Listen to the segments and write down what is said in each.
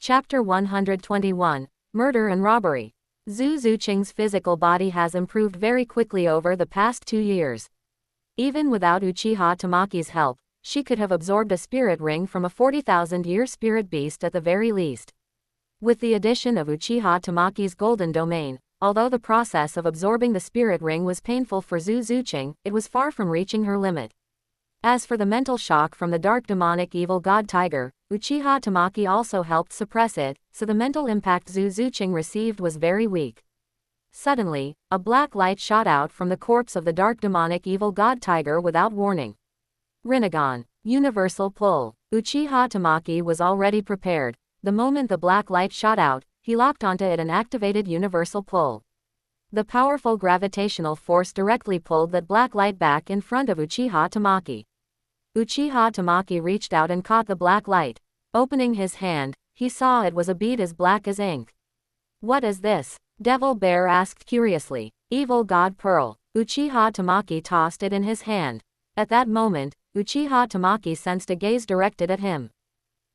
Chapter 121, Murder and Robbery. Zhu Zuqing's physical body has improved very quickly over the past 2 years. Even without Uchiha Tamaki's help, she could have absorbed a spirit ring from a 40,000-year spirit beast at the very least. With the addition of Uchiha Tamaki's golden domain, although the process of absorbing the spirit ring was painful for Zhu Zuqing, it was far from reaching her limit. As for the mental shock from the dark demonic evil god tiger, Uchiha Tamaki also helped suppress it, so the mental impact Zhu Zuqing received was very weak. Suddenly, a black light shot out from the corpse of the dark demonic evil god tiger without warning. Rinnegan, universal pull. Uchiha Tamaki was already prepared. The moment the black light shot out, he locked onto it and activated universal pull. The powerful gravitational force directly pulled that black light back in front of Uchiha Tamaki. Uchiha Tamaki reached out and caught the black light. Opening his hand, he saw it was a bead as black as ink. "What is this?" Devil Bear asked curiously. "Evil God Pearl." Uchiha Tamaki tossed it in his hand. At that moment, Uchiha Tamaki sensed a gaze directed at him.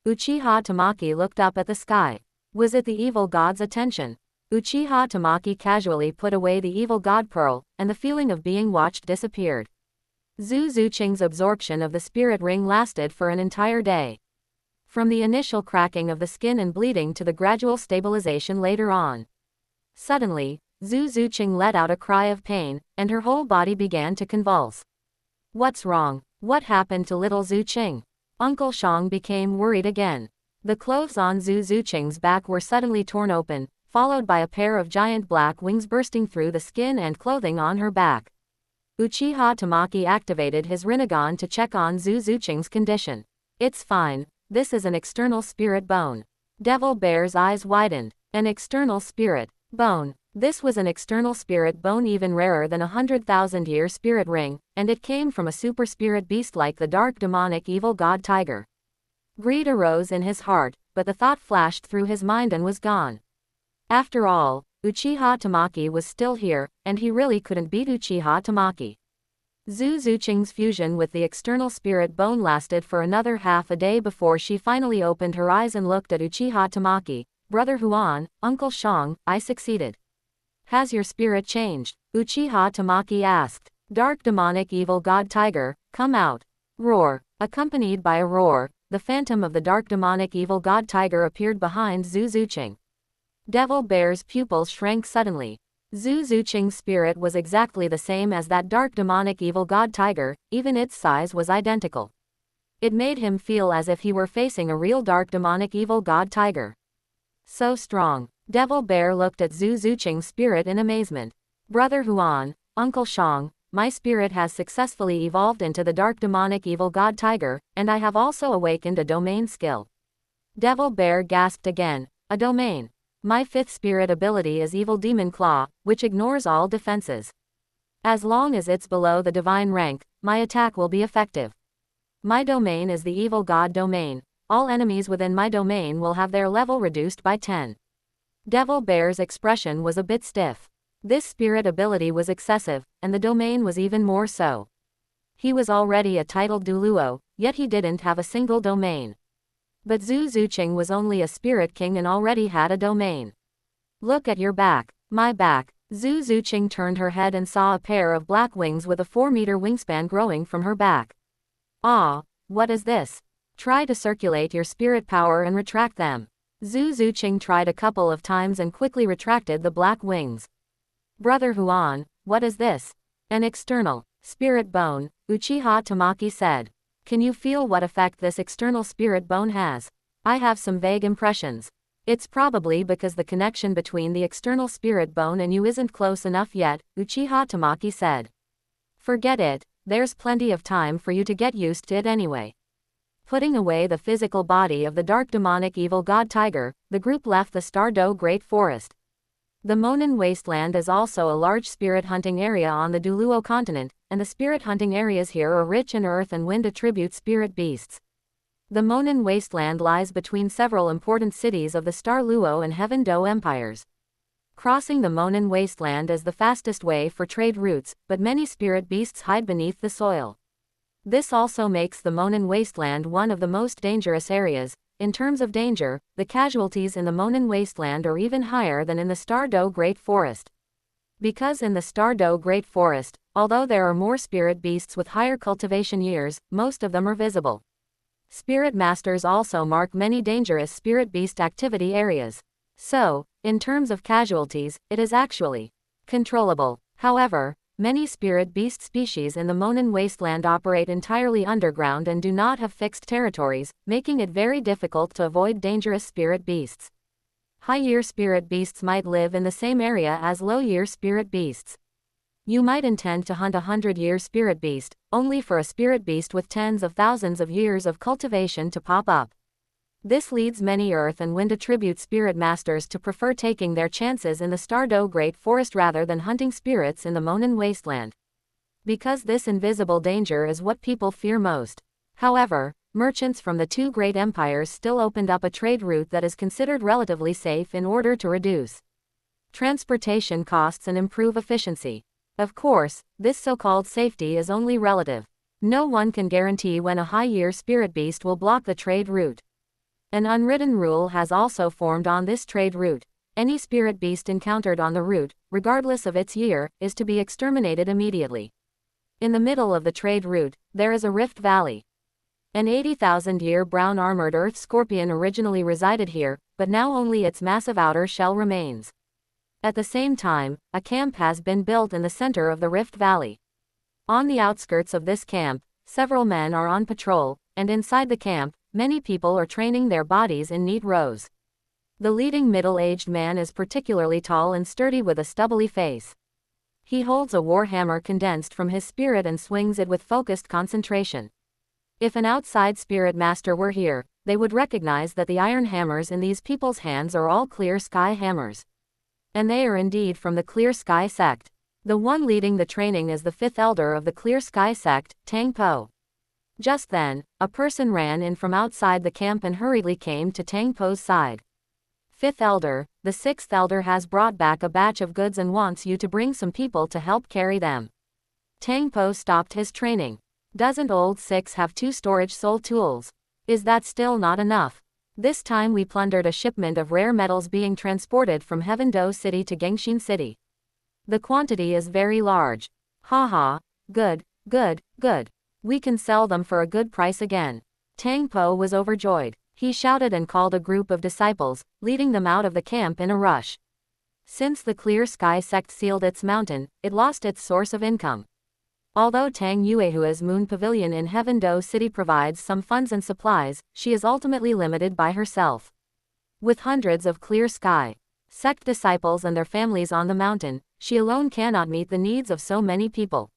Uchiha Tamaki looked up at the sky. Was it the evil god's attention? Uchiha Tamaki casually put away the evil god pearl, and the feeling of being watched disappeared. Zhu Zuqing's absorption of the spirit ring lasted for an entire day. From the initial cracking of the skin and bleeding to the gradual stabilization later on. Suddenly, Zhu Zuqing let out a cry of pain, and her whole body began to convulse. "What's wrong? What happened to little Zuqing?" Uncle Shang became worried again. The clothes on Zhu Zuqing's back were suddenly torn open, followed by a pair of giant black wings bursting through the skin and clothing on her back. Uchiha Tamaki activated his Rinnegan to check on Zhu Zuqing's condition. "It's fine, this is an external spirit bone." Devil Bear's eyes widened. An external spirit bone. This was an external spirit bone even rarer than a 100,000-year spirit ring, and it came from a super spirit beast like the dark demonic evil god tiger. Greed arose in his heart, but the thought flashed through his mind and was gone. After all, Uchiha Tamaki was still here, and he really couldn't beat Uchiha Tamaki. Zhu Zuqing's fusion with the external spirit bone lasted for another half a day before she finally opened her eyes and looked at Uchiha Tamaki. "Brother Huan, Uncle Shang, I succeeded. Has your spirit changed?" Uchiha Tamaki asked. "Dark demonic evil god tiger, come out." Roar. Accompanied by a roar, the phantom of the dark demonic evil god tiger appeared behind Zhu Zuqing. Devil Bear's pupils shrank suddenly. Zhu Zuqing's spirit was exactly the same as that dark demonic evil god tiger, even its size was identical. It made him feel as if he were facing a real dark demonic evil god tiger. So strong. Devil Bear looked at Zhu Zuqing's spirit in amazement. "Brother Huan, Uncle Shang, my spirit has successfully evolved into the dark demonic evil god tiger, and I have also awakened a domain skill." Devil Bear gasped again. "A domain? My 5th spirit ability is Evil Demon Claw, which ignores all defenses. As long as it's below the divine rank, my attack will be effective. My domain is the Evil God domain. All enemies within my domain will have their level reduced by 10. Devil Bear's expression was a bit stiff. This spirit ability was excessive, and the domain was even more so. He was already a titled douluo, yet he didn't have a single domain. But Zhu Zuqing was only a spirit king and already had a domain. "Look at your back." "My back." Zhu Zuqing turned her head and saw a pair of black wings with a 4-meter wingspan growing from her back. "Ah, what is this?" "Try to circulate your spirit power and retract them." Zhu Zuqing tried a couple of times and quickly retracted the black wings. "Brother Huan, what is this?" "An external spirit bone," Uchiha Tamaki said. "Can you feel what effect this external spirit bone has?" "I have some vague impressions. It's probably because the connection between the external spirit bone and you isn't close enough yet," Uchiha Tamaki said. "Forget it, there's plenty of time for you to get used to it anyway." Putting away the physical body of the dark demonic evil god tiger, the group left the Stardo Great Forest. The Monin Wasteland is also a large spirit hunting area on the Douluo continent, and the spirit hunting areas here are rich in earth and wind attribute spirit beasts. The Monin Wasteland lies between several important cities of the Star Luo and Heaven Do empires. Crossing the Monin Wasteland is the fastest way for trade routes, but many spirit beasts hide beneath the soil. This also makes the Monin Wasteland one of the most dangerous areas. in terms of danger, the casualties in the Monin Wasteland are even higher than in the Stardew Great Forest. Because in the Stardew Great Forest, although there are more spirit beasts with higher cultivation years, most of them are visible. Spirit masters also mark many dangerous spirit beast activity areas. So, in terms of casualties, it is actually controllable. However, many spirit beast species in the Monin Wasteland operate entirely underground and do not have fixed territories, making it very difficult to avoid dangerous spirit beasts. High-year spirit beasts might live in the same area as low-year spirit beasts. You might intend to hunt a 100-year spirit beast, only for a spirit beast with tens of thousands of years of cultivation to pop up. This leads many Earth and Wind attribute spirit masters to prefer taking their chances in the Stardew Great Forest rather than hunting spirits in the Monin Wasteland. Because this invisible danger is what people fear most. However, merchants from the two great empires still opened up a trade route that is considered relatively safe in order to reduce transportation costs and improve efficiency. Of course, this so-called safety is only relative. No one can guarantee when a high-year spirit beast will block the trade route. An unwritten rule has also formed on this trade route. Any spirit beast encountered on the route, regardless of its year, is to be exterminated immediately. In the middle of the trade route, there is a rift valley. An 80,000-year brown-armored earth scorpion originally resided here, but now only its massive outer shell remains. At the same time, a camp has been built in the center of the rift valley. On the outskirts of this camp, several men are on patrol, and inside the camp, many people are training their bodies in neat rows. The leading middle-aged man is particularly tall and sturdy with a stubbly face. He holds a war hammer condensed from his spirit and swings it with focused concentration. If an outside spirit master were here, they would recognize that the iron hammers in these people's hands are all clear sky hammers. And they are indeed from the Clear Sky sect. The one leading the training is the fifth elder of the Clear Sky sect, Tang Po. Just then, a person ran in from outside the camp and hurriedly came to Tang Po's side. Fifth elder, the sixth elder has brought back a batch of goods and wants you to bring some people to help carry them. Tang Po stopped his training. Doesn't old six have 2 storage soul tools? Is that still not enough? This time we plundered a shipment of rare metals being transported from Heaven-Do City to Gengshin City. The quantity is very large. Haha, good, good, good. We can sell them for a good price again. Tang Po was overjoyed. He shouted and called a group of disciples, leading them out of the camp in a rush. Since the Clear Sky sect sealed its mountain, it lost its source of income. Although Tang Yuehua's moon pavilion in Heaven-Do City provides some funds and supplies, she is ultimately limited by herself. With hundreds of Clear Sky sect disciples and their families on the mountain, she alone cannot meet the needs of so many people.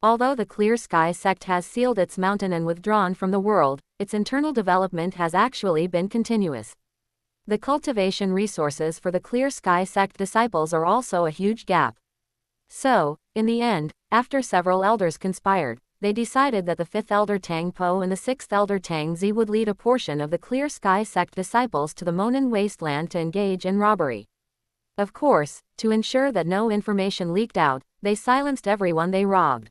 Although the Clear Sky sect has sealed its mountain and withdrawn from the world, its internal development has actually been continuous. The cultivation resources for the Clear Sky sect disciples are also a huge gap. So, in the end, after several elders conspired, they decided that the fifth elder Tang Po and the sixth elder Tang Zi would lead a portion of the Clear Sky sect disciples to the Monin Wasteland to engage in robbery. Of course, to ensure that no information leaked out, they silenced everyone they robbed.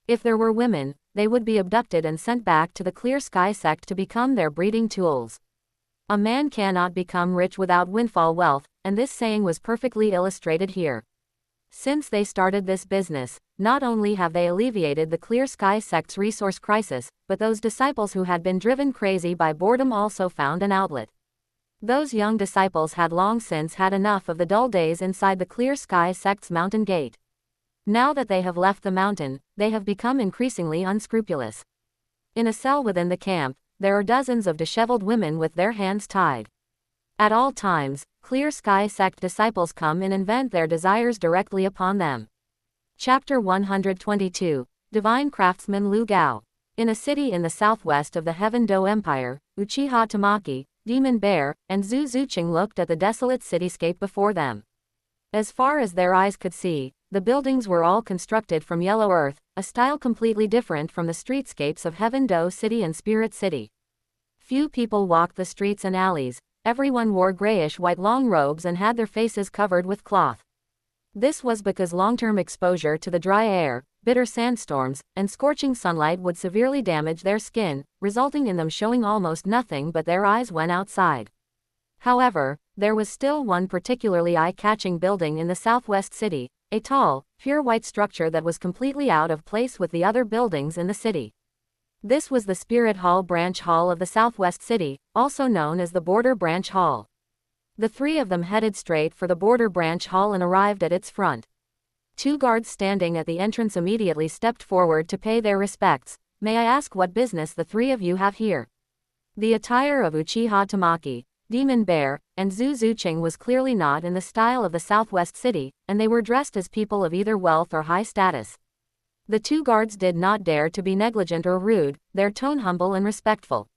If there were women, they would be abducted and sent back to the Clear Sky sect to become their breeding tools. A man cannot become rich without windfall wealth, and this saying was perfectly illustrated here. Since they started this business, not only have they alleviated the Clear Sky sect's resource crisis, but those disciples who had been driven crazy by boredom also found an outlet. Those young disciples had long since had enough of the dull days inside the Clear Sky sect's mountain gate. Now that they have left the mountain, they have become increasingly unscrupulous. In a cell within the camp, there are dozens of disheveled women with their hands tied. At all times, Clear Sky sect disciples come in and vent their desires directly upon them. Chapter 122, Divine Craftsman Lu Gao. In a city in the southwest of the Heaven-Do Empire, Uchiha Tamaki, Demon Bear, and Zhu Zuqing looked at the desolate cityscape before them. As far as their eyes could see, the buildings were all constructed from yellow earth, a style completely different from the streetscapes of Heaven-Do City and Spirit City. Few people walked the streets and alleys. Everyone wore grayish-white long robes and had their faces covered with cloth. This was because long-term exposure to the dry air, bitter sandstorms, and scorching sunlight would severely damage their skin, resulting in them showing almost nothing but their eyes when outside. However, there was still one particularly eye-catching building in the southwest city, a tall, pure white structure that was completely out of place with the other buildings in the city. This was the Spirit Hall branch hall of the Southwest City, also known as the Border Branch Hall. The three of them headed straight for the Border Branch Hall and arrived at its front. Two guards standing at the entrance immediately stepped forward to pay their respects. "May I ask what business the three of you have here?" The attire of Uchiha Tamaki, Demon Bear, and Zuzuching was clearly not in the style of the Southwest City, and they were dressed as people of either wealth or high status. The two guards did not dare to be negligent or rude, their tone humble and respectful.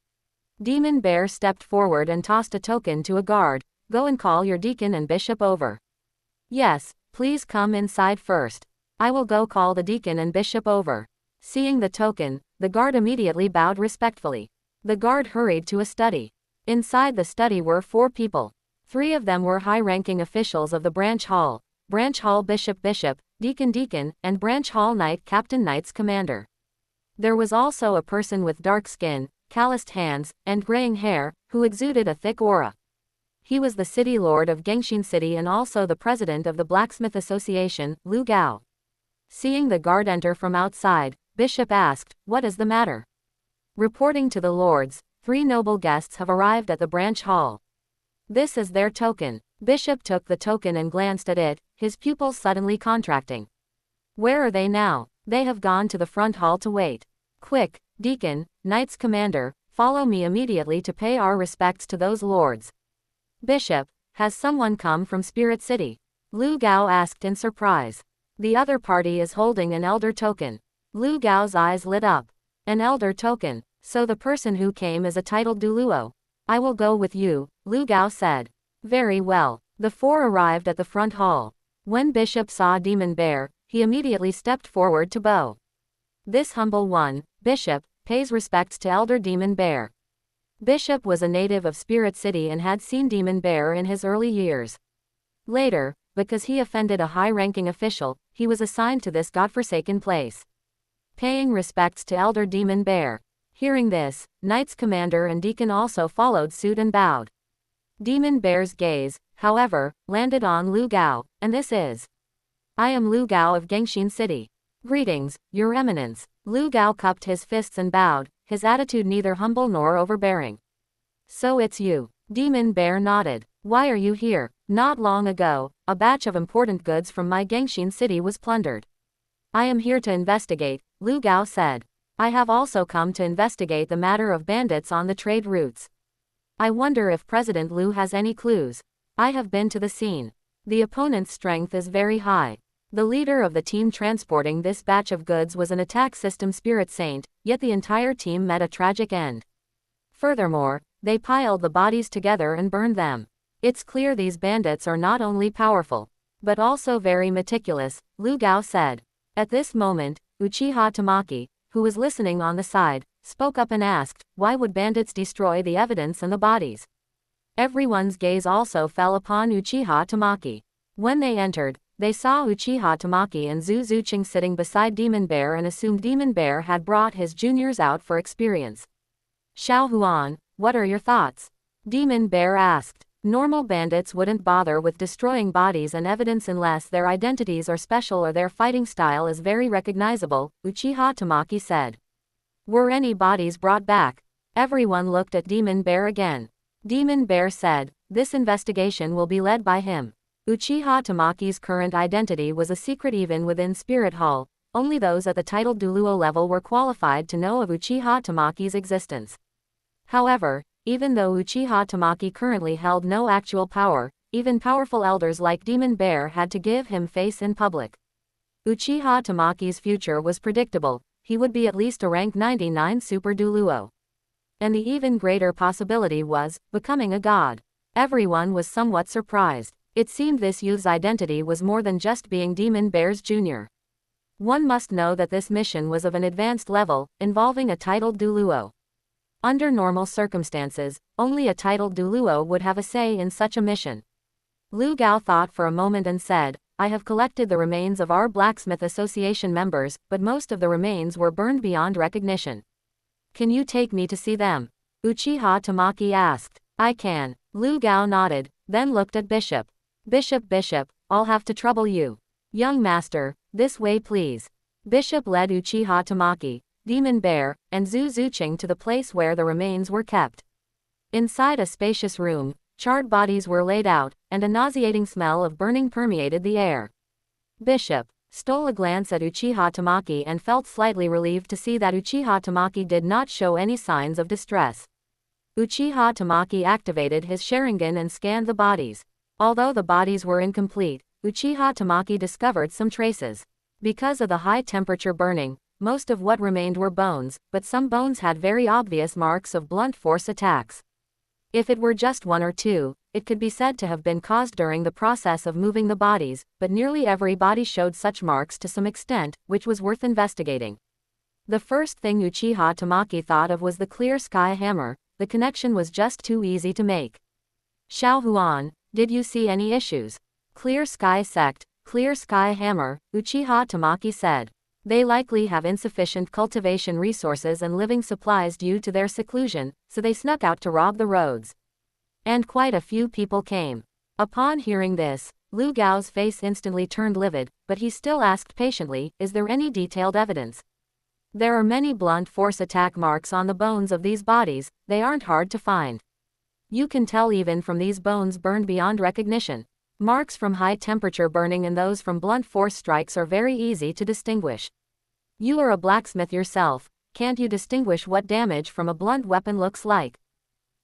Demon Bear stepped forward and tossed a token to a guard. "Go and call your deacon and bishop over." "Yes, please come inside first. I will go call the deacon and bishop over." Seeing the token, the guard immediately bowed respectfully. The guard hurried to a study. Inside the study were 4 people. 3 of them were high-ranking officials of the branch hall: Branch Hall Bishop, Deacon, and Branch Hall Knight Captain Knights Commander. There was also a person with dark skin, calloused hands, and graying hair, who exuded a thick aura. He was the city lord of Gengxin City and also the president of the Blacksmith Association, Lu Gao. Seeing the guard enter from outside, Bishop asked, "What is the matter?" Reporting to the lords, 3 noble guests have arrived at the branch hall. This is their token. Bishop took the token and glanced at it, his pupils suddenly contracting. "Where are they now?" "They have gone to the front hall to wait." "Quick, Deacon, Knights Commander, follow me immediately to pay our respects to those lords." "Bishop, has someone come from Spirit City?" Lu Gao asked in surprise. "The other party is holding an elder token." Lu Gao's eyes lit up. "An elder token, so the person who came is a titled douluo. I will go with you," Lu Gao said. "Very well." The 4 arrived at the front hall. When Bishop saw Demon Bear, he immediately stepped forward to bow. This humble one, Bishop, pays respects to Elder Demon Bear. Bishop was a native of Spirit City and had seen Demon Bear in his early years. Later, because he offended a high-ranking official, he was assigned to this godforsaken place. Paying respects to Elder Demon Bear. Hearing this, Knights Commander and Deacon also followed suit and bowed. Demon Bear's gaze, however, landed on Lu Gao, and this is. "I am Lu Gao of Gengxin City. Greetings, Your Eminence." Lu Gao cupped his fists and bowed, his attitude neither humble nor overbearing. "So it's you." Demon Bear nodded. "Why are you here?" "Not long ago, a batch of important goods from my Gengxin City was plundered. I am here to investigate," Lu Gao said. "I have also come to investigate the matter of bandits on the trade routes. I wonder if President Lu has any clues. I have been to the scene. The opponent's strength is very high. The leader of the team transporting this batch of goods was an attack system spirit saint, yet the entire team met a tragic end. Furthermore, they piled the bodies together and burned them. It's clear these bandits are not only powerful, but also very meticulous," Lu Gao said. At this moment, Uchiha Tamaki, who was listening on the side, spoke up and asked, "Why would bandits destroy the evidence and the bodies?" Everyone's gaze also fell upon Uchiha Tamaki. When they entered, they saw Uchiha Tamaki and Zuzuching sitting beside Demon Bear and assumed Demon Bear had brought his juniors out for experience. "Xiao Huan, what are your thoughts?" Demon Bear asked. "Normal bandits wouldn't bother with destroying bodies and evidence unless their identities are special or their fighting style is very recognizable," Uchiha Tamaki said. "Were any bodies brought back?" Everyone looked at Demon Bear again. Demon Bear said, "This investigation will be led by him." Uchiha Tamaki's current identity was a secret even within Spirit Hall. Only those at the titled douluo level were qualified to know of Uchiha Tamaki's existence. However, even though Uchiha Tamaki currently held no actual power, even powerful elders like Demon Bear had to give him face in public. Uchiha Tamaki's future was predictable. He would be at least a rank 99 super douluo. And the even greater possibility was becoming a god. Everyone was somewhat surprised. It seemed this youth's identity was more than just being Demon Bear's junior. One must know that this mission was of an advanced level, involving a titled douluo. Under normal circumstances, only a titled douluo would have a say in such a mission. Lu Gao thought for a moment and said, I have collected the remains of our Blacksmith Association members, but most of the remains were burned beyond recognition. Can you take me to see them? Uchiha Tamaki asked. I can. Lu Gao nodded, then looked at Bishop. Bishop, I'll have to trouble you. Young master, this way please. Bishop led Uchiha Tamaki, Demon Bear, and Zhu Zuqing to the place where the remains were kept. Inside a spacious room, charred bodies were laid out, and a nauseating smell of burning permeated the air. Bishop stole a glance at Uchiha Tamaki and felt slightly relieved to see that Uchiha Tamaki did not show any signs of distress. Uchiha Tamaki activated his Sharingan and scanned the bodies. Although the bodies were incomplete, Uchiha Tamaki discovered some traces. Because of the high temperature burning, most of what remained were bones, but some bones had very obvious marks of blunt force attacks. If it were just one or two, it could be said to have been caused during the process of moving the bodies, but nearly every body showed such marks to some extent, which was worth investigating. The first thing Uchiha Tamaki thought of was the clear sky hammer. The connection was just too easy to make. Xiao Huan, did you see any issues? Clear sky sect, clear sky hammer, Uchiha Tamaki said. They likely have insufficient cultivation resources and living supplies due to their seclusion, so they snuck out to rob the roads. And quite a few people came. Upon hearing this, Lu Gao's face instantly turned livid, but he still asked patiently, is there any detailed evidence? There are many blunt force attack marks on the bones of these bodies, they aren't hard to find. You can tell even from these bones burned beyond recognition. Marks from high temperature burning and those from blunt force strikes are very easy to distinguish. You are a blacksmith yourself, can't you distinguish what damage from a blunt weapon looks like?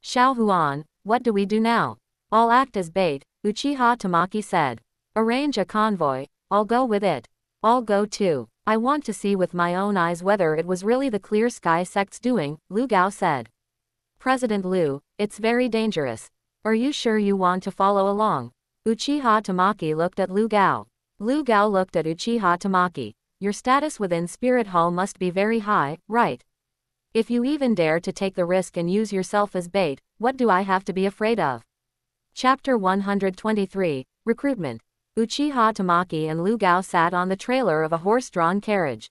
Xiao Huan, what do we do now? I'll act as bait, Uchiha Tamaki said. Arrange a convoy, I'll go with it. I'll go too. I want to see with my own eyes whether it was really the Clear Sky sect's doing, Lu Gao said. President Lu, it's very dangerous. Are you sure you want to follow along? Uchiha Tamaki looked at Lu Gao. Lu Gao looked at Uchiha Tamaki. Your status within Spirit Hall must be very high, right? If you even dare to take the risk and use yourself as bait, what do I have to be afraid of? Chapter 123, Recruitment. Uchiha Tamaki and Lu Gao sat on the trailer of a horse-drawn carriage.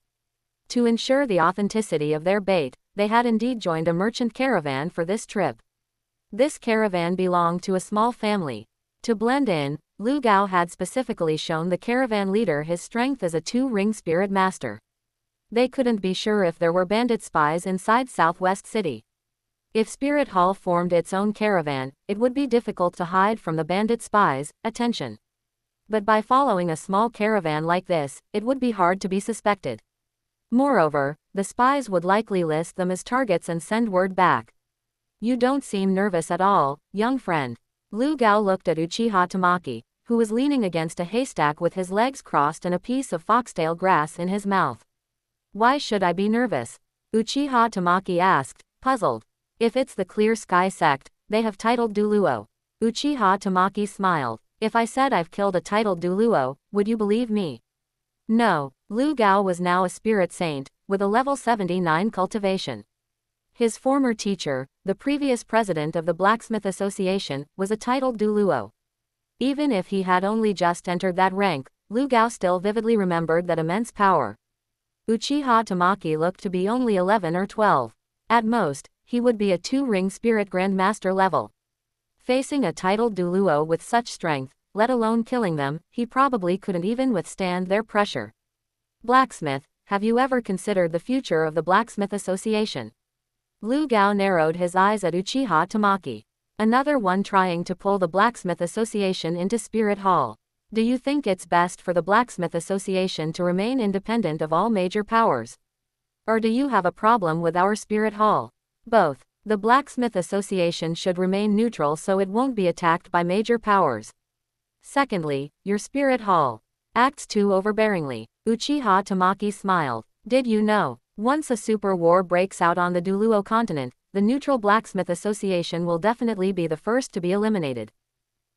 To ensure the authenticity of their bait, they had indeed joined a merchant caravan for this trip. This caravan belonged to a small family. To blend in, Lu Gao had specifically shown the caravan leader his strength as a two-ring spirit master. They couldn't be sure if there were bandit spies inside Southwest City. If Spirit Hall formed its own caravan, it would be difficult to hide from the bandit spies' attention. But by following a small caravan like this, it would be hard to be suspected. Moreover, the spies would likely list them as targets and send word back. You don't seem nervous at all, young friend. Lu Gao looked at Uchiha Tamaki, who was leaning against a haystack with his legs crossed and a piece of foxtail grass in his mouth. Why should I be nervous? Uchiha Tamaki asked, puzzled. If it's the Clear Sky sect, they have titled douluo. Uchiha Tamaki smiled. If I said I've killed a titled douluo, would you believe me? No. Lu Gao was now a spirit saint, with a level 79 cultivation. His former teacher, the previous president of the Blacksmith Association, was a titled douluo. Even if he had only just entered that rank, Lu Gao still vividly remembered that immense power. Uchiha Tamaki looked to be only 11 or 12. At most, he would be a two-ring spirit grandmaster level. Facing a titled douluo with such strength, let alone killing them, he probably couldn't even withstand their pressure. Blacksmith, have you ever considered the future of the Blacksmith Association? Lu Gao narrowed his eyes at Uchiha Tamaki. Another one trying to pull the Blacksmith Association into Spirit Hall. Do you think it's best for the Blacksmith Association to remain independent of all major powers? Or do you have a problem with our Spirit Hall? Both. The Blacksmith Association should remain neutral so it won't be attacked by major powers. Secondly, your Spirit Hall acts too overbearingly. Uchiha Tamaki smiled. Did you know? Once a super war breaks out on the douluo continent, the neutral Blacksmith Association will definitely be the first to be eliminated.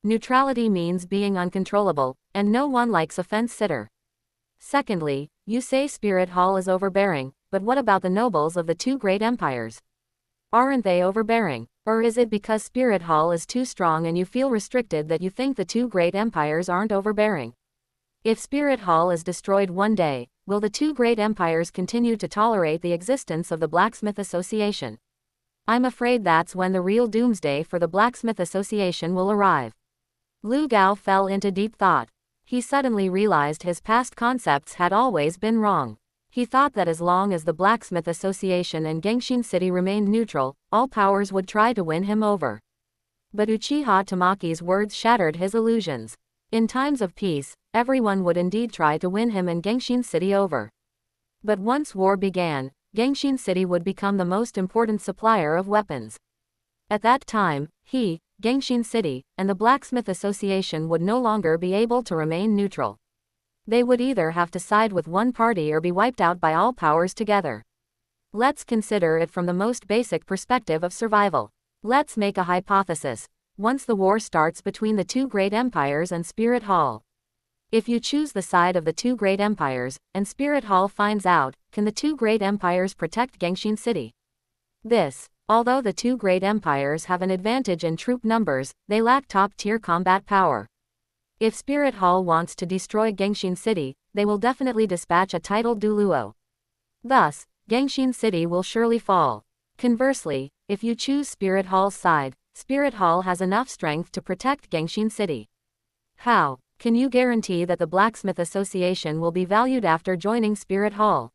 Neutrality means being uncontrollable, and no one likes a fence-sitter. Secondly, you say Spirit Hall is overbearing, but what about the nobles of the two great empires? Aren't they overbearing? Or is it because Spirit Hall is too strong and you feel restricted that you think the two great empires aren't overbearing? If Spirit Hall is destroyed one day, will the two great empires continue to tolerate the existence of the Blacksmith Association? I'm afraid that's when the real doomsday for the Blacksmith Association will arrive. Lu Gao fell into deep thought. He suddenly realized his past concepts had always been wrong. He thought that as long as the Blacksmith Association and Genshin City remained neutral, all powers would try to win him over. But Uchiha Tamaki's words shattered his illusions. In times of peace, everyone would indeed try to win him and Genshin City over. But once war began, Genshin City would become the most important supplier of weapons. At that time, he, Genshin City, and the Blacksmith Association would no longer be able to remain neutral. They would either have to side with one party or be wiped out by all powers together. Let's consider it from the most basic perspective of survival. Let's make a hypothesis. Once the war starts between the two great empires and Spirit Hall. If you choose the side of the two great empires, and Spirit Hall finds out, can the two great empires protect Genshin City? Although the two great empires have an advantage in troop numbers, they lack top-tier combat power. If Spirit Hall wants to destroy Genshin City, they will definitely dispatch a titled douluo. Thus, Genshin City will surely fall. Conversely, if you choose Spirit Hall's side, Spirit Hall has enough strength to protect Genshin City. How can you guarantee that the Blacksmith Association will be valued after joining Spirit Hall?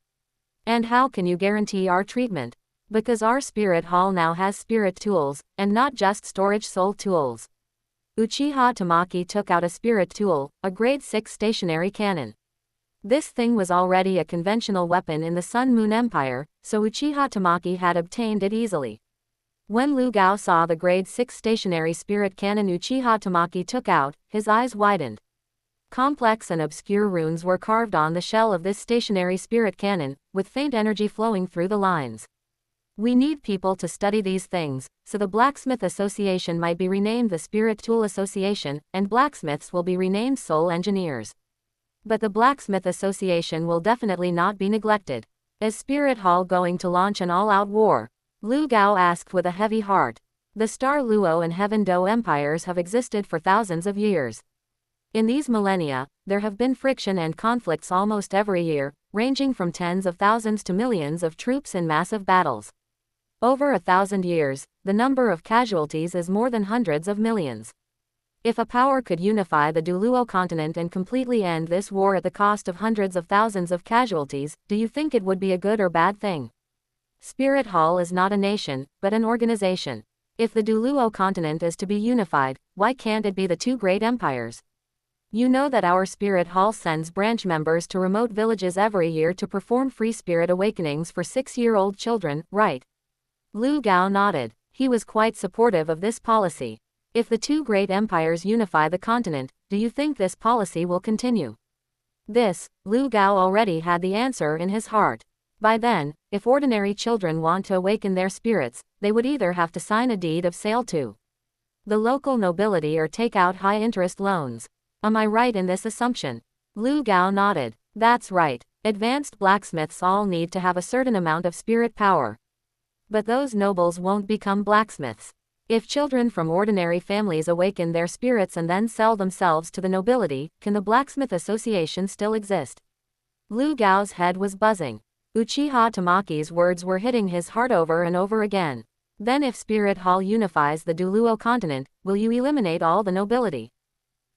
And how can you guarantee our treatment? Because our Spirit Hall now has spirit tools, and not just storage soul tools. Uchiha Tamaki took out a spirit tool, a grade 6 stationary cannon. This thing was already a conventional weapon in the Sun Moon Empire, so Uchiha Tamaki had obtained it easily. When Lu Gao saw the grade 6 stationary spirit cannon Uchiha Tamaki took out, his eyes widened. Complex and obscure runes were carved on the shell of this stationary spirit cannon, with faint energy flowing through the lines. We need people to study these things, so the Blacksmith Association might be renamed the Spirit Tool Association, and blacksmiths will be renamed Soul Engineers. But the Blacksmith Association will definitely not be neglected. Is Spirit Hall going to launch an all-out war? Lu Gao asked with a heavy heart. The Star Luo and Heaven Do empires have existed for thousands of years. In these millennia, there have been friction and conflicts almost every year, ranging from tens of thousands to millions of troops in massive battles. Over 1,000 years, the number of casualties is more than hundreds of millions. If a power could unify the douluo continent and completely end this war at the cost of hundreds of thousands of casualties, do you think it would be a good or bad thing? Spirit Hall is not a nation, but an organization. If the douluo continent is to be unified, why can't it be the two great empires? You know that our Spirit Hall sends branch members to remote villages every year to perform free spirit awakenings for 6-year-old children, right? Lu Gao nodded. He was quite supportive of this policy. If the two great empires unify the continent, do you think this policy will continue? Lu Gao already had the answer in his heart. By then, if ordinary children want to awaken their spirits, they would either have to sign a deed of sale to the local nobility or take out high-interest loans. Am I right in this assumption? Lu Gao nodded. That's right. Advanced blacksmiths all need to have a certain amount of spirit power. But those nobles won't become blacksmiths. If children from ordinary families awaken their spirits and then sell themselves to the nobility, can the Blacksmith Association still exist? Lu Gao's head was buzzing. Uchiha Tamaki's words were hitting his heart over and over again. Then if Spirit Hall unifies the douluo continent, will you eliminate all the nobility?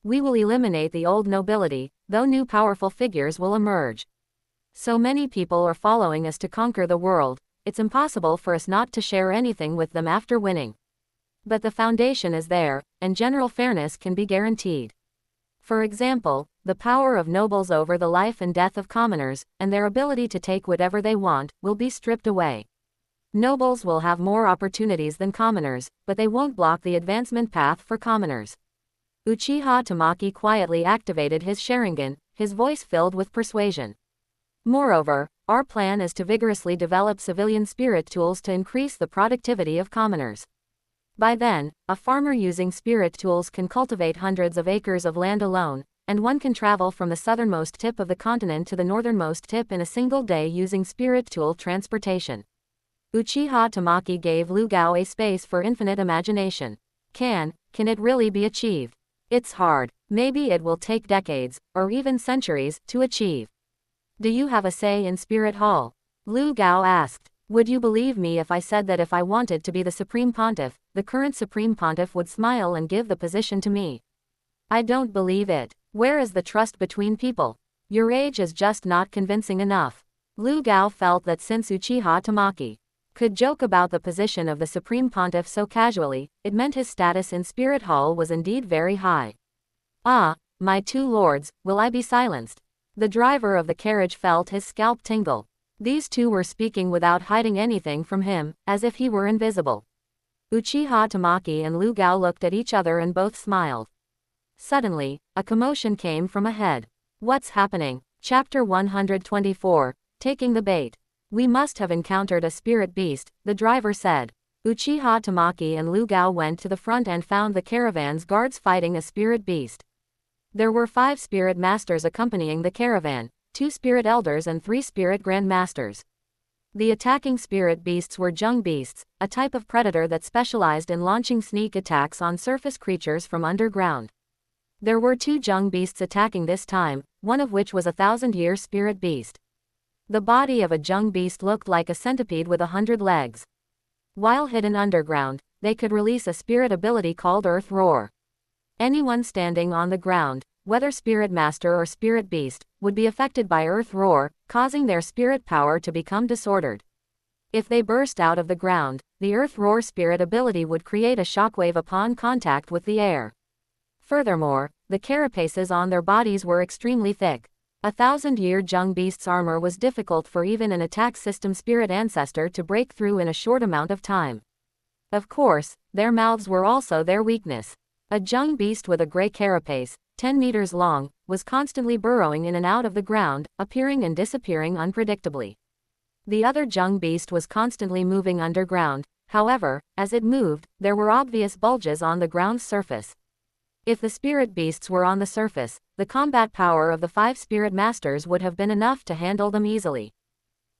We will eliminate the old nobility, though new powerful figures will emerge. So many people are following us to conquer the world, it's impossible for us not to share anything with them after winning. But the foundation is there, and general fairness can be guaranteed. For example, the power of nobles over the life and death of commoners, and their ability to take whatever they want, will be stripped away. Nobles will have more opportunities than commoners, but they won't block the advancement path for commoners. Uchiha Tamaki quietly activated his Sharingan, his voice filled with persuasion. Moreover, our plan is to vigorously develop civilian spirit tools to increase the productivity of commoners. By then, a farmer using spirit tools can cultivate hundreds of acres of land alone, and one can travel from the southernmost tip of the continent to the northernmost tip in a single day using spirit tool transportation. Uchiha Tamaki gave Lu Gao a space for infinite imagination. Can it really be achieved? It's hard. Maybe it will take decades, or even centuries, to achieve. Do you have a say in Spirit Hall? Lu Gao asked. Would you believe me if I said that if I wanted to be the Supreme Pontiff, the current Supreme Pontiff would smile and give the position to me? I don't believe it. Where is the trust between people? Your age is just not convincing enough. Lu Gao felt that since Uchiha Tamaki could joke about the position of the Supreme Pontiff so casually, it meant his status in Spirit Hall was indeed very high. Ah, my two lords, will I be silenced? The driver of the carriage felt his scalp tingle. These two were speaking without hiding anything from him, as if he were invisible. Uchiha Tamaki and Lu Gao looked at each other and both smiled. Suddenly, a commotion came from ahead. What's happening? Chapter 124, Taking the Bait. We must have encountered a spirit beast, the driver said. Uchiha Tamaki and Lu Gao went to the front and found the caravan's guards fighting a spirit beast. There were 5 spirit masters accompanying the caravan, 2 spirit elders and 3 spirit grandmasters. The attacking spirit beasts were jung beasts, a type of predator that specialized in launching sneak attacks on surface creatures from underground. There were 2 jung beasts attacking this time, one of which was a 1,000-year spirit beast. The body of a jung beast looked like a centipede with 100 legs. While hidden underground, they could release a spirit ability called Earth Roar. Anyone standing on the ground, whether spirit master or spirit beast, would be affected by Earth Roar, causing their spirit power to become disordered. If they burst out of the ground, the Earth Roar spirit ability would create a shockwave upon contact with the air. Furthermore, the carapaces on their bodies were extremely thick. A 1,000-year jung beast's armor was difficult for even an attack system spirit ancestor to break through in a short amount of time. Of course, their mouths were also their weakness. A jung beast with a gray carapace, 10 meters long, was constantly burrowing in and out of the ground, appearing and disappearing unpredictably. The other jung beast was constantly moving underground. However, as it moved, there were obvious bulges on the ground's surface. If the spirit beasts were on the surface, the combat power of the 5 spirit masters would have been enough to handle them easily.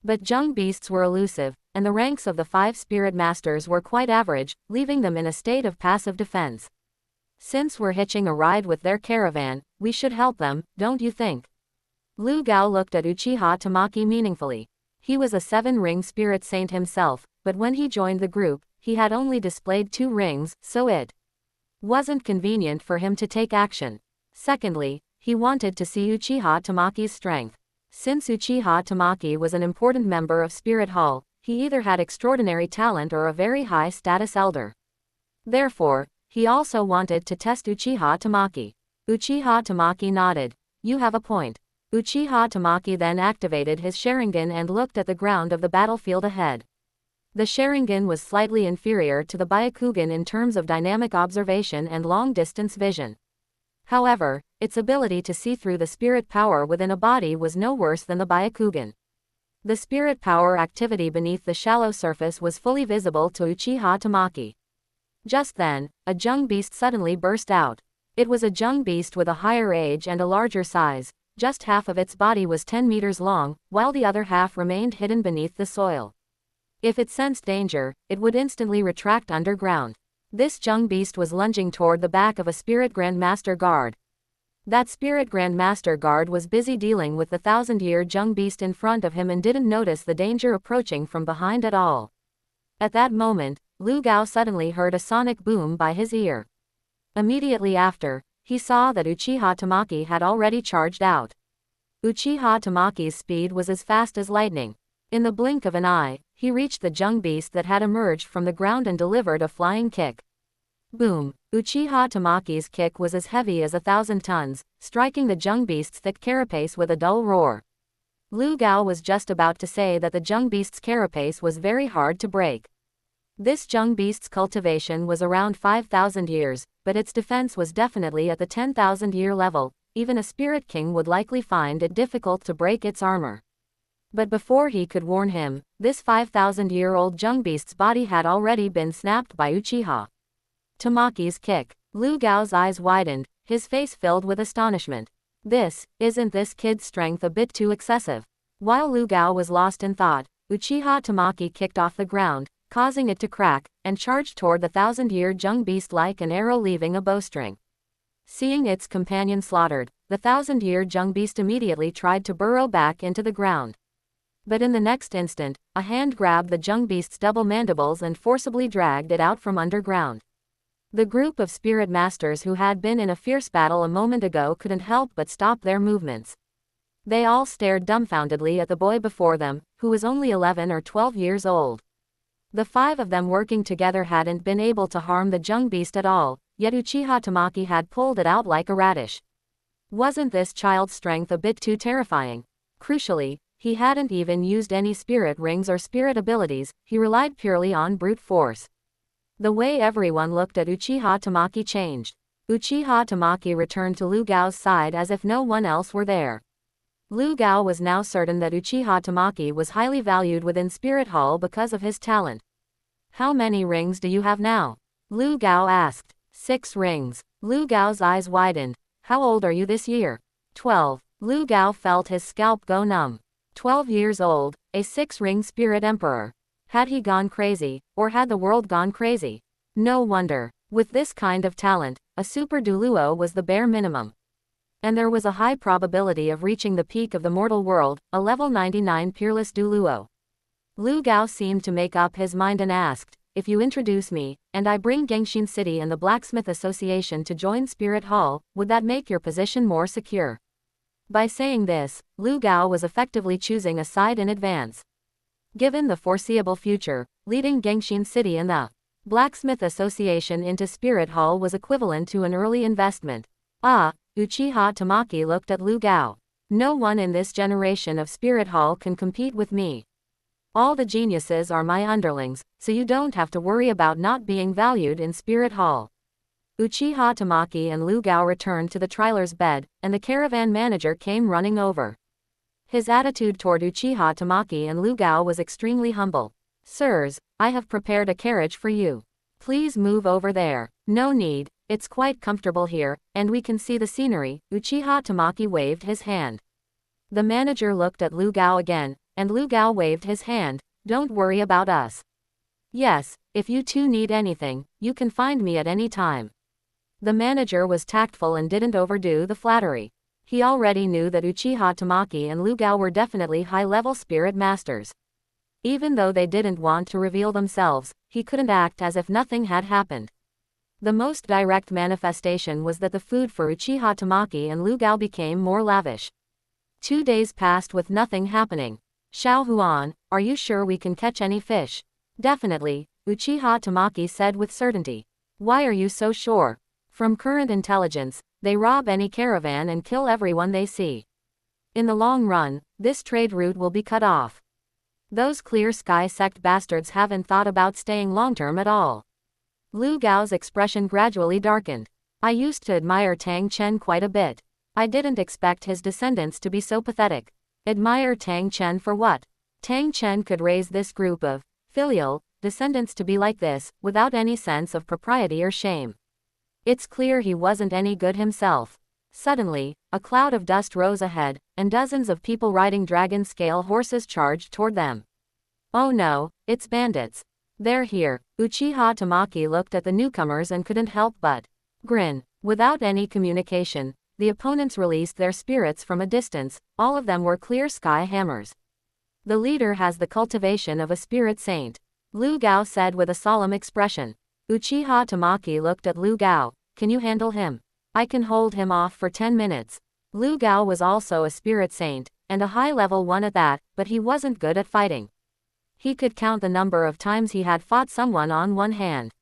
But jung beasts were elusive, and the ranks of the 5 spirit masters were quite average, leaving them in a state of passive defense. Since we're hitching a ride with their caravan, we should help them, don't you think? Lu Gao looked at Uchiha Tamaki meaningfully. He was a 7-ring spirit saint himself, but when he joined the group, he had only displayed 2 rings, so it wasn't convenient for him to take action. Secondly, he wanted to see Uchiha Tamaki's strength. Since Uchiha Tamaki was an important member of Spirit Hall, he either had extraordinary talent or a very high status elder. Therefore, he also wanted to test Uchiha Tamaki. Uchiha Tamaki nodded. You have a point. Uchiha Tamaki then activated his Sharingan and looked at the ground of the battlefield ahead. The Sharingan was slightly inferior to the Byakugan in terms of dynamic observation and long-distance vision. However, its ability to see through the spirit power within a body was no worse than the Byakugan. The spirit power activity beneath the shallow surface was fully visible to Uchiha Tamaki. Just then, a jung beast suddenly burst out. It was a jung beast with a higher age and a larger size. Just half of its body was 10 meters long, while the other half remained hidden beneath the soil. If it sensed danger, it would instantly retract underground. This jung beast was lunging toward the back of a spirit grandmaster guard. That spirit grandmaster guard was busy dealing with the 1,000-year jung beast in front of him and didn't notice the danger approaching from behind at all. At that moment, Lu Gao suddenly heard a sonic boom by his ear. Immediately after, he saw that Uchiha Tamaki had already charged out. Uchiha Tamaki's speed was as fast as lightning. In the blink of an eye, he reached the jung beast that had emerged from the ground and delivered a flying kick. Boom! Uchiha Tamaki's kick was as heavy as 1,000 tons, striking the jung beast's thick carapace with a dull roar. Lu Gao was just about to say that the jung beast's carapace was very hard to break. This jung beast's cultivation was around 5,000 years, but its defense was definitely at the 10,000-year level. Even a spirit king would likely find it difficult to break its armor. But before he could warn him, this 5,000-year-old jung beast's body had already been snapped by Uchiha Tamaki's kick. Lu Gao's eyes widened, his face filled with astonishment. Isn't this kid's strength a bit too excessive? While Lu Gao was lost in thought, Uchiha Tamaki kicked off the ground, causing it to crack, and charged toward the 1,000-year jung beast like an arrow leaving a bowstring. Seeing its companion slaughtered, the thousand-year Jung Beast immediately tried to burrow back into the ground. But in the next instant, a hand grabbed the Jung Beast's double mandibles and forcibly dragged it out from underground. The group of spirit masters who had been in a fierce battle a moment ago couldn't help but stop their movements. They all stared dumbfoundedly at the boy before them, who was only 11 or 12 years old. The 5 of them working together hadn't been able to harm the Jung Beast at all, yet Uchiha Tamaki had pulled it out like a radish. Wasn't this child's strength a bit too terrifying? Crucially, he hadn't even used any spirit rings or spirit abilities, he relied purely on brute force. The way everyone looked at Uchiha Tamaki changed. Uchiha Tamaki returned to Lu Gao's side as if no one else were there. Lu Gao was now certain that Uchiha Tamaki was highly valued within Spirit Hall because of his talent. "How many rings do you have now?" Lu Gao asked. 6 rings. Lu Gao's eyes widened. "How old are you this year?" 12. Lu Gao felt his scalp go numb. 12 years old, a 6-ring spirit emperor. Had he gone crazy, or had the world gone crazy? No wonder. With this kind of talent, a super douluo was the bare minimum. And there was a high probability of reaching the peak of the mortal world, a level 99 peerless douluo. Lu Gao seemed to make up his mind and asked, "If you introduce me, and I bring Gengxin City and the Blacksmith Association to join Spirit Hall, would that make your position more secure?" By saying this, Lu Gao was effectively choosing a side in advance. Given the foreseeable future, leading Gengxin City and the Blacksmith Association into Spirit Hall was equivalent to an early investment. Uchiha Tamaki looked at Lu Gao. "No one in this generation of Spirit Hall can compete with me. All the geniuses are my underlings, so you don't have to worry about not being valued in Spirit Hall." Uchiha Tamaki and Lu Gao returned to the Triler's bed, and the caravan manager came running over. His attitude toward Uchiha Tamaki and Lu Gao was extremely humble. "Sirs, I have prepared a carriage for you. Please move over there." "No need, it's quite comfortable here, and we can see the scenery." Uchiha Tamaki waved his hand. The manager looked at Lu Gao again, and Lu Gao waved his hand. "Don't worry about us. Yes, if you two need anything, you can find me at any time." The manager was tactful and didn't overdo the flattery. He already knew that Uchiha Tamaki and Lu Gao were definitely high-level spirit masters. Even though they didn't want to reveal themselves, he couldn't act as if nothing had happened. The most direct manifestation was that the food for Uchiha Tamaki and Lu Gao became more lavish. 2 days passed with nothing happening. "Xiao Huan, are you sure we can catch any fish?" "Definitely," Uchiha Tamaki said with certainty. "Why are you so sure?" "From current intelligence, they rob any caravan and kill everyone they see. In the long run, this trade route will be cut off. Those Clear Sky sect bastards haven't thought about staying long-term at all." Lu Gao's expression gradually darkened. "I used to admire Tang Chen quite a bit. I didn't expect his descendants to be so pathetic." "Admire Tang Chen for what?" "Tang Chen could raise this group of filial descendants to be like this, without any sense of propriety or shame. It's clear he wasn't any good himself." Suddenly, a cloud of dust rose ahead, and dozens of people riding dragon-scale horses charged toward them. "Oh no, it's bandits. They're here." Uchiha Tamaki looked at the newcomers and couldn't help but grin. Without any communication, the opponents released their spirits from a distance. All of them were Clear Sky hammers. "The leader has the cultivation of a spirit saint," Lu Gao said with a solemn expression. Uchiha Tamaki looked at Lu Gao. "Can you handle him?" "I can hold him off for 10 minutes. Lu Gao was also a spirit saint, and a high-level one at that, but he wasn't good at fighting. He could count the number of times he had fought someone on one hand.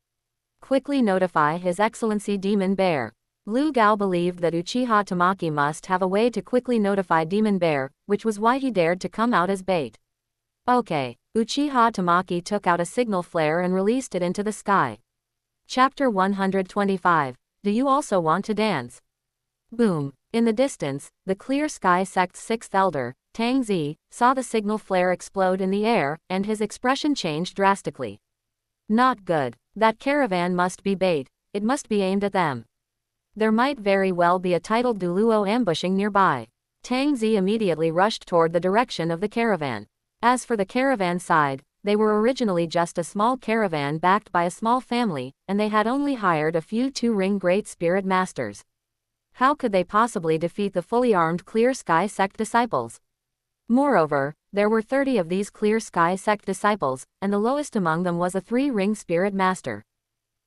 "Quickly notify His Excellency Demon Bear." Lu Gao believed that Uchiha Tamaki must have a way to quickly notify Demon Bear, which was why he dared to come out as bait. "Okay." Uchiha Tamaki took out a signal flare and released it into the sky. Chapter 125. Do you also want to dance? Boom. In the distance, the Clear Sky sect's 6th elder, Tang Zi, saw the signal flare explode in the air, and his expression changed drastically. "Not good. That caravan must be bait. It must be aimed at them. There might very well be a titled douluo ambushing nearby." Tang Zi immediately rushed toward the direction of the caravan. As for the caravan side, they were originally just a small caravan backed by a small family, and they had only hired a few 2-ring great spirit masters. How could they possibly defeat the fully armed Clear Sky sect disciples? Moreover, there were 30 of these Clear Sky sect disciples, and the lowest among them was a 3-ring spirit master.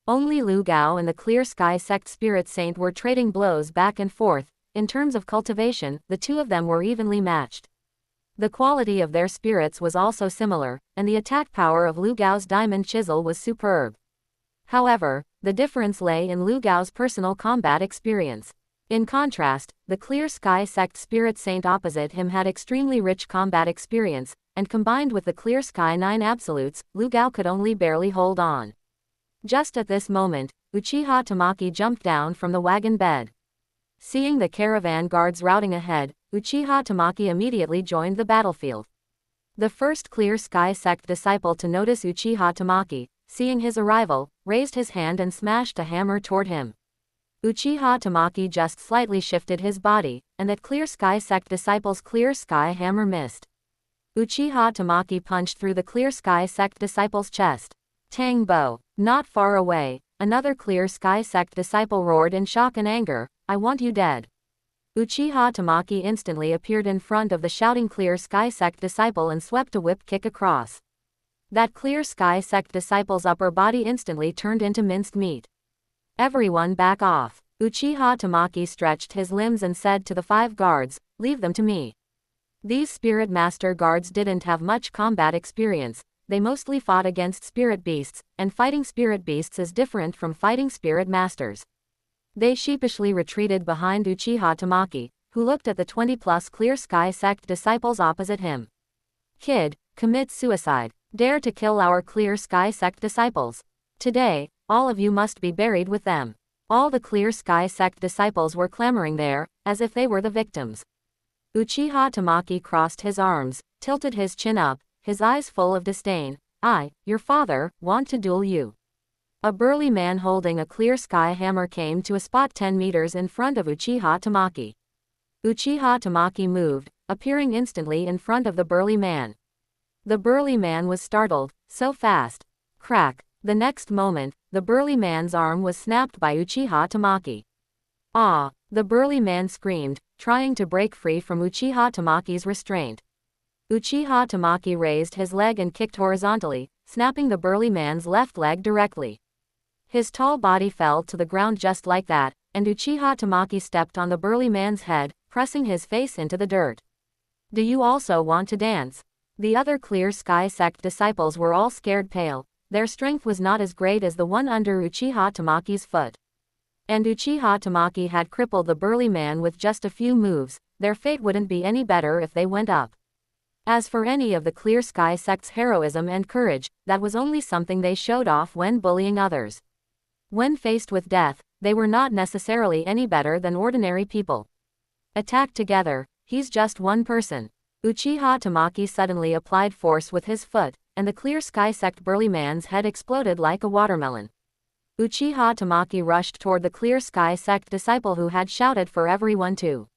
Only Lu Gao and the Clear Sky sect spirit saint were trading blows back and forth. In terms of cultivation, the two of them were evenly matched. The quality of their spirits was also similar, and the attack power of Lu Gao's diamond chisel was superb. However, the difference lay in Lu Gao's personal combat experience. In contrast, the Clear Sky sect spirit saint opposite him had extremely rich combat experience, and combined with the Clear Sky 9 absolutes, Lu Gao could only barely hold on. Just at this moment, Uchiha Tamaki jumped down from the wagon bed. Seeing the caravan guards routing ahead, Uchiha Tamaki immediately joined the battlefield. The first Clear Sky sect disciple to notice Uchiha Tamaki, seeing his arrival, raised his hand and smashed a hammer toward him. Uchiha Tamaki just slightly shifted his body, and that Clear Sky sect disciple's Clear Sky hammer missed. Uchiha Tamaki punched through the Clear Sky sect disciple's chest. Tang Bo. Not far away, another Clear Sky sect disciple roared in shock and anger, "I want you dead." Uchiha Tamaki instantly appeared in front of the shouting Clear Sky sect disciple and swept a whip kick across. That Clear Sky sect disciple's upper body instantly turned into minced meat. "Everyone back off." Uchiha Tamaki stretched his limbs and said to the 5 guards, "Leave them to me." These spirit master guards didn't have much combat experience. They mostly fought against spirit beasts, and fighting spirit beasts is different from fighting spirit masters. They sheepishly retreated behind Uchiha Tamaki, who looked at the 20+ Clear Sky sect disciples opposite him. "Kid, commit suicide. Dare to kill our Clear Sky sect disciples. Today, all of you must be buried with them." All the Clear Sky sect disciples were clamoring there, as if they were the victims. Uchiha Tamaki crossed his arms, tilted his chin up, his eyes full of disdain. "I, your father, want to duel you." A burly man holding a Clear Sky hammer came to a spot 10 meters in front of Uchiha Tamaki. Uchiha Tamaki moved, appearing instantly in front of the burly man. The burly man was startled, so fast. Crack. The next moment, the burly man's arm was snapped by Uchiha Tamaki. "Ah!" The burly man screamed, trying to break free from Uchiha Tamaki's restraint. Uchiha Tamaki raised his leg and kicked horizontally, snapping the burly man's left leg directly. His tall body fell to the ground just like that, and Uchiha Tamaki stepped on the burly man's head, pressing his face into the dirt. "Do you also want to dance?" The other Clear Sky sect disciples were all scared pale. Their strength was not as great as the one under Uchiha Tamaki's foot. And Uchiha Tamaki had crippled the burly man with just a few moves. Their fate wouldn't be any better if they went up. As for any of the Clear Sky sect's heroism and courage, that was only something they showed off when bullying others. When faced with death, they were not necessarily any better than ordinary people. Attack together, he's just one person. Uchiha Tamaki suddenly applied force with his foot, and the Clear Sky sect burly man's head exploded like a watermelon. Uchiha Tamaki rushed toward the Clear Sky sect disciple who had shouted for everyone to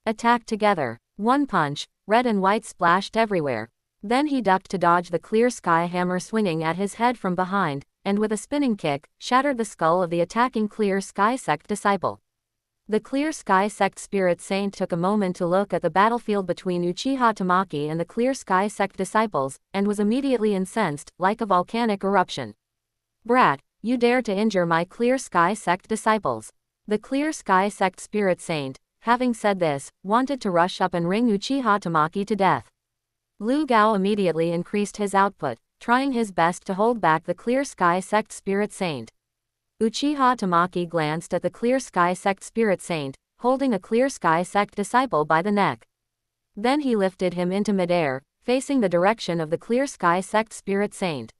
attack together. One punch, red and white splashed everywhere. Then he ducked to dodge the Clear Sky hammer swinging at his head from behind, and with a spinning kick, shattered the skull of the attacking Clear Sky sect disciple. The Clear Sky sect spirit saint took a moment to look at the battlefield between Uchiha Tamaki and the Clear Sky sect disciples, and was immediately incensed, like a volcanic eruption. "Brat, you dare to injure my Clear Sky sect disciples." The Clear Sky sect spirit saint, having said this, wanted to rush up and wring Uchiha Tamaki to death. Lu Gao immediately increased his output, trying his best to hold back the Clear Sky sect spirit saint. Uchiha Tamaki glanced at the Clear Sky sect spirit saint, holding a Clear Sky sect disciple by the neck. Then he lifted him into midair, facing the direction of the Clear Sky sect spirit saint.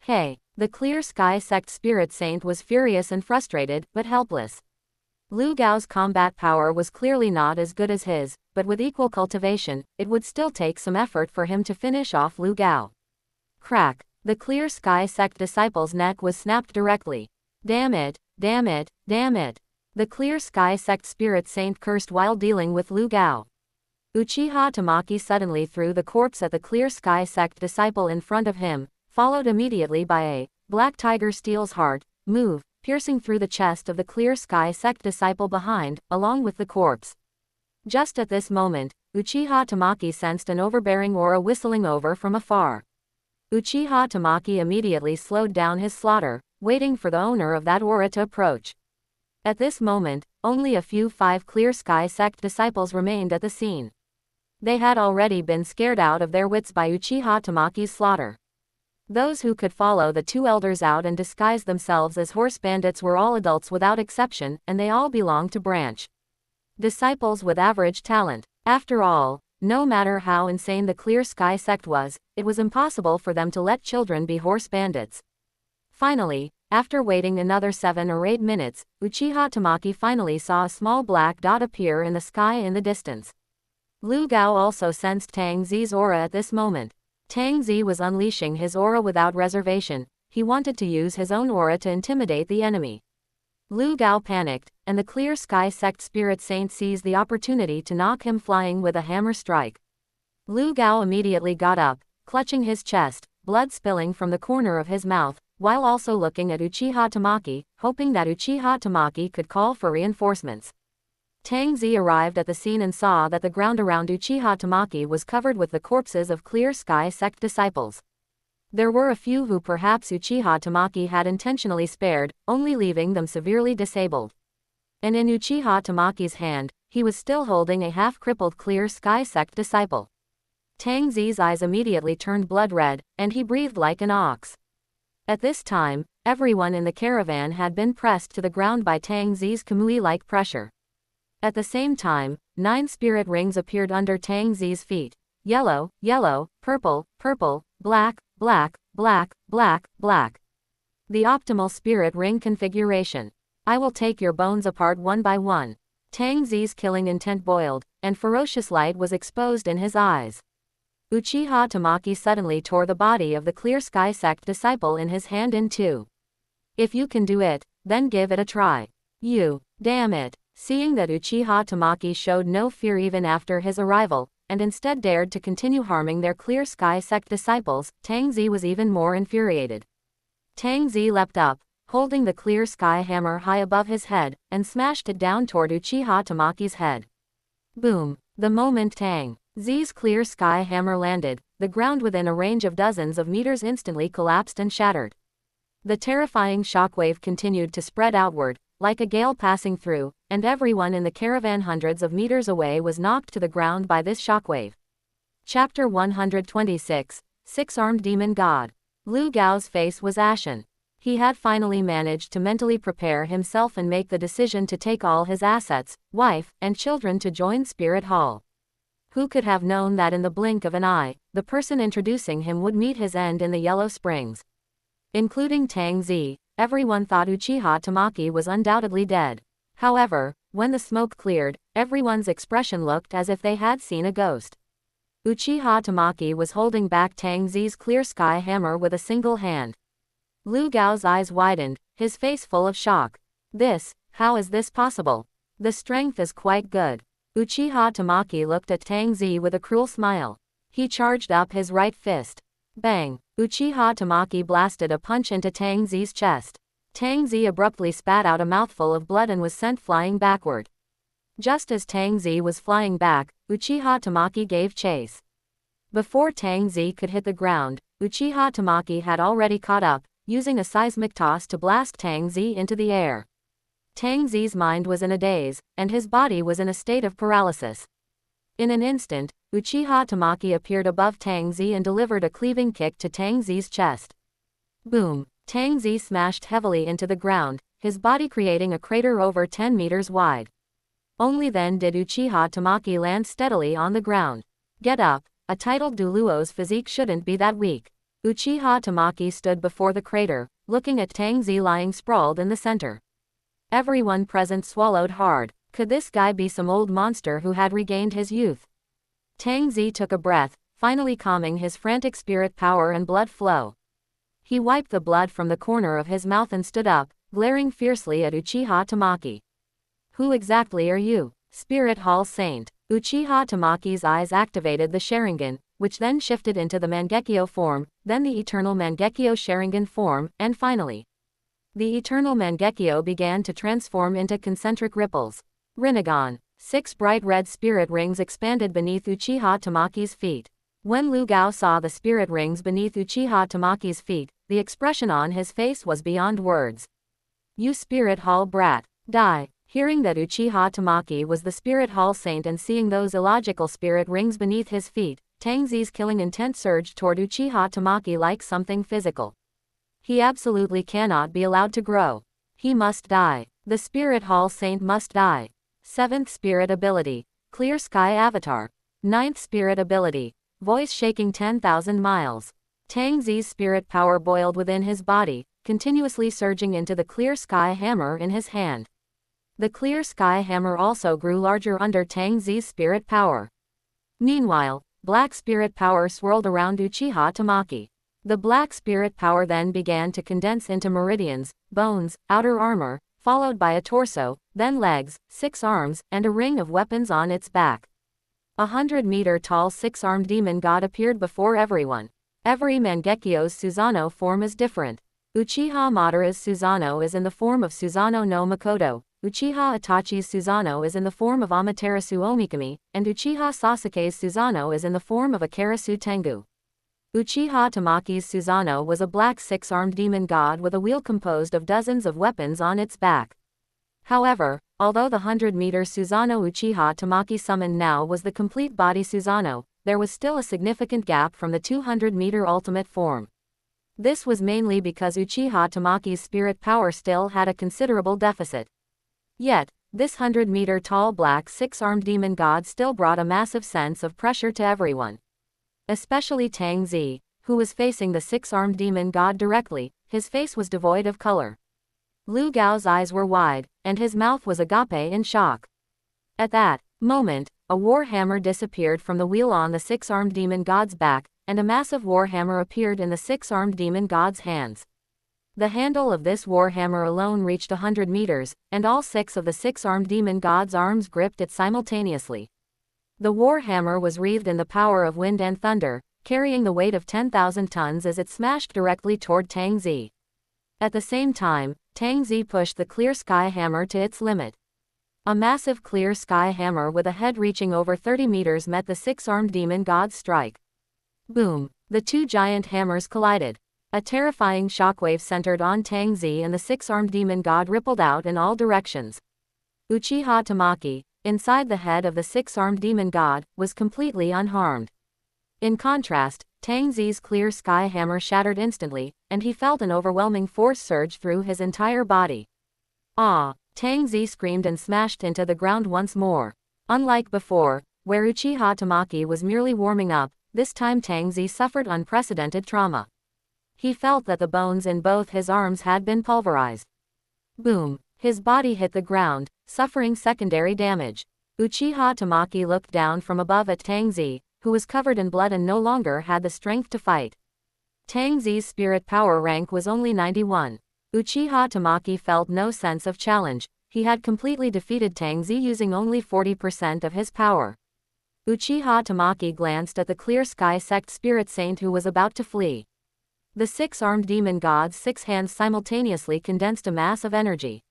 "Hey!" The Clear Sky sect spirit saint was furious and frustrated, but helpless. Lu Gao's combat power was clearly not as good as his, but with equal cultivation, it would still take some effort for him to finish off Lu Gao. Crack! The Clear Sky sect disciple's neck was snapped directly. "Damn it, damn it, damn it." The Clear Sky sect spirit saint cursed while dealing with Lu Gao. Uchiha Tamaki suddenly threw the corpse at the Clear Sky sect disciple in front of him, followed immediately by a "Black Tiger steals heart" move, piercing through the chest of the Clear Sky sect disciple behind, along with the corpse. Just at this moment, Uchiha Tamaki sensed an overbearing aura whistling over from afar. Uchiha Tamaki immediately slowed down his slaughter, waiting for the owner of that aura to approach. At this moment, only a few 5 Clear Sky sect disciples remained at the scene. They had already been scared out of their wits by Uchiha Tamaki's slaughter. Those who could follow the 2 elders out and disguise themselves as horse bandits were all adults without exception, and they all belonged to branch disciples with average talent. After all, no matter how insane the Clear Sky sect was, it was impossible for them to let children be horse bandits. Finally, after waiting another 7 or 8 minutes, Uchiha Tamaki finally saw a small black dot appear in the sky in the distance. Lu Gao also sensed Tang Zi's aura at this moment. Tang Zi was unleashing his aura without reservation. He wanted to use his own aura to intimidate the enemy. Lu Gao panicked, and the Clear Sky sect spirit saint seized the opportunity to knock him flying with a hammer strike. Lu Gao immediately got up, clutching his chest, blood spilling from the corner of his mouth, while also looking at Uchiha Tamaki, hoping that Uchiha Tamaki could call for reinforcements. Tang Zi arrived at the scene and saw that the ground around Uchiha Tamaki was covered with the corpses of Clear Sky sect disciples. There were a few who perhaps Uchiha Tamaki had intentionally spared, only leaving them severely disabled. And in Uchiha Tamaki's hand, he was still holding a half-crippled Clear Sky sect disciple. Tang Zi's eyes immediately turned blood red, and he breathed like an ox. At this time, everyone in the caravan had been pressed to the ground by Tang Zi's Kamui-like pressure. At the same time, 9 spirit rings appeared under Tang Zi's feet. Yellow, yellow, purple, purple, black, black, black, black, black. The optimal spirit ring configuration. I will take your bones apart one by one. Tang Zi's killing intent boiled, and ferocious light was exposed in his eyes. Uchiha Tamaki suddenly tore the body of the Clear Sky sect disciple in his hand in 2. If you can do it, then give it a try. You, damn it. Seeing that Uchiha Tamaki showed no fear even after his arrival, and instead dared to continue harming their Clear Sky sect disciples, Tang Zi was even more infuriated. Tang Zi leapt up, holding the Clear Sky hammer high above his head, and smashed it down toward Uchiha Tamaki's head. Boom! The moment Tang Zi's Clear Sky hammer landed, the ground within a range of dozens of meters instantly collapsed and shattered. The terrifying shockwave continued to spread outward, like a gale passing through, and everyone in the caravan hundreds of meters away was knocked to the ground by this shockwave. Chapter 126, Six-Armed Demon God. Lu Gao's face was ashen. He had finally managed to mentally prepare himself and make the decision to take all his assets, wife, and children to join Spirit Hall. Who could have known that in the blink of an eye, the person introducing him would meet his end in the Yellow Springs? Including Tang Zi, everyone thought Uchiha Tamaki was undoubtedly dead. However, when the smoke cleared, everyone's expression looked as if they had seen a ghost. Uchiha Tamaki was holding back Tang Zi's Clear Sky hammer with a single hand. Lu Gao's eyes widened, his face full of shock. How is this possible? The strength is quite good. Uchiha Tamaki looked at Tang Zi with a cruel smile. He charged up his right fist. Bang! Uchiha Tamaki blasted a punch into Tang Zi's chest. Tang Zi abruptly spat out a mouthful of blood and was sent flying backward. Just as Tang Zi was flying back, Uchiha Tamaki gave chase. Before Tang Zi could hit the ground, Uchiha Tamaki had already caught up, using a seismic toss to blast Tang Zi into the air. Tang Zi's mind was in a daze, and his body was in a state of paralysis. In an instant, Uchiha Tamaki appeared above Tang Zi and delivered a cleaving kick to Tang Zi's chest. Boom! Tang Zi smashed heavily into the ground, his body creating a crater over 10 meters wide. Only then did Uchiha Tamaki land steadily on the ground. Get up, a titled douluo's physique shouldn't be that weak. Uchiha Tamaki stood before the crater, looking at Tang Zi lying sprawled in the center. Everyone present swallowed hard. Could this guy be some old monster who had regained his youth? Tang Zi took a breath, finally calming his frantic spirit power and blood flow. He wiped the blood from the corner of his mouth and stood up, glaring fiercely at Uchiha Tamaki. Who exactly are you? Spirit Hall Saint. Uchiha Tamaki's eyes activated the Sharingan, which then shifted into the Mangekyo form, then the eternal Mangekyo Sharingan form, and finally The eternal Mangekyo began to transform into concentric ripples. Rinnegan. 6 bright red spirit rings expanded beneath Uchiha Tamaki's feet. When Lu Gao saw the spirit rings beneath Uchiha Tamaki's feet, the expression on his face was beyond words. "You spirit hall brat. Die." Hearing that Uchiha Tamaki was the spirit hall saint and seeing those illogical spirit rings beneath his feet, Tangzi's killing intent surged toward Uchiha Tamaki like something physical. He absolutely cannot be allowed to grow. He must die. The spirit hall saint must die. 7th spirit ability. Clear Sky Avatar. 9th spirit ability. Voice shaking 10,000 miles. Tangzi's spirit power boiled within his body, continuously surging into the clear sky hammer in his hand. The clear sky hammer also grew larger under Tangzi's spirit power. Meanwhile, black spirit power swirled around Uchiha Tamaki. The black spirit power then began to condense into meridians, bones, outer armor, followed by a torso, then legs, 6 arms, and a ring of weapons on its back. 100-meter-tall 6-armed demon god appeared before everyone. Every Mangekyo's Susanoo form is different. Uchiha Madara's Susanoo is in the form of Susanoo no Makoto, Uchiha Itachi's Susanoo is in the form of Amaterasu Omikami, and Uchiha Sasuke's Susanoo is in the form of Akarasu Tengu. Uchiha Tamaki's Susanoo was a black 6-armed demon god with a wheel composed of dozens of weapons on its back. However, although the 100-meter Susanoo Uchiha Tamaki summoned now was the complete body Susanoo, there was still a significant gap from the 200-meter ultimate form. This was mainly because Uchiha Tamaki's spirit power still had a considerable deficit. Yet, this 100-meter tall black 6-armed demon god still brought a massive sense of pressure to everyone. Especially Tangzi, who was facing the 6-armed demon god directly. His face was devoid of color. Lu Gao's eyes were wide, and his mouth was agape in shock. At that moment, a war hammer disappeared from the wheel on the 6-armed demon god's back, and a massive war hammer appeared in the 6-armed demon god's hands. The handle of this war hammer alone reached 100 meters, and all 6 of the 6-armed demon god's arms gripped it simultaneously. The war hammer was wreathed in the power of wind and thunder, carrying the weight of 10,000 tons as it smashed directly toward Tangzi. At the same time, Tangzi pushed the clear sky hammer to its limit. A massive clear sky hammer with a head reaching over 30 meters met the 6-armed demon god's strike. Boom! The 2 giant hammers collided. A terrifying shockwave centered on Tangzi and the 6-armed demon god rippled out in all directions. Uchiha Tamaki, inside the head of the 6-armed demon god, was completely unharmed. In contrast, Tangzi's clear sky hammer shattered instantly, and he felt an overwhelming force surge through his entire body. Ah! Tangzi screamed and smashed into the ground once more. Unlike before, where Uchiha Tamaki was merely warming up, this time Tangzi suffered unprecedented trauma. He felt that the bones in both his arms had been pulverized. Boom! His body hit the ground, suffering secondary damage. Uchiha Tamaki looked down from above at Tangzi, who was covered in blood and no longer had the strength to fight. Tangzi's spirit power rank was only 91. Uchiha Tamaki felt no sense of challenge. He had completely defeated Tangzi using only 40% of his power. Uchiha Tamaki glanced at the clear sky sect spirit saint who was about to flee. The 6-armed demon god's 6 hands simultaneously condensed a mass of energy.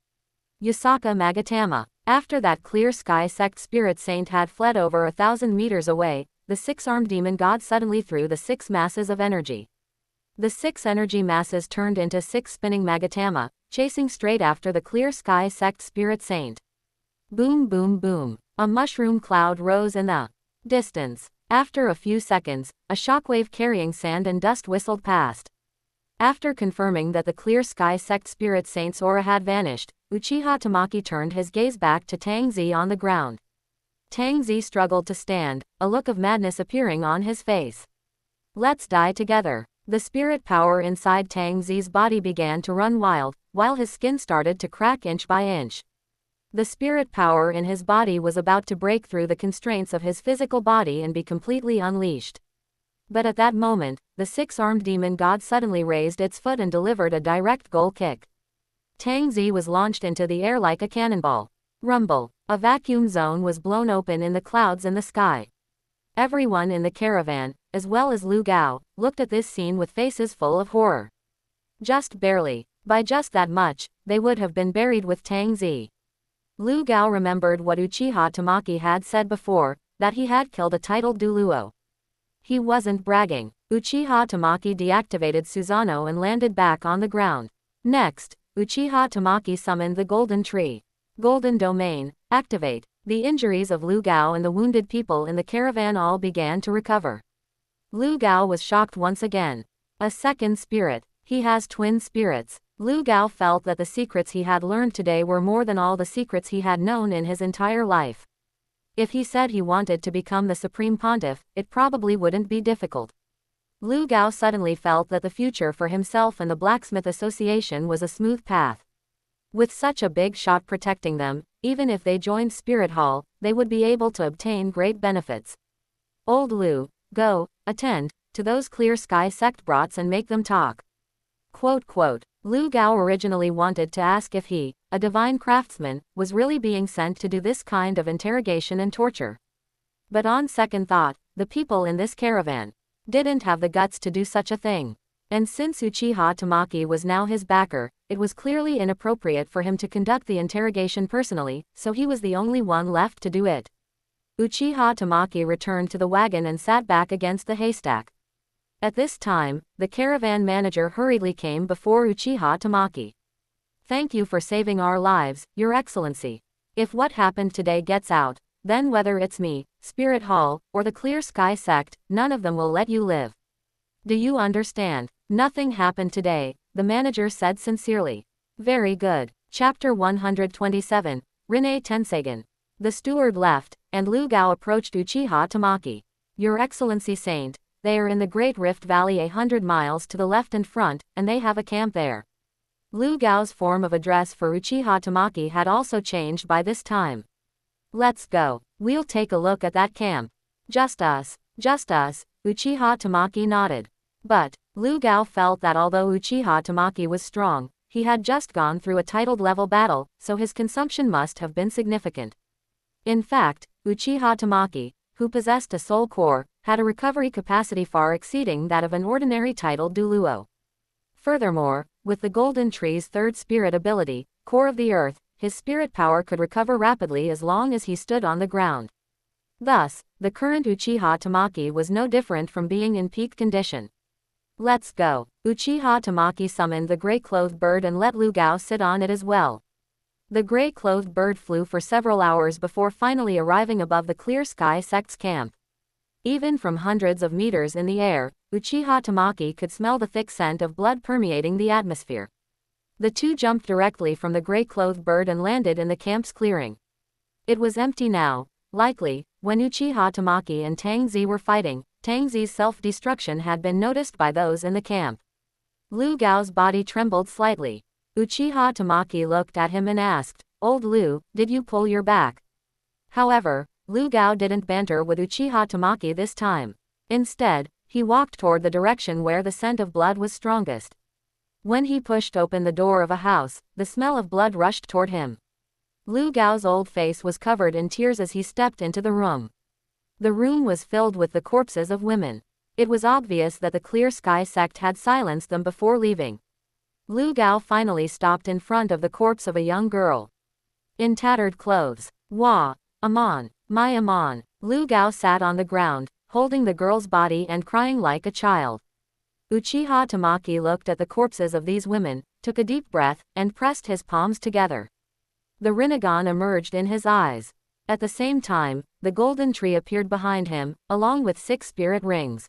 Yasaka Magatama. After that clear sky sect spirit saint had fled over 1,000 meters away, the 6-armed demon god suddenly threw the 6 masses of energy. The 6 energy masses turned into 6 spinning Magatama, chasing straight after the clear sky sect spirit saint. Boom boom boom. A mushroom cloud rose in the distance. After a few seconds, a shockwave carrying sand and dust whistled past. After confirming that the clear sky sect spirit saint's aura had vanished, Uchiha Tamaki turned his gaze back to Tangzi on the ground. Tangzi struggled to stand, a look of madness appearing on his face. Let's die together. The spirit power inside Tangzi's body began to run wild, while his skin started to crack inch by inch. The spirit power in his body was about to break through the constraints of his physical body and be completely unleashed. But at that moment, the 6-armed demon god suddenly raised its foot and delivered a direct goal kick. Tangzi was launched into the air like a cannonball. Rumble. A vacuum zone was blown open in the clouds in the sky. Everyone in the caravan, as well as Lu Gao, looked at this scene with faces full of horror. Just barely. By just that much, they would have been buried with Tang Zi. Lu Gao remembered what Uchiha Tamaki had said before, that he had killed a titled douluo. He wasn't bragging. Uchiha Tamaki deactivated Susanoo and landed back on the ground. Next, Uchiha Tamaki summoned the Golden Tree. Golden Domain, activate. The injuries of Lu Gao and the wounded people in the caravan all began to recover. Lu Gao was shocked once again. A second spirit. He has twin spirits. Lu Gao felt that the secrets he had learned today were more than all the secrets he had known in his entire life. If he said he wanted to become the Supreme Pontiff, it probably wouldn't be difficult. Lu Gao suddenly felt that the future for himself and the Blacksmith Association was a smooth path. With such a big shot protecting them, even if they joined Spirit Hall, they would be able to obtain great benefits. Old Lu, go, attend to those Clear Sky sect brats and make them talk. Quote. Lu Gao originally wanted to ask if he, a divine craftsman, was really being sent to do this kind of interrogation and torture. But on second thought, the people in this caravan didn't have the guts to do such a thing. And since Uchiha Tamaki was now his backer, it was clearly inappropriate for him to conduct the interrogation personally, so he was the only one left to do it. Uchiha Tamaki returned to the wagon and sat back against the haystack. At this time, the caravan manager hurriedly came before Uchiha Tamaki. Thank you for saving our lives, Your Excellency. If what happened today gets out, then whether it's me, Spirit Hall, or the Clear Sky sect, none of them will let you live. Do you understand? Nothing happened today, the manager said sincerely. Very good. Chapter 127, Rinne Tenseigen. The steward left, and Lu Gao approached Uchiha Tamaki. Your Excellency Saint, they are in the Great Rift Valley 100 miles to the left and front, and they have a camp there. Lu Gao's form of address for Uchiha Tamaki had also changed by this time. Let's go. We'll take a look at that camp. Just us, Uchiha Tamaki nodded. But, Lu Gao felt that although Uchiha Tamaki was strong, he had just gone through a titled level battle, so his consumption must have been significant. In fact, Uchiha Tamaki, who possessed a soul core, had a recovery capacity far exceeding that of an ordinary titled douluo. Furthermore, with the Golden Tree's third spirit ability, Core of the Earth, his spirit power could recover rapidly as long as he stood on the ground. Thus, the current Uchiha Tamaki was no different from being in peak condition. Let's go. Uchiha Tamaki summoned the gray-clothed bird and let Lu Gao sit on it as well. The gray-clothed bird flew for several hours before finally arriving above the Clear Sky sect's camp. Even from hundreds of meters in the air, Uchiha Tamaki could smell the thick scent of blood permeating the atmosphere. The two jumped directly from the gray-clothed bird and landed in the camp's clearing. It was empty now. Likely, when Uchiha Tamaki and Tang Zi were fighting, Tang Zi's self-destruction had been noticed by those in the camp. Lu Gao's body trembled slightly. Uchiha Tamaki looked at him and asked, Old Lu, did you pull your back? However, Lu Gao didn't banter with Uchiha Tamaki this time. Instead, he walked toward the direction where the scent of blood was strongest. When he pushed open the door of a house, the smell of blood rushed toward him. Lu Gao's old face was covered in tears as he stepped into the room. The room was filled with the corpses of women. It was obvious that the Clear Sky sect had silenced them before leaving. Lu Gao finally stopped in front of the corpse of a young girl. In tattered clothes. Wah! Amon! My Amon! Lu Gao sat on the ground, holding the girl's body and crying like a child. Uchiha Tamaki looked at the corpses of these women, took a deep breath, and pressed his palms together. The Rinnegan emerged in his eyes. At the same time, the Golden Tree appeared behind him, along with 6 spirit rings.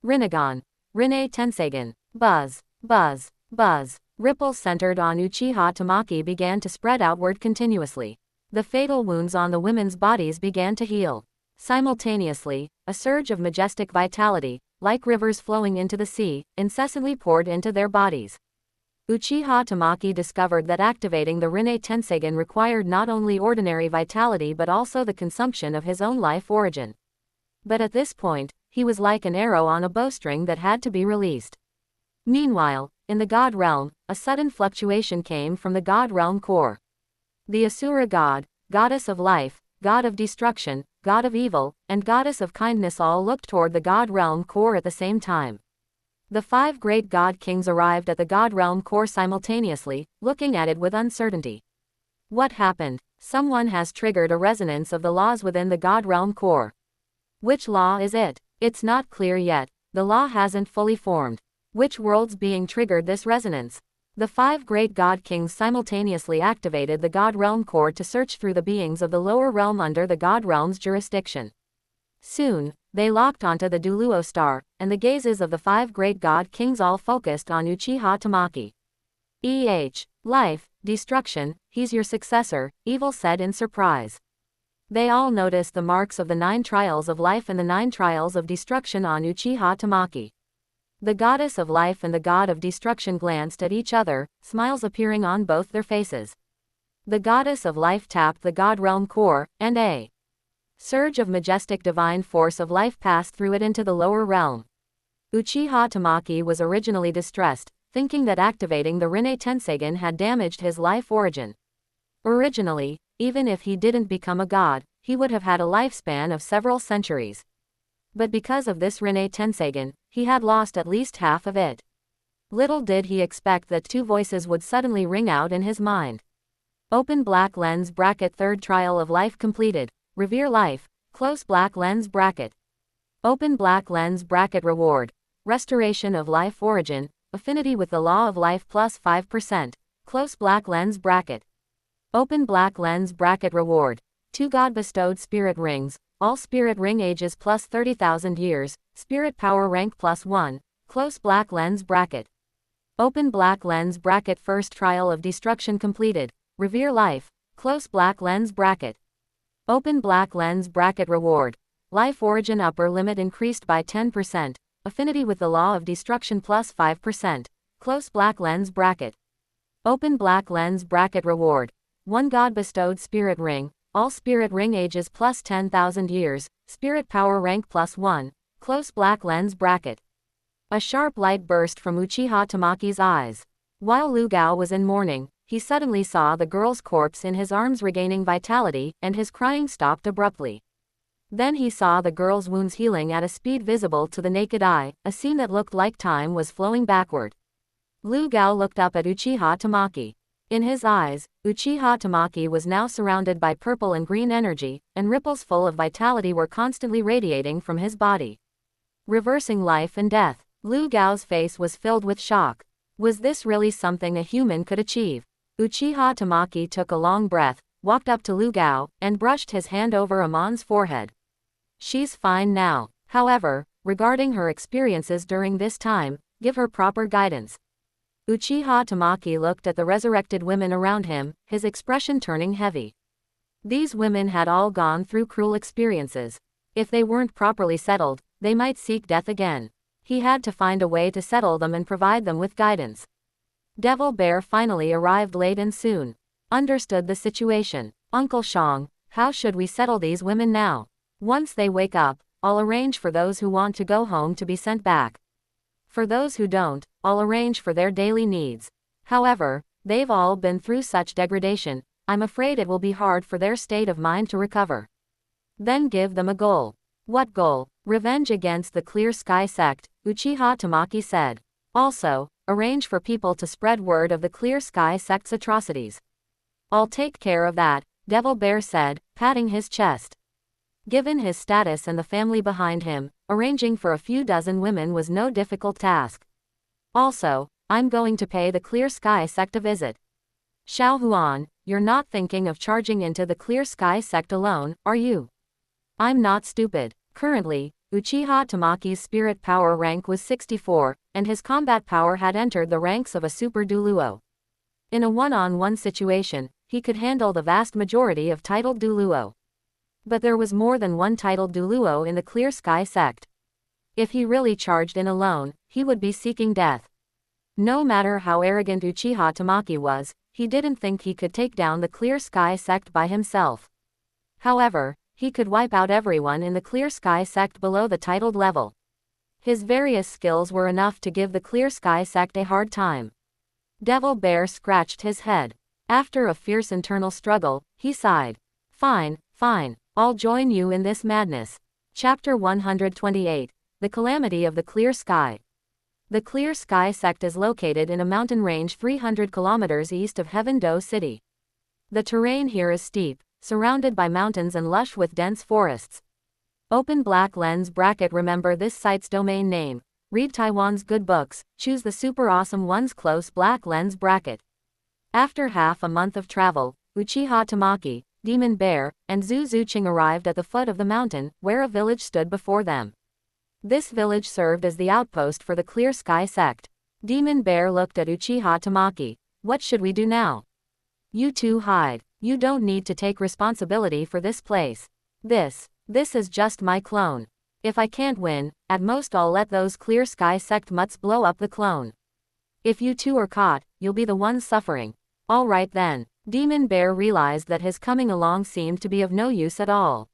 Rinnegan. Rinne Tenseigen. Buzz. Buzz. Buzz. Ripples centered on Uchiha Tamaki began to spread outward continuously. The fatal wounds on the women's bodies began to heal. Simultaneously, a surge of majestic vitality, like rivers flowing into the sea, incessantly poured into their bodies. Uchiha Tamaki discovered that activating the Rinne Tenseigen required not only ordinary vitality but also the consumption of his own life origin. But at this point, he was like an arrow on a bowstring that had to be released. Meanwhile, in the God Realm, a sudden fluctuation came from the God Realm core. The Asura god, goddess of life, god of destruction, god of evil, and goddess of kindness all looked toward the God Realm core at the same time. The 5 great god kings arrived at the god realm core simultaneously, looking at it with uncertainty. What happened? Someone has triggered a resonance of the laws within the god realm core. Which law is it? It's not clear yet. The law hasn't fully formed. Which world's being triggered this resonance? The 5 great god kings simultaneously activated the god realm core to search through the beings of the lower realm under the god realm's jurisdiction. Soon, they locked onto the douluo star, and the gazes of the 5 great god kings all focused on Uchiha Tamaki. Life, destruction, he's your successor, Evil said in surprise. They all noticed the marks of the 9 trials of life and the 9 trials of destruction on Uchiha Tamaki. The goddess of life and the god of destruction glanced at each other, smiles appearing on both their faces. The goddess of life tapped the god realm core, and a surge of majestic divine force of life passed through it into the lower realm. Uchiha Tamaki was originally distressed, thinking that activating the Rinne Tenseigen had damaged his life origin. Originally, even if he didn't become a god, he would have had a lifespan of several centuries. But because of this Rinne Tenseigen, he had lost at least half of it. Little did he expect that 2 voices would suddenly ring out in his mind. Open black lens bracket 3rd trial of life completed. Revere life, close black lens bracket. Open black lens bracket reward. Restoration of life origin, affinity with the law of life plus 5%, close black lens bracket. Open black lens bracket reward. 2 God bestowed spirit rings, all spirit ring ages plus 30,000 years, spirit power rank plus 1, close black lens bracket. Open black lens bracket 1st trial of destruction completed. Revere life, close black lens bracket. Open black lens bracket reward. Life origin upper limit increased by 10%, affinity with the law of destruction plus 5%, close black lens bracket. Open black lens bracket reward. 1 God bestowed spirit ring, all spirit ring ages plus 10,000 years, spirit power rank plus 1, close black lens bracket. A sharp light burst from Uchiha Tamaki's eyes. While Lu Gao was in mourning, he suddenly saw the girl's corpse in his arms regaining vitality, and his crying stopped abruptly. Then he saw the girl's wounds healing at a speed visible to the naked eye, a scene that looked like time was flowing backward. Lu Gao looked up at Uchiha Tamaki. In his eyes, Uchiha Tamaki was now surrounded by purple and green energy, and ripples full of vitality were constantly radiating from his body. Reversing life and death. Lu Gao's face was filled with shock. Was this really something a human could achieve? Uchiha Tamaki took a long breath, walked up to Lu Gao, and brushed his hand over Amon's forehead. She's fine now. However, regarding her experiences during this time, give her proper guidance. Uchiha Tamaki looked at the resurrected women around him, his expression turning heavy. These women had all gone through cruel experiences. If they weren't properly settled, they might seek death again. He had to find a way to settle them and provide them with guidance. Devil Bear finally arrived late and soon understood the situation. Uncle Shang, how should we settle these women now? Once they wake up, I'll arrange for those who want to go home to be sent back. For those who don't, I'll arrange for their daily needs. However, they've all been through such degradation, I'm afraid it will be hard for their state of mind to recover. Then give them a goal. What goal? Revenge against the Clear Sky sect, Uchiha Tamaki said. Also, arrange for people to spread word of the Clear Sky sect's atrocities. I'll take care of that, Devil Bear said, patting his chest. Given his status and the family behind him, arranging for a few dozen women was no difficult task. Also, I'm going to pay the Clear Sky sect a visit. Xiao Huan, you're not thinking of charging into the Clear Sky sect alone, are you? I'm not stupid. Currently, Uchiha Tamaki's spirit power rank was 64, and his combat power had entered the ranks of a super douluo. In a one-on-one situation, he could handle the vast majority of titled douluo. But there was more than one titled douluo in the Clear Sky sect. If he really charged in alone, he would be seeking death. No matter how arrogant Uchiha Tamaki was, he didn't think he could take down the Clear Sky sect by himself. However, he could wipe out everyone in the Clear Sky sect below the titled level. His various skills were enough to give the Clear Sky sect a hard time. Devil Bear scratched his head. After a fierce internal struggle, he sighed. Fine, fine, I'll join you in this madness. Chapter 128. The Calamity of the Clear Sky. The Clear Sky sect is located in a mountain range 300 kilometers east of Heaven-do City. The terrain here is steep, surrounded by mountains and lush with dense forests. Open black lens bracket. Remember this site's domain name. Read Taiwan's good books, choose the super awesome ones. Close black lens bracket. After half a month of travel, Uchiha Tamaki, Demon Bear, and Zhu Zuqing arrived at the foot of the mountain, where a village stood before them. This village served as the outpost for the Clear Sky sect. Demon Bear looked at Uchiha Tamaki. What should we do now? You two hide. You don't need to take responsibility for this place. This is just my clone. If I can't win, at most I'll let those Clear Sky sect mutts blow up the clone. If you two are caught, you'll be the ones suffering. All right then. Demon Bear realized that his coming along seemed to be of no use at all.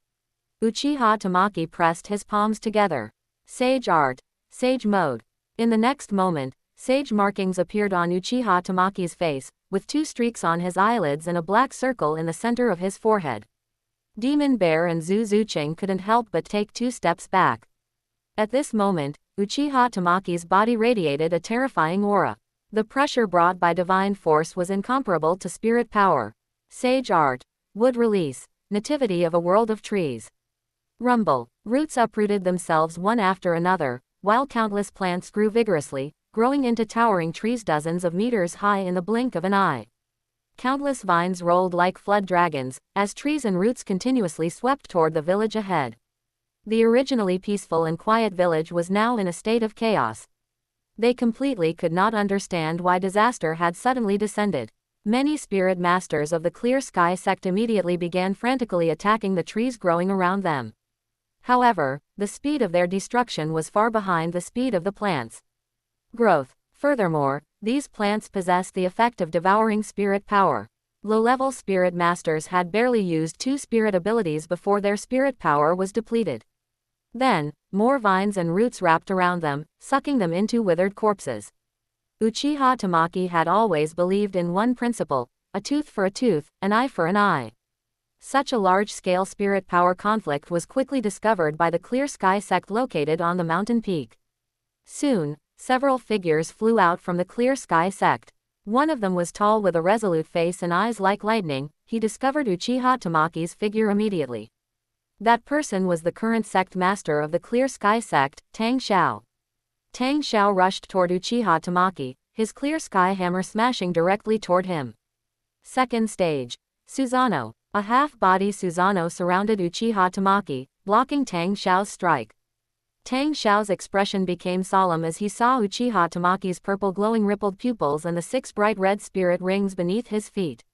Uchiha Tamaki pressed his palms together. Sage art. Sage mode. In the next moment, sage markings appeared on Uchiha Tamaki's face, with 2 streaks on his eyelids and a black circle in the center of his forehead. Demon Bear and Zhu Zuqing couldn't help but take 2 steps back. At this moment, Uchiha Tamaki's body radiated a terrifying aura. The pressure brought by divine force was incomparable to spirit power. Sage art. Wood release. Nativity of a world of trees. Rumble. Roots uprooted themselves one after another, while countless plants grew vigorously, growing into towering trees dozens of meters high in the blink of an eye. Countless vines rolled like flood dragons, as trees and roots continuously swept toward the village ahead. The originally peaceful and quiet village was now in a state of chaos. They completely could not understand why disaster had suddenly descended. Many spirit masters of the Clear Sky sect immediately began frantically attacking the trees growing around them. However, the speed of their destruction was far behind the speed of the plants' growth. Furthermore, these plants possessed the effect of devouring spirit power. Low-level spirit masters had barely used 2 spirit abilities before their spirit power was depleted. Then, more vines and roots wrapped around them, sucking them into withered corpses. Uchiha Tamaki had always believed in one principle: a tooth for a tooth, an eye for an eye. Such a large-scale spirit power conflict was quickly discovered by the Clear Sky sect located on the mountain peak. Soon, several figures flew out from the Clear Sky sect. One of them was tall with a resolute face and eyes like lightning. He discovered Uchiha Tamaki's figure immediately. That person was the current sect master of the Clear Sky sect, Tang Xiao. Tang Xiao rushed toward Uchiha Tamaki, his Clear Sky hammer smashing directly toward him. Second stage. Susanoo. A half-body Susanoo surrounded Uchiha Tamaki, blocking Tang Xiao's strike. Tang Xiao's expression became solemn as he saw Uchiha Tamaki's purple glowing rippled pupils and the 6 bright red spirit rings beneath his feet.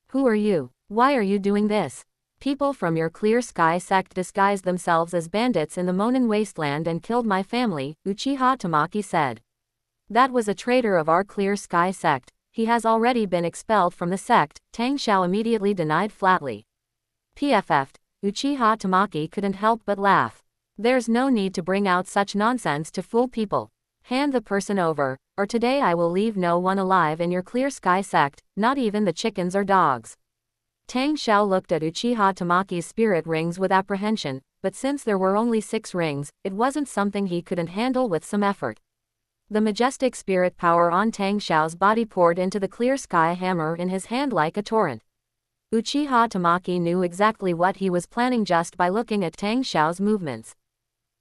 Who are you? Why are you doing this? People from your Clear Sky sect disguised themselves as bandits in the Monin wasteland and killed my family, Uchiha Tamaki said. That was a traitor of our Clear Sky sect. He has already been expelled from the sect, Tang Xiao immediately denied flatly. PFF'd. Uchiha Tamaki couldn't help but laugh. There's no need to bring out such nonsense to fool people. Hand the person over, or today I will leave no one alive in your Clear Sky sect, not even the chickens or dogs. Tang Xiao looked at Uchiha Tamaki's spirit rings with apprehension, but since there were only 6 rings, it wasn't something he couldn't handle with some effort. The majestic spirit power on Tang Xiao's body poured into the Clear Sky hammer in his hand like a torrent. Uchiha Tamaki knew exactly what he was planning just by looking at Tang Xiao's movements.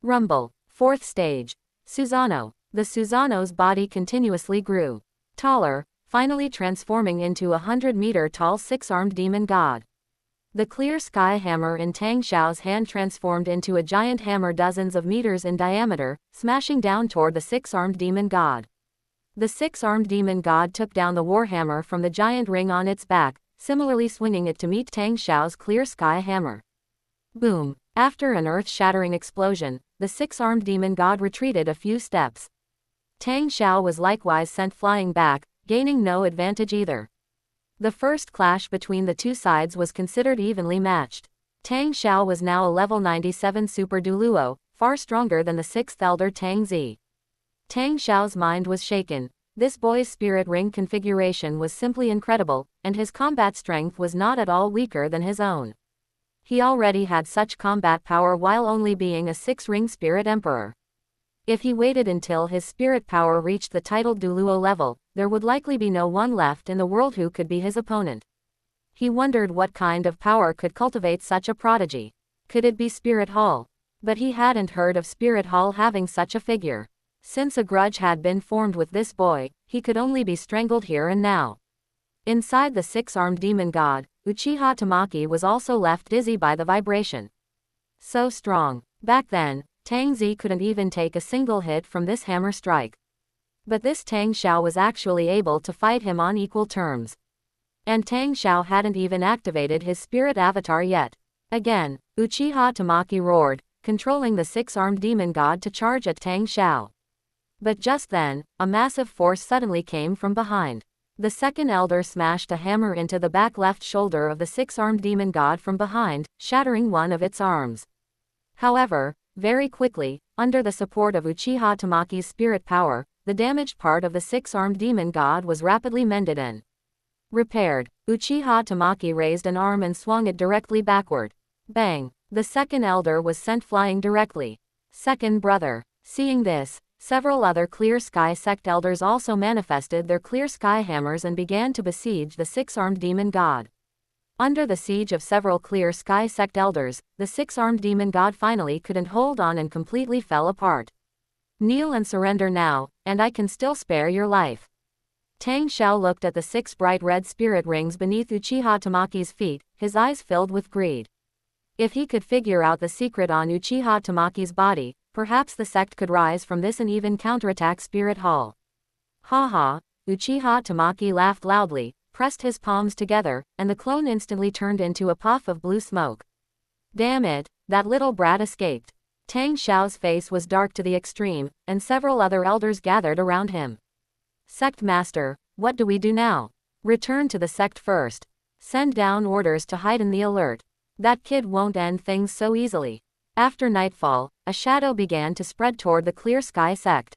Rumble. Fourth stage. Susanoo. The Susanoo's body continuously grew taller, finally transforming into a 100-meter-tall 6-armed demon god. The Clear Sky hammer in Tang Xiao's hand transformed into a giant hammer dozens of meters in diameter, smashing down toward the 6-armed demon god. The 6-armed demon god took down the warhammer from the giant ring on its back, similarly swinging it to meet Tang Xiao's Clear Sky hammer. Boom! After an earth-shattering explosion, the 6-armed demon god retreated a few steps. Tang Xiao was likewise sent flying back, gaining no advantage either. The first clash between the 2 sides was considered evenly matched. Tang Xiao was now a level 97 super douluo, far stronger than the 6th elder Tang Zi. Tang Xiao's mind was shaken. This boy's spirit ring configuration was simply incredible, and his combat strength was not at all weaker than his own. He already had such combat power while only being a 6-ring spirit emperor. If he waited until his spirit power reached the titled douluo level, there would likely be no one left in the world who could be his opponent. He wondered what kind of power could cultivate such a prodigy. Could it be Spirit Hall? But he hadn't heard of Spirit Hall having such a figure. Since a grudge had been formed with this boy, he could only be strangled here and now. Inside the six-armed demon god, Uchiha Tamaki was also left dizzy by the vibration. So strong. Back then, Tang Zi couldn't even take a single hit from this hammer strike. But this Tang Xiao was actually able to fight him on equal terms. And Tang Xiao hadn't even activated his spirit avatar yet. Again, Uchiha Tamaki roared, controlling the six-armed demon god to charge at Tang Xiao. But just then, a massive force suddenly came from behind. The second elder smashed a hammer into the back left shoulder of the six-armed demon god from behind, shattering one of its arms. However, very quickly, under the support of Uchiha Tamaki's spirit power, the damaged part of the six-armed demon god was rapidly mended and repaired. Uchiha Tamaki raised an arm and swung it directly backward. Bang! The second elder was sent flying directly. Second brother. Seeing this, several other Clear Sky sect elders also manifested their Clear Sky hammers and began to besiege the six-armed demon god. Under the siege of several Clear Sky sect elders, the six-armed demon god finally couldn't hold on and completely fell apart. Kneel and surrender now, and I can still spare your life. Tang Xiao looked at the 6 bright red spirit rings beneath Uchiha Tamaki's feet, his eyes filled with greed. If he could figure out the secret on Uchiha Tamaki's body, perhaps the sect could rise from this and even counterattack Spirit Hall. Ha ha, Uchiha Tamaki laughed loudly, pressed his palms together, and the clone instantly turned into a puff of blue smoke. Damn it, that little brat escaped. Tang Xiao's face was dark to the extreme, and several other elders gathered around him. Sect Master, what do we do now? Return to the sect first. Send down orders to heighten the alert. That kid won't end things so easily. After nightfall, a shadow began to spread toward the Clear Sky sect.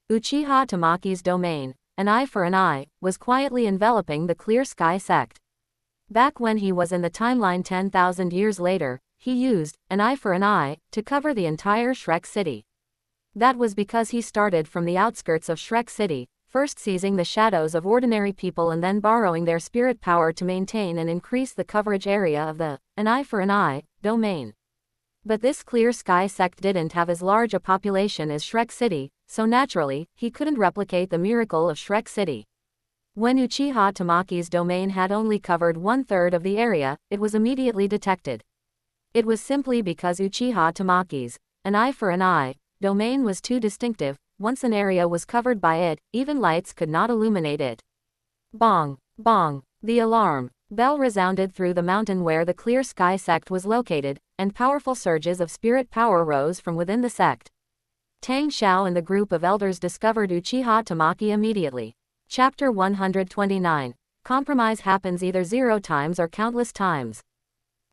Uchiha Tamaki's domain, an eye for an eye, was quietly enveloping the Clear Sky sect. Back when he was in the timeline 10,000 years later, he used an eye for an eye to cover the entire Shrek City. That was because he started from the outskirts of Shrek City, first seizing the shadows of ordinary people and then borrowing their spirit power to maintain and increase the coverage area of the an eye for an eye domain. But this Clear Sky sect didn't have as large a population as Shrek City, so naturally, he couldn't replicate the miracle of Shrek City. When Uchiha Tamaki's domain had only covered 1/3 of the area, it was immediately detected. It was simply because Uchiha Tamaki's an eye for an eye domain was too distinctive. Once an area was covered by it, even lights could not illuminate it. Bong! Bong! The alarm bell resounded through the mountain where the Clear Sky sect was located, and powerful surges of spirit power rose from within the sect. Tang Xiao and the group of elders discovered Uchiha Tamaki immediately. Chapter 129. Compromise happens either 0 times or countless times.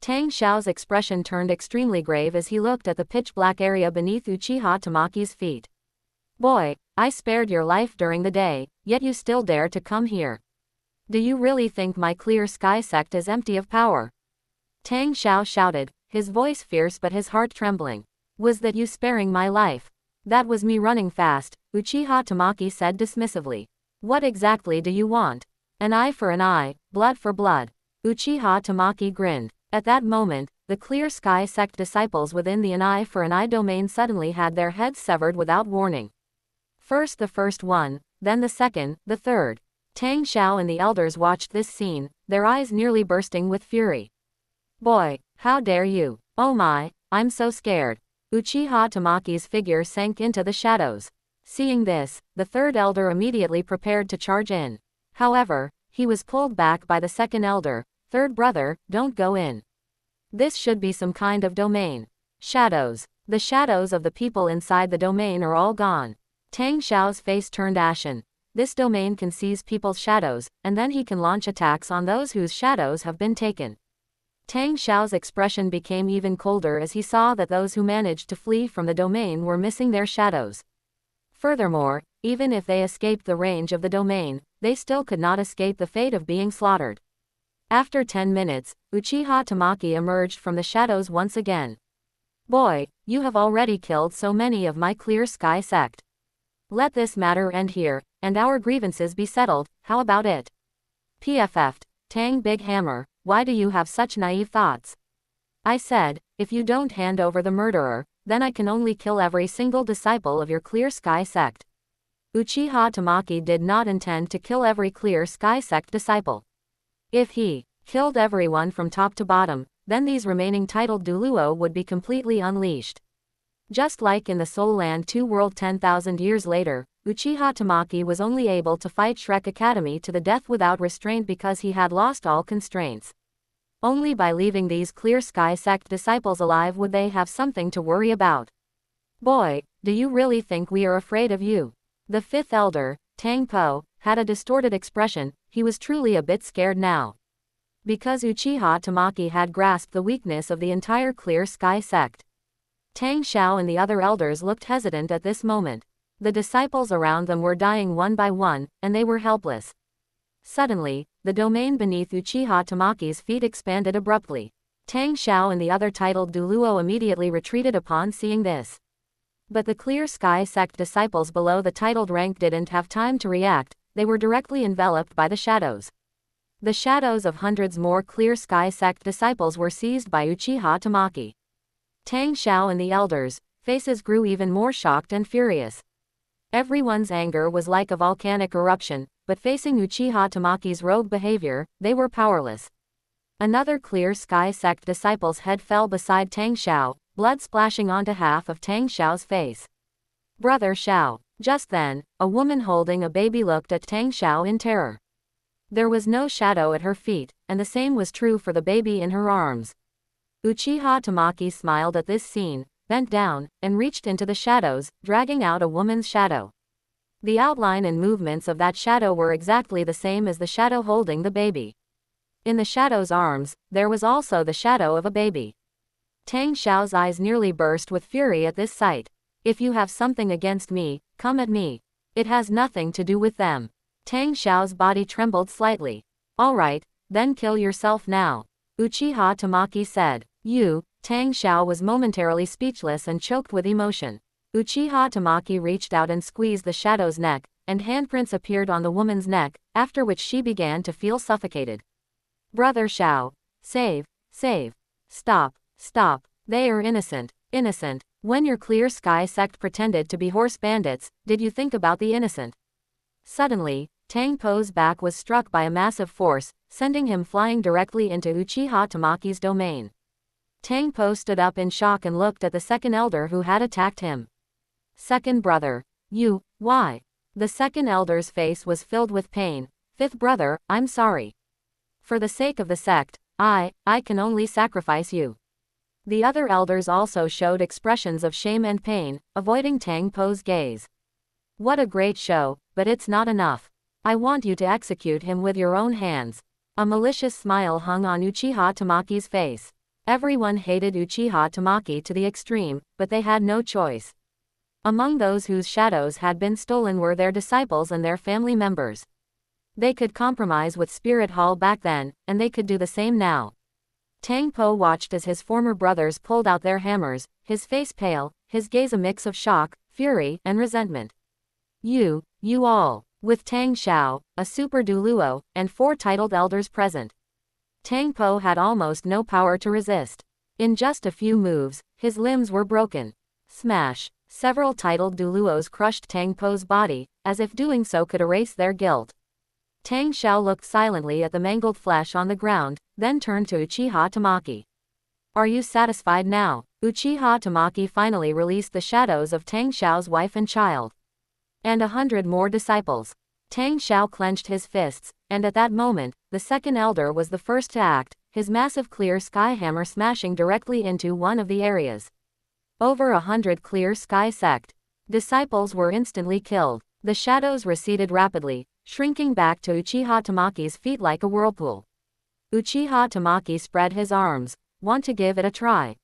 Tang Xiao's expression turned extremely grave as he looked at the pitch-black area beneath Uchiha Tamaki's feet. Boy, I spared your life during the day, yet you still dare to come here. Do you really think my Clear Sky sect is empty of power? Tang Xiao shouted, his voice fierce but his heart trembling. Was that you sparing my life? That was me running fast, Uchiha Tamaki said dismissively. What exactly do you want? An eye for an eye, blood for blood. Uchiha Tamaki grinned. At that moment, the Clear Sky sect disciples within the an eye for an eye domain suddenly had their heads severed without warning. First the first one, then the second, the third. Tang Xiao and the elders watched this scene, their eyes nearly bursting with fury. Boy, how dare you? Oh my, I'm so scared. Uchiha Tamaki's figure sank into the shadows. Seeing this, the third elder immediately prepared to charge in. However, he was pulled back by the second elder. Third brother, don't go in. This should be some kind of domain. Shadows. The shadows of the people inside the domain are all gone. Tang Xiao's face turned ashen. This domain can seize people's shadows, and then he can launch attacks on those whose shadows have been taken. Tang Xiao's expression became even colder as he saw that those who managed to flee from the domain were missing their shadows. Furthermore, even if they escaped the range of the domain, they still could not escape the fate of being slaughtered. After 10 minutes, Uchiha Tamaki emerged from the shadows once again. Boy, you have already killed so many of my Clear Sky sect. Let this matter end here, and our grievances be settled, how about it? PFF'd, Tang Big Hammer, why do you have such naive thoughts? I said, if you don't hand over the murderer, then I can only kill every single disciple of your Clear Sky sect. Uchiha Tamaki did not intend to kill every Clear Sky sect disciple. If he killed everyone from top to bottom, then these remaining titled douluo would be completely unleashed. Just like in the Soul Land 2 world 10,000 years later, Uchiha Tamaki was only able to fight Shrek Academy to the death without restraint because he had lost all constraints. Only by leaving these Clear Sky sect disciples alive would they have something to worry about. Boy, do you really think we are afraid of you? The fifth elder, Tang Po, had a distorted expression. He was truly a bit scared now. Because Uchiha Tamaki had grasped the weakness of the entire Clear Sky sect. Tang Xiao and the other elders looked hesitant at this moment. The disciples around them were dying one by one, and they were helpless. Suddenly, the domain beneath Uchiha Tamaki's feet expanded abruptly. Tang Xiao and the other titled douluo immediately retreated upon seeing this. But the Clear Sky sect disciples below the titled rank didn't have time to react. They were directly enveloped by the shadows. The shadows of hundreds more Clear Sky sect disciples were seized by Uchiha Tamaki. Tang Xiao and the elders' faces grew even more shocked and furious. Everyone's anger was like a volcanic eruption, but facing Uchiha Tamaki's rogue behavior, they were powerless. Another Clear Sky sect disciple's head fell beside Tang Xiao, blood splashing onto half of Tang Xiao's face. Brother Xiao. Just then, a woman holding a baby looked at Tang Xiao in terror. There was no shadow at her feet, and the same was true for the baby in her arms. Uchiha Tamaki smiled at this scene, bent down, and reached into the shadows, dragging out a woman's shadow. The outline and movements of that shadow were exactly the same as the shadow holding the baby. In the shadow's arms, there was also the shadow of a baby. Tang Xiao's eyes nearly burst with fury at this sight. If you have something against me, come at me. It has nothing to do with them. Tang Xiao's body trembled slightly. All right, then kill yourself now. Uchiha Tamaki said. Tang Xiao was momentarily speechless and choked with emotion. Uchiha Tamaki reached out and squeezed the shadow's neck, and handprints appeared on the woman's neck, after which she began to feel suffocated. Brother Xiao. Save. Stop. They are innocent. When your Clear Sky sect pretended to be horse bandits, did you think about the innocent? Suddenly, Tang Po's back was struck by a massive force, sending him flying directly into Uchiha Tamaki's domain. Tang Po stood up in shock and looked at the second elder who had attacked him. Second brother. Why? The second elder's face was filled with pain. Fifth brother, I'm sorry. For the sake of the sect, I can only sacrifice you. The other elders also showed expressions of shame and pain, avoiding Tang Po's gaze. What a great show, but it's not enough. I want you to execute him with your own hands. A malicious smile hung on Uchiha Tamaki's face. Everyone hated Uchiha Tamaki to the extreme, but they had no choice. Among those whose shadows had been stolen were their disciples and their family members. They could compromise with Spirit Hall back then, and they could do the same now. Tang Po watched as his former brothers pulled out their hammers, his face pale, his gaze a mix of shock, fury, and resentment. You all, with Tang Xiao, a super douluo, and 4 titled elders present. Tang Po had almost no power to resist. In just a few moves, his limbs were broken. Smash! Several titled douluos crushed Tang Po's body, as if doing so could erase their guilt. Tang Xiao looked silently at the mangled flesh on the ground, then turned to Uchiha Tamaki. Are you satisfied now? Uchiha Tamaki finally released the shadows of Tang Xiao's wife and child. And 100 more disciples. Tang Xiao clenched his fists, and at that moment, the second elder was the first to act, his massive Clear Sky hammer smashing directly into one of the areas. Over 100 Clear Sky sect disciples were instantly killed. The shadows receded rapidly, shrinking back to Uchiha Tamaki's feet like a whirlpool. Uchiha Tamaki spread his arms. Want to give it a try?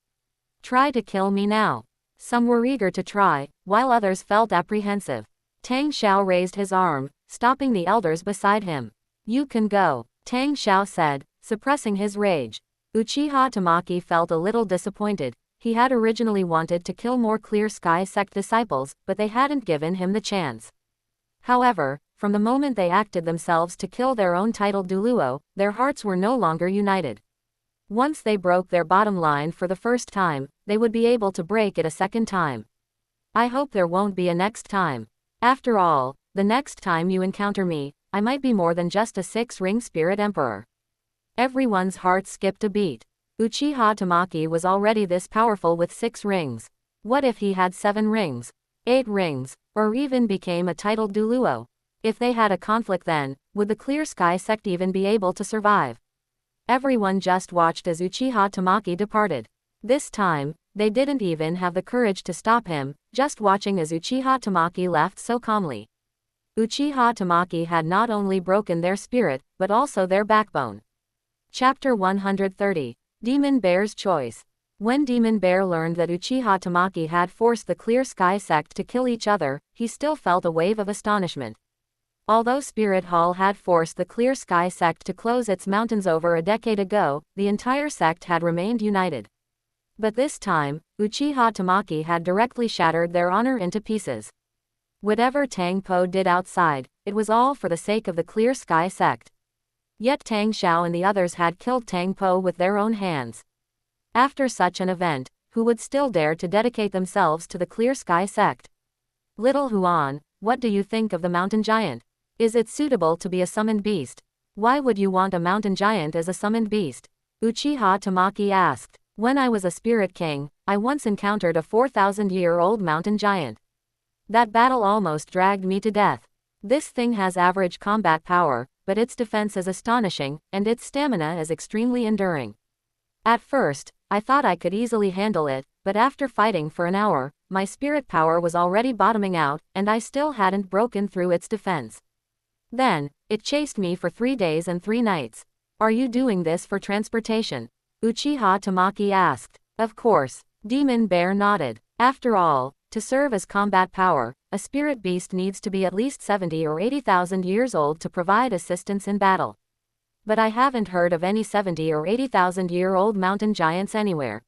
Try to kill me now. Some were eager to try, while others felt apprehensive. Tang Xiao raised his arm, stopping the elders beside him. You can go, Tang Xiao said, suppressing his rage. Uchiha Tamaki felt a little disappointed. He had originally wanted to kill more Clear Sky sect disciples, but they hadn't given him the chance. However, from the moment they acted themselves to kill their own titled douluo, their hearts were no longer united. Once they broke their bottom line for the first time, they would be able to break it a second time. I hope there won't be a next time. After all, the next time you encounter me, I might be more than just a 6-ring spirit emperor. Everyone's heart skipped a beat. Uchiha Tamaki was already this powerful with 6 rings. What if he had 7 rings? 8 rings, or even became a titled douluo? If they had a conflict then, would the Clear Sky sect even be able to survive? Everyone just watched as Uchiha Tamaki departed. This time, they didn't even have the courage to stop him, just watching as Uchiha Tamaki left so calmly. Uchiha Tamaki had not only broken their spirit, but also their backbone. Chapter 130. Demon Bear's Choice. When Demon Bear learned that Uchiha Tamaki had forced the Clear Sky sect to kill each other, he still felt a wave of astonishment. Although Spirit Hall had forced the Clear Sky sect to close its mountains over a decade ago, the entire sect had remained united. But this time, Uchiha Tamaki had directly shattered their honor into pieces. Whatever Tang Po did outside, it was all for the sake of the Clear Sky sect. Yet Tang Xiao and the others had killed Tang Po with their own hands. After such an event, who would still dare to dedicate themselves to the Clear Sky sect? Little Huan, what do you think of the mountain giant? Is it suitable to be a summoned beast? Why would you want a mountain giant as a summoned beast? Uchiha Tamaki asked. When I was a spirit king, I once encountered a 4,000-year-old mountain giant. That battle almost dragged me to death. This thing has average combat power, but its defense is astonishing, and its stamina is extremely enduring. At first, I thought I could easily handle it, but after fighting for an hour, my spirit power was already bottoming out, and I still hadn't broken through its defense. Then, it chased me for 3 days and 3 nights. Are you doing this for transportation? Uchiha Tamaki asked. Of course. Demon Bear nodded. After all, to serve as combat power, a spirit beast needs to be at least 70 or 80,000 years old to provide assistance in battle. But I haven't heard of any 70 or 80,000-year-old mountain giants anywhere.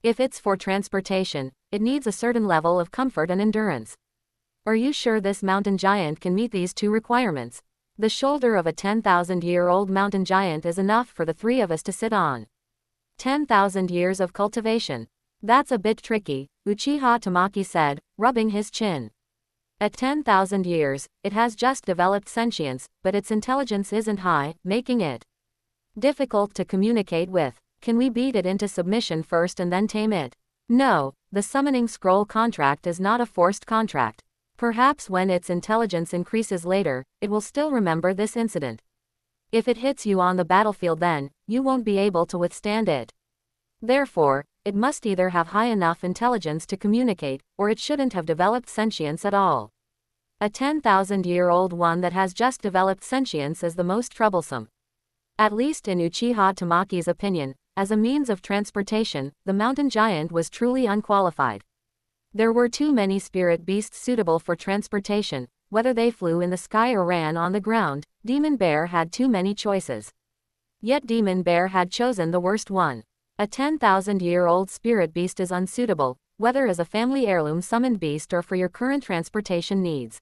If it's for transportation, it needs a certain level of comfort and endurance. Are you sure this mountain giant can meet these 2 requirements? The shoulder of a 10,000-year-old mountain giant is enough for the 3 of us to sit on. 10,000 years of cultivation. That's a bit tricky, Uchiha Tamaki said, rubbing his chin. At 10,000 years, it has just developed sentience, but its intelligence isn't high, making it difficult to communicate with. Can we beat it into submission first and then tame it? No, the summoning scroll contract is not a forced contract. Perhaps when its intelligence increases later, it will still remember this incident. If it hits you on the battlefield then, you won't be able to withstand it. Therefore, it must either have high enough intelligence to communicate, or it shouldn't have developed sentience at all. A 10,000-year-old one that has just developed sentience is the most troublesome. At least in Uchiha Tamaki's opinion, as a means of transportation, the mountain giant was truly unqualified. There were too many spirit beasts suitable for transportation, whether they flew in the sky or ran on the ground. Demon Bear had too many choices. Yet Demon Bear had chosen the worst one. A 10,000-year-old spirit beast is unsuitable, whether as a family heirloom summoned beast or for your current transportation needs.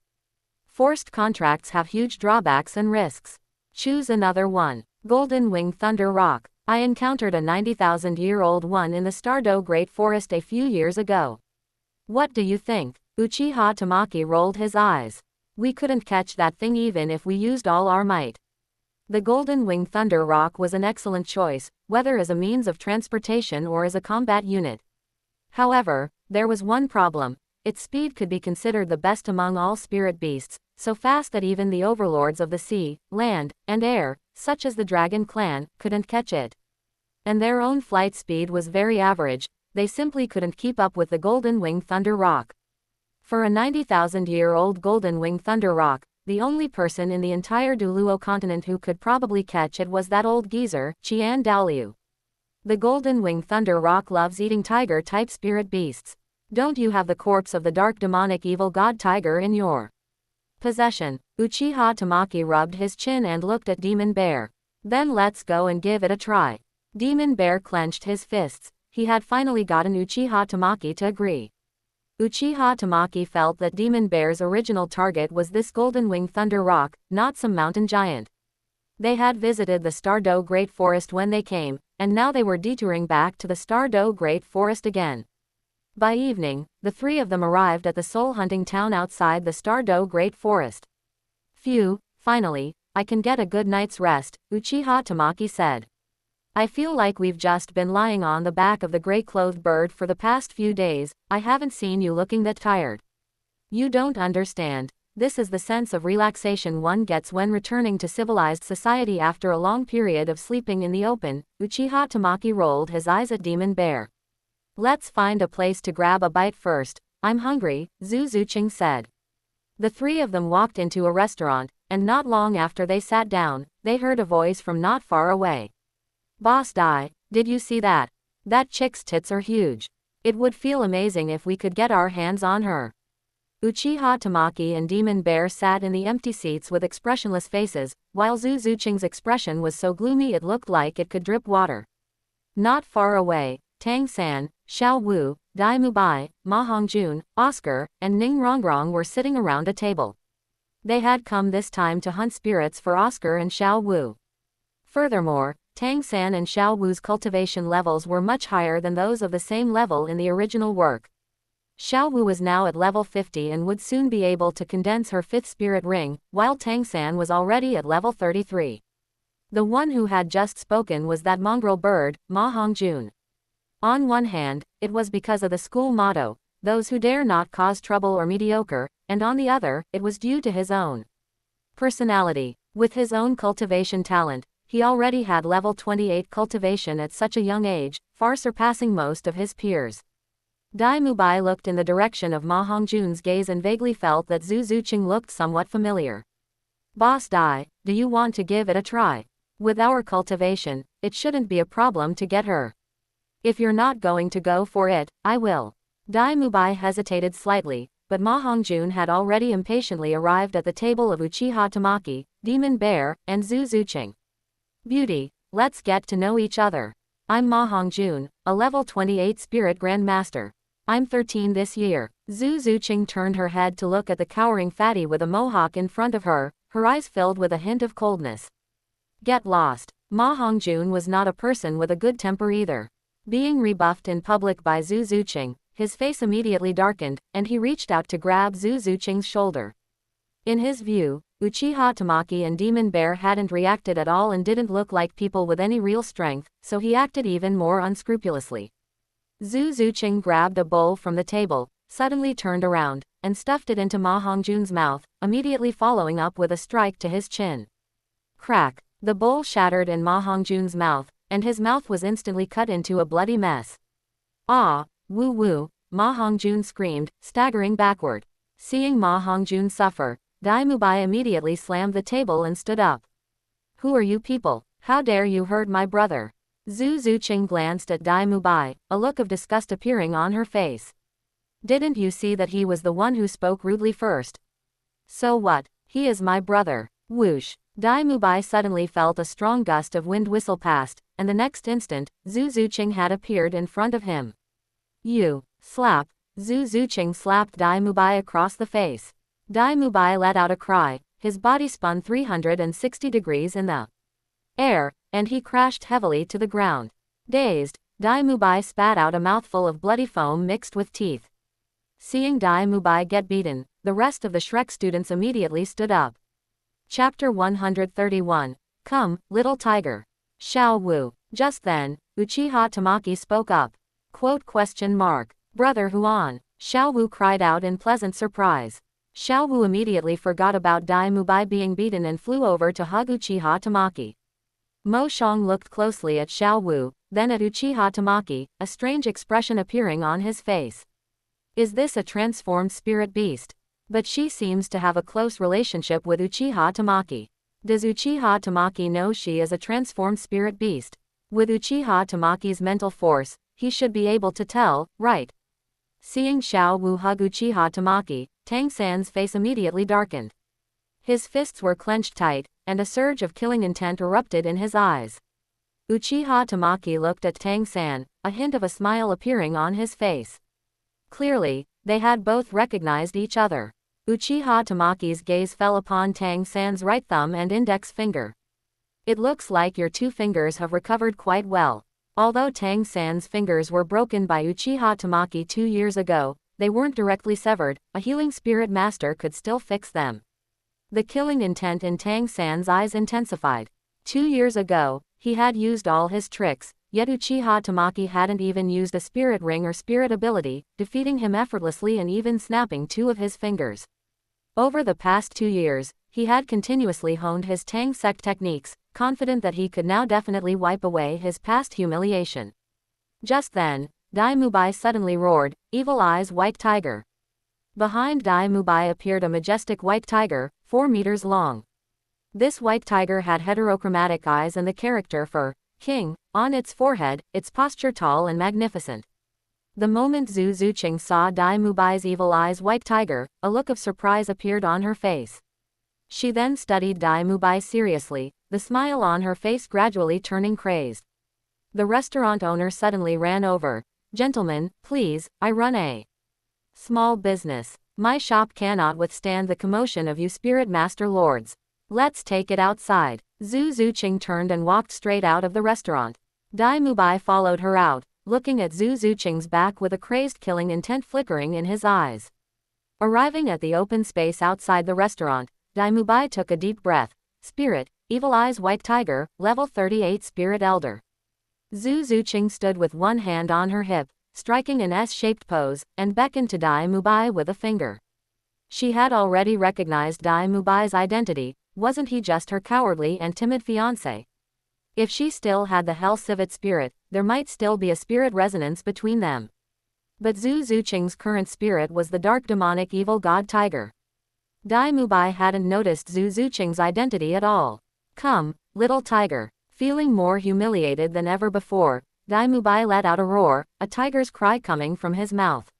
Forced contracts have huge drawbacks and risks. Choose another one. Golden Wing Thunder Rock. I encountered a 90,000-year-old one in the Stardew Great Forest a few years ago. What do you think? Uchiha Tamaki rolled his eyes. We couldn't catch that thing even if we used all our might. The Golden Wing Thunder Rock was an excellent choice, whether as a means of transportation or as a combat unit. However, there was one problem. Its speed could be considered the best among all spirit beasts, so fast that even the overlords of the sea, land, and air, such as the Dragon Clan, couldn't catch it. And their own flight speed was very average, they simply couldn't keep up with the Golden Wing Thunder Rock. For a 90,000-year-old Golden Wing Thunder Rock, the only person in the entire douluo continent who could probably catch it was that old geezer, Qian Dalu. The Golden Wing Thunder Rock loves eating tiger-type spirit beasts. Don't you have the corpse of the dark demonic evil god tiger in your possession? Uchiha Tamaki rubbed his chin and looked at Demon Bear. Then let's go and give it a try. Demon Bear clenched his fists. he had finally gotten Uchiha Tamaki to agree. Uchiha Tamaki felt that Demon Bear's original target was this Golden Wing Thunder Rock, not some mountain giant. They had visited the Stardo Great Forest when they came, and now they were detouring back to the Stardo Great Forest again. By evening, the three of them arrived at the soul-hunting town outside the Stardo Great Forest. Phew, finally, I can get a good night's rest, Uchiha Tamaki said. I feel like we've just been lying on the back of the gray-clothed bird for the past few days. I haven't seen you looking that tired. You don't understand. This is the sense of relaxation one gets when returning to civilized society after a long period of sleeping in the open. Uchiha Tamaki rolled his eyes at Demon Bear. Let's find a place to grab a bite first. I'm hungry, Zhu Zuqing said. The three of them walked into a restaurant, and not long after they sat down, they heard a voice from not far away. Boss Dai, did you see that? That chick's tits are huge. It would feel amazing if we could get our hands on her. Uchiha Tamaki and Demon Bear sat in the empty seats with expressionless faces, while Zhu Zuqing's expression was so gloomy it looked like it could drip water. Not far away, Tang San, Xiao Wu, Dai Mubai, Ma Hongjun, Oscar, and Ning Rongrong were sitting around a table. They had come this time to hunt spirits for Oscar and Xiao Wu. Furthermore, Tang San and Xiao Wu's cultivation levels were much higher than those of the same level in the original work. Xiao Wu was now at level 50 and would soon be able to condense her 5th spirit ring, while Tang San was already at level 33. The one who had just spoken was that mongrel bird, Ma Hongjun. On one hand, it was because of the school motto, those who dare not cause trouble are mediocre, and on the other, it was due to his own personality. With his own cultivation talent, he already had level 28 cultivation at such a young age, far surpassing most of his peers. Dai Mubai looked in the direction of Ma Hongjun's gaze and vaguely felt that Zhu Zuqing looked somewhat familiar. Boss Dai, do you want to give it a try? With our cultivation, it shouldn't be a problem to get her. If you're not going to go for it, I will. Dai Mubai hesitated slightly, but Ma Hongjun had already impatiently arrived at the table of Uchiha Tamaki, Demon Bear, and Zhu Zuqing. Beauty, let's get to know each other. I'm Ma Hongjun, a level 28 spirit grandmaster. I'm 13 this year. Zhu Zuqing turned her head to look at the cowering fatty with a mohawk in front of her, her eyes filled with a hint of coldness. Get lost. Ma Hongjun was not a person with a good temper either. Being rebuffed in public by Zhu Zuqing, his face immediately darkened, and he reached out to grab Zhu Zuqing's shoulder. In his view, Uchiha Tamaki and Demon Bear hadn't reacted at all and didn't look like people with any real strength, so he acted even more unscrupulously. Zhu Zuqing grabbed a bowl from the table, suddenly turned around, and stuffed it into Ma Hongjun's mouth, immediately following up with a strike to his chin. Crack! The bowl shattered in Ma Hongjun's mouth, and his mouth was instantly cut into a bloody mess. Ah! Woo woo! Ma Hongjun screamed, staggering backward. Seeing Ma Hongjun suffer, Dai Mubai immediately slammed the table and stood up. Who are you people? How dare you hurt my brother? Zhu Zuqing glanced at Dai Mubai, a look of disgust appearing on her face. Didn't you see that he was the one who spoke rudely first? So what? He is my brother. Whoosh! Dai Mubai suddenly felt a strong gust of wind whistle past, and the next instant, Zhu Zuqing had appeared in front of him. You! Slap! Zhu Zuqing slapped Dai Mubai across the face. Dai Mubai let out a cry, his body spun 360 degrees in the air, and he crashed heavily to the ground. Dazed, Dai Mubai spat out a mouthful of bloody foam mixed with teeth. Seeing Dai Mubai get beaten, the rest of the Shrek students immediately stood up. Chapter 131. Come, little tiger. Xiao Wu. Just then, Uchiha Tamaki spoke up. Quote question mark. Brother Huan. Xiao Wu cried out in pleasant surprise. Xiao Wu immediately forgot about Dai Mubai being beaten and flew over to hug Uchiha Tamaki. Mo Shang looked closely at Xiao Wu, then at Uchiha Tamaki, a strange expression appearing on his face. Is this a transformed spirit beast? But she seems to have a close relationship with Uchiha Tamaki. Does Uchiha Tamaki know she is a transformed spirit beast? With Uchiha Tamaki's mental force, he should be able to tell, right? Seeing Xiao Wu hug Uchiha Tamaki, Tang San's face immediately darkened. His fists were clenched tight, and a surge of killing intent erupted in his eyes. Uchiha Tamaki looked at Tang San, a hint of a smile appearing on his face. Clearly, they had both recognized each other. Uchiha Tamaki's gaze fell upon Tang San's right thumb and index finger. It looks like your two fingers have recovered quite well. Although Tang San's fingers were broken by Uchiha Tamaki 2 years ago, they weren't directly severed, a healing spirit master could still fix them. The killing intent in Tang San's eyes intensified. 2 years ago, he had used all his tricks, yet Uchiha Tamaki hadn't even used a spirit ring or spirit ability, defeating him effortlessly and even snapping 2 of his fingers. Over the past 2 years, he had continuously honed his Tang sect techniques, confident that he could now definitely wipe away his past humiliation. Just then, Dai Mubai suddenly roared, "Evil Eyes White Tiger!" Behind Dai Mubai appeared a majestic white tiger, 4 meters long. This white tiger had heterochromatic eyes and the character for king on its forehead, its posture tall and magnificent. The moment Zhu Zuqing saw Dai Mubai's evil eyes white tiger, a look of surprise appeared on her face. She then studied Dai Mubai seriously, the smile on her face gradually turning crazed. The restaurant owner suddenly ran over. "Gentlemen, please, I run a small business. My shop cannot withstand the commotion of you spirit master lords. Let's take it outside." Zhu Zuqing turned and walked straight out of the restaurant. Dai Mubai followed her out, looking at Zhu Zuqing's back with a crazed killing intent flickering in his eyes. Arriving at the open space outside the restaurant, Dai Mubai took a deep breath. "Spirit, Evil Eyes White Tiger, level 38 Spirit Elder." Zhu Zuqing stood with one hand on her hip, striking an S-shaped pose, and beckoned to Dai Mubai with a finger. She had already recognized Dai Mubai's identity. Wasn't he just her cowardly and timid fiancé? If she still had the Hell Civet spirit, there might still be a spirit resonance between them. But Zhu Zuqing's current spirit was the dark demonic evil god tiger. Dai Mubai hadn't noticed Zhu Zuqing's identity at all. "Come, little tiger." Feeling more humiliated than ever before, Dai Mubai let out a roar, a tiger's cry coming from his mouth.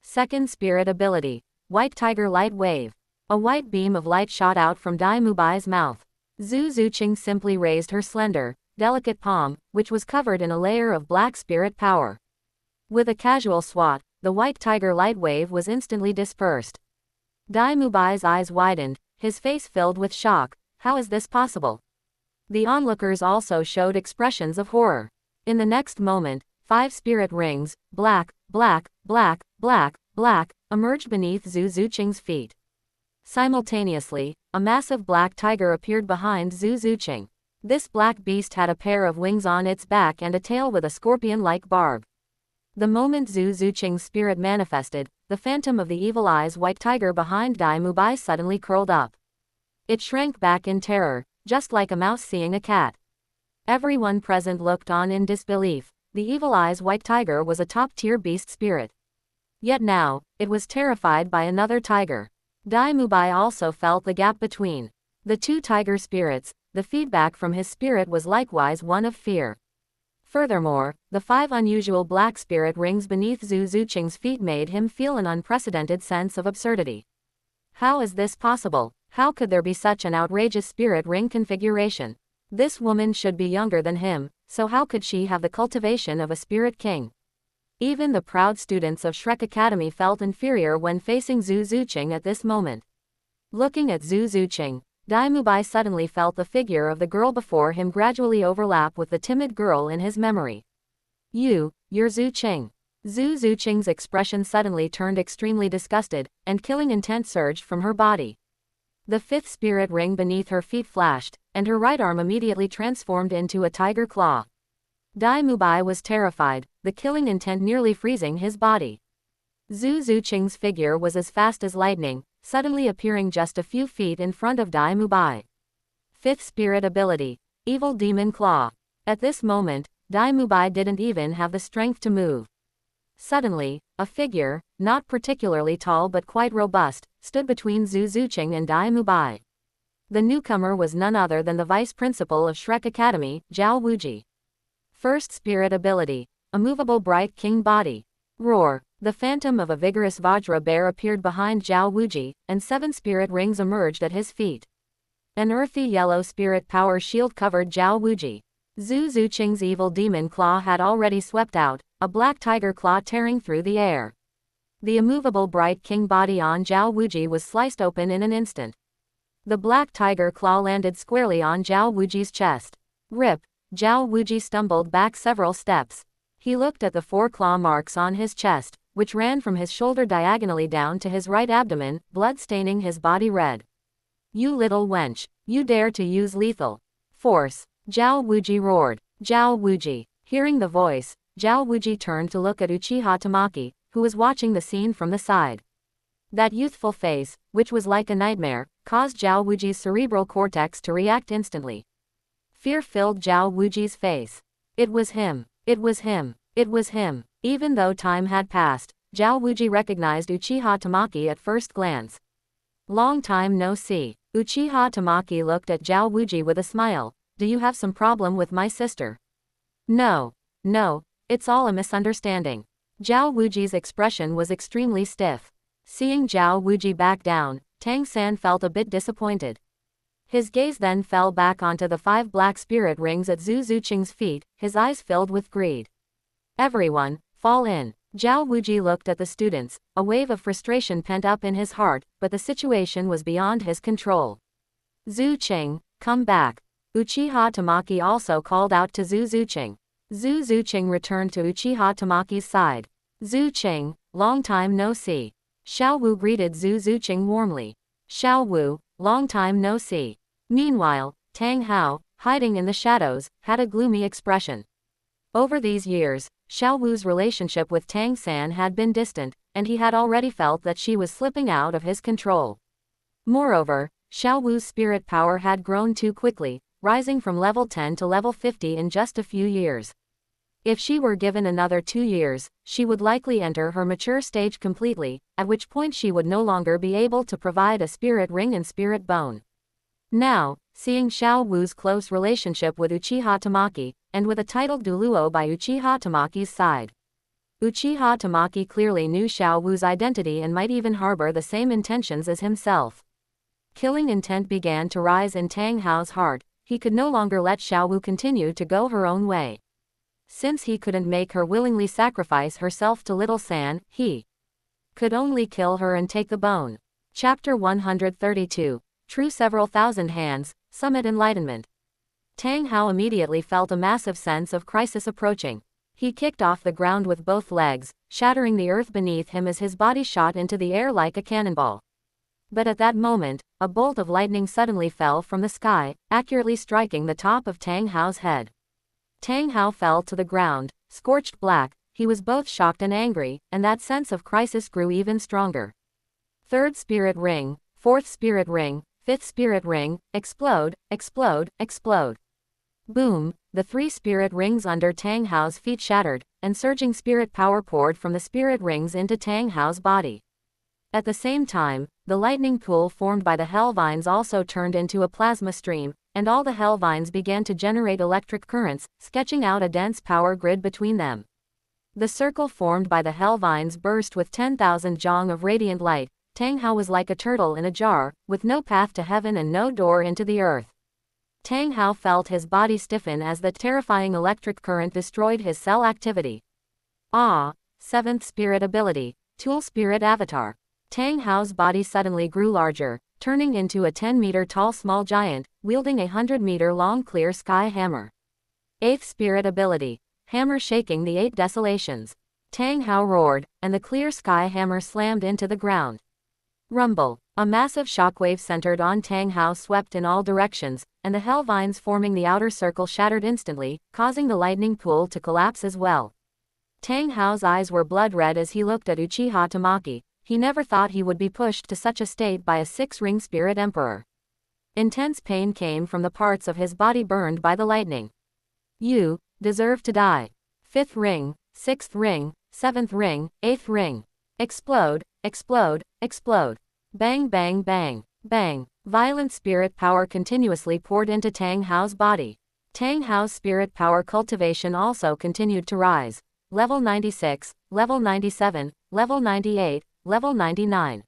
Second spirit ability, White Tiger Light Wave. A white beam of light shot out from Dai Mubai's mouth. Zhu Zuqing simply raised her slender, delicate palm, which was covered in a layer of black spirit power. With a casual swat, the White Tiger Light Wave was instantly dispersed. Dai Mubai's eyes widened, his face filled with shock. How is this possible? The onlookers also showed expressions of horror. In the next moment, 5 spirit rings, black, black, black, black, black, emerged beneath Zhu Zuqing's feet. Simultaneously, a massive black tiger appeared behind Zhu Zuqing. This black beast had a pair of wings on its back and a tail with a scorpion-like barb. The moment Zhu Zuqing's spirit manifested, the phantom of the evil eyes white tiger behind Dai Mubai suddenly curled up. It shrank back in terror, just like a mouse seeing a cat. Everyone present looked on in disbelief. The evil eyes white tiger was a top-tier beast spirit. Yet now, it was terrified by another tiger. Dai Mubai also felt the gap between the two tiger spirits. The feedback from his spirit was likewise one of fear. Furthermore, the 5 unusual black spirit rings beneath Zhu Zuqing's feet made him feel an unprecedented sense of absurdity. How is this possible? How could there be such an outrageous spirit ring configuration? This woman should be younger than him, so how could she have the cultivation of a spirit king? Even the proud students of Shrek Academy felt inferior when facing Zhu Zuqing at this moment. Looking at Zhu Zuqing, Dai Mubai suddenly felt the figure of the girl before him gradually overlap with the timid girl in his memory. You're Zuqing. Zhu Zuqing's expression suddenly turned extremely disgusted, and killing intent surged from her body. The 5th spirit ring beneath her feet flashed, and her right arm immediately transformed into a tiger claw. Dai Mubai was terrified, the killing intent nearly freezing his body. Zhu Zuqing's figure was as fast as lightning, suddenly appearing just a few feet in front of Dai Mubai. 5th spirit ability, Evil Demon Claw. At this moment, Dai Mubai didn't even have the strength to move. Suddenly, a figure, not particularly tall but quite robust, stood between Zhu Zuqing and Dai Mubai. The newcomer was none other than the vice principal of Shrek Academy, Zhao Wuji. 1st spirit ability, a movable bright king body. Roar. The phantom of a vigorous Vajra bear appeared behind Zhao Wuji, and 7 spirit rings emerged at his feet. An earthy yellow spirit power shield covered Zhao Wuji. Zhu Zuqing's evil demon claw had already swept out, a black tiger claw tearing through the air. The immovable bright king body on Zhao Wuji was sliced open in an instant. The black tiger claw landed squarely on Zhao Wuji's chest. Rip! Zhao Wuji stumbled back several steps. He looked at the 4 claw marks on his chest, which ran from his shoulder diagonally down to his right abdomen, blood staining his body red. You little wench! You dare to use lethal force! Zhao Wuji roared. Zhao Wuji. Hearing the voice, Zhao Wuji turned to look at Uchiha Tamaki, who was watching the scene from the side. That youthful face, which was like a nightmare, caused Zhao Wuji's cerebral cortex to react instantly. Fear filled Zhao Wuji's face. It was him. It was him. It was him. Even though time had passed, Zhao Wuji recognized Uchiha Tamaki at first glance. Long time no see. Uchiha Tamaki looked at Zhao Wuji with a smile. Do you have some problem with my sister? No. No, it's all a misunderstanding. Zhao Wuji's expression was extremely stiff. Seeing Zhao Wuji back down, Tang San felt a bit disappointed. His gaze then fell back onto the 5 black spirit rings at Zhu Zuqing's feet, his eyes filled with greed. Everyone, fall in. Zhao Wuji looked at the students, a wave of frustration pent up in his heart, but the situation was beyond his control. Zhu Qing, come back. Uchiha Tamaki also called out to Zhu Zuqing. Zhu Zuqing returned to Uchiha Tamaki's side. Zhu Qing, long time no see. Xiao Wu greeted Zhu Zuqing warmly. Xiao Wu, long time no see. Meanwhile, Tang Hao, hiding in the shadows, had a gloomy expression. Over these years, Xiao Wu's relationship with Tang San had been distant, and he had already felt that she was slipping out of his control. Moreover, Xiao Wu's spirit power had grown too quickly, rising from level 10 to level 50 in just a few years. If she were given another 2 years, she would likely enter her mature stage completely, at which point she would no longer be able to provide a spirit ring and spirit bone. Now, seeing Xiao Wu's close relationship with Uchiha Tamaki, and with a titled douluo by Uchiha Tamaki's side, Uchiha Tamaki clearly knew Xiao Wu's identity and might even harbor the same intentions as himself. Killing intent began to rise in Tang Hao's heart. He could no longer let Xiao Wu continue to go her own way. Since he couldn't make her willingly sacrifice herself to Little San, he could only kill her and take the bone. Chapter 132. True Several Thousand Hands, Summit Enlightenment. Tang Hao immediately felt a massive sense of crisis approaching. He kicked off the ground with both legs, shattering the earth beneath him as his body shot into the air like a cannonball. But at that moment, a bolt of lightning suddenly fell from the sky, accurately striking the top of Tang Hao's head. Tang Hao fell to the ground, scorched black. He was both shocked and angry, and that sense of crisis grew even stronger. 3rd Spirit Ring, 4th Spirit Ring, 5th Spirit Ring, explode, explode, explode. Boom, the 3 spirit rings under Tang Hao's feet shattered, and surging spirit power poured from the spirit rings into Tang Hao's body. At the same time, the lightning pool formed by the hell vines also turned into a plasma stream, and all the hell vines began to generate electric currents, sketching out a dense power grid between them. The circle formed by the hell vines burst with 10,000 zhong of radiant light. Tang Hao was like a turtle in a jar, with no path to heaven and no door into the earth. Tang Hao felt his body stiffen as the terrifying electric current destroyed his cell activity. Ah! 7th Spirit Ability, Tool Spirit Avatar. Tang Hao's body suddenly grew larger, turning into a 10-meter tall small giant, wielding a 100-meter long clear sky hammer. 8th Spirit Ability, Hammer Shaking the 8 Desolations. Tang Hao roared, and the clear sky hammer slammed into the ground. Rumble. A massive shockwave centered on Tang Hao swept in all directions, and the hell vines forming the outer circle shattered instantly, causing the lightning pool to collapse as well. Tang Hao's eyes were blood red as he looked at Uchiha Tamaki. He never thought he would be pushed to such a state by a 6-ring spirit emperor. Intense pain came from the parts of his body burned by the lightning. You deserve to die. 5th ring, 6th ring, 7th ring, 8th ring. Explode, explode, explode. Bang bang bang, bang. Violent spirit power continuously poured into Tang Hao's body. Tang Hao's spirit power cultivation also continued to rise. Level 96, level 97, level 98, level 99.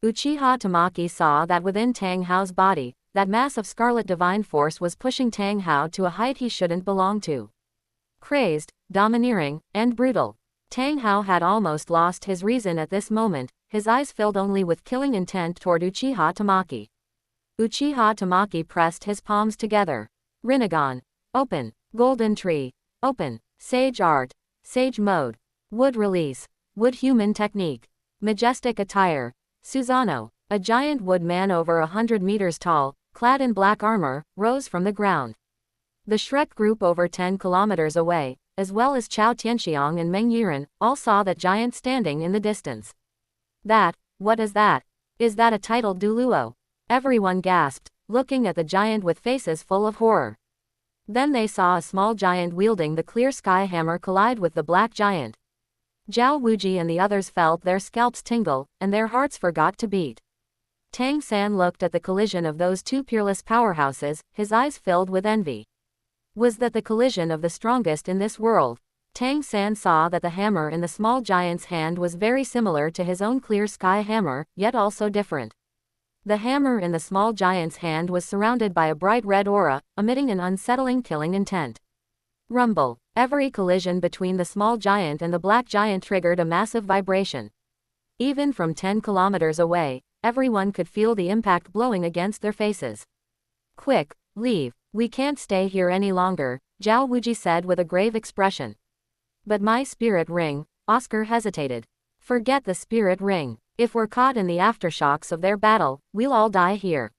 Uchiha Tamaki saw that within Tang Hao's body, that mass of scarlet divine force was pushing Tang Hao to a height he shouldn't belong to. Crazed, domineering, and brutal, Tang Hao had almost lost his reason at this moment, his eyes filled only with killing intent toward Uchiha Tamaki. Uchiha Tamaki pressed his palms together. Rinnegan. Open. Golden Tree. Open. Sage Art. Sage Mode. Wood Release. Wood Human Technique. Majestic Attire. Susanoo, a giant wood man over 100 meters tall, clad in black armor, rose from the ground. The Shrek group over 10 kilometers away, as well as Chao Tianxiang and Meng Yiren, all saw that giant standing in the distance. What is that? Is that a titled douluo? Everyone gasped, looking at the giant with faces full of horror. Then they saw a small giant wielding the clear sky hammer collide with the black giant. Zhao Wuji and the others felt their scalps tingle, and their hearts forgot to beat. Tang San looked at the collision of those two peerless powerhouses, his eyes filled with envy. Was that the collision of the strongest in this world? Tang San saw that the hammer in the small giant's hand was very similar to his own clear sky hammer, yet also different. The hammer in the small giant's hand was surrounded by a bright red aura, emitting an unsettling killing intent. Rumble. Every collision between the small giant and the black giant triggered a massive vibration. Even from 10 kilometers away, everyone could feel the impact blowing against their faces. Quick, leave. We can't stay here any longer, Zhao Wuji said with a grave expression. But my spirit ring, Oscar hesitated. Forget the spirit ring. If we're caught in the aftershocks of their battle, we'll all die here.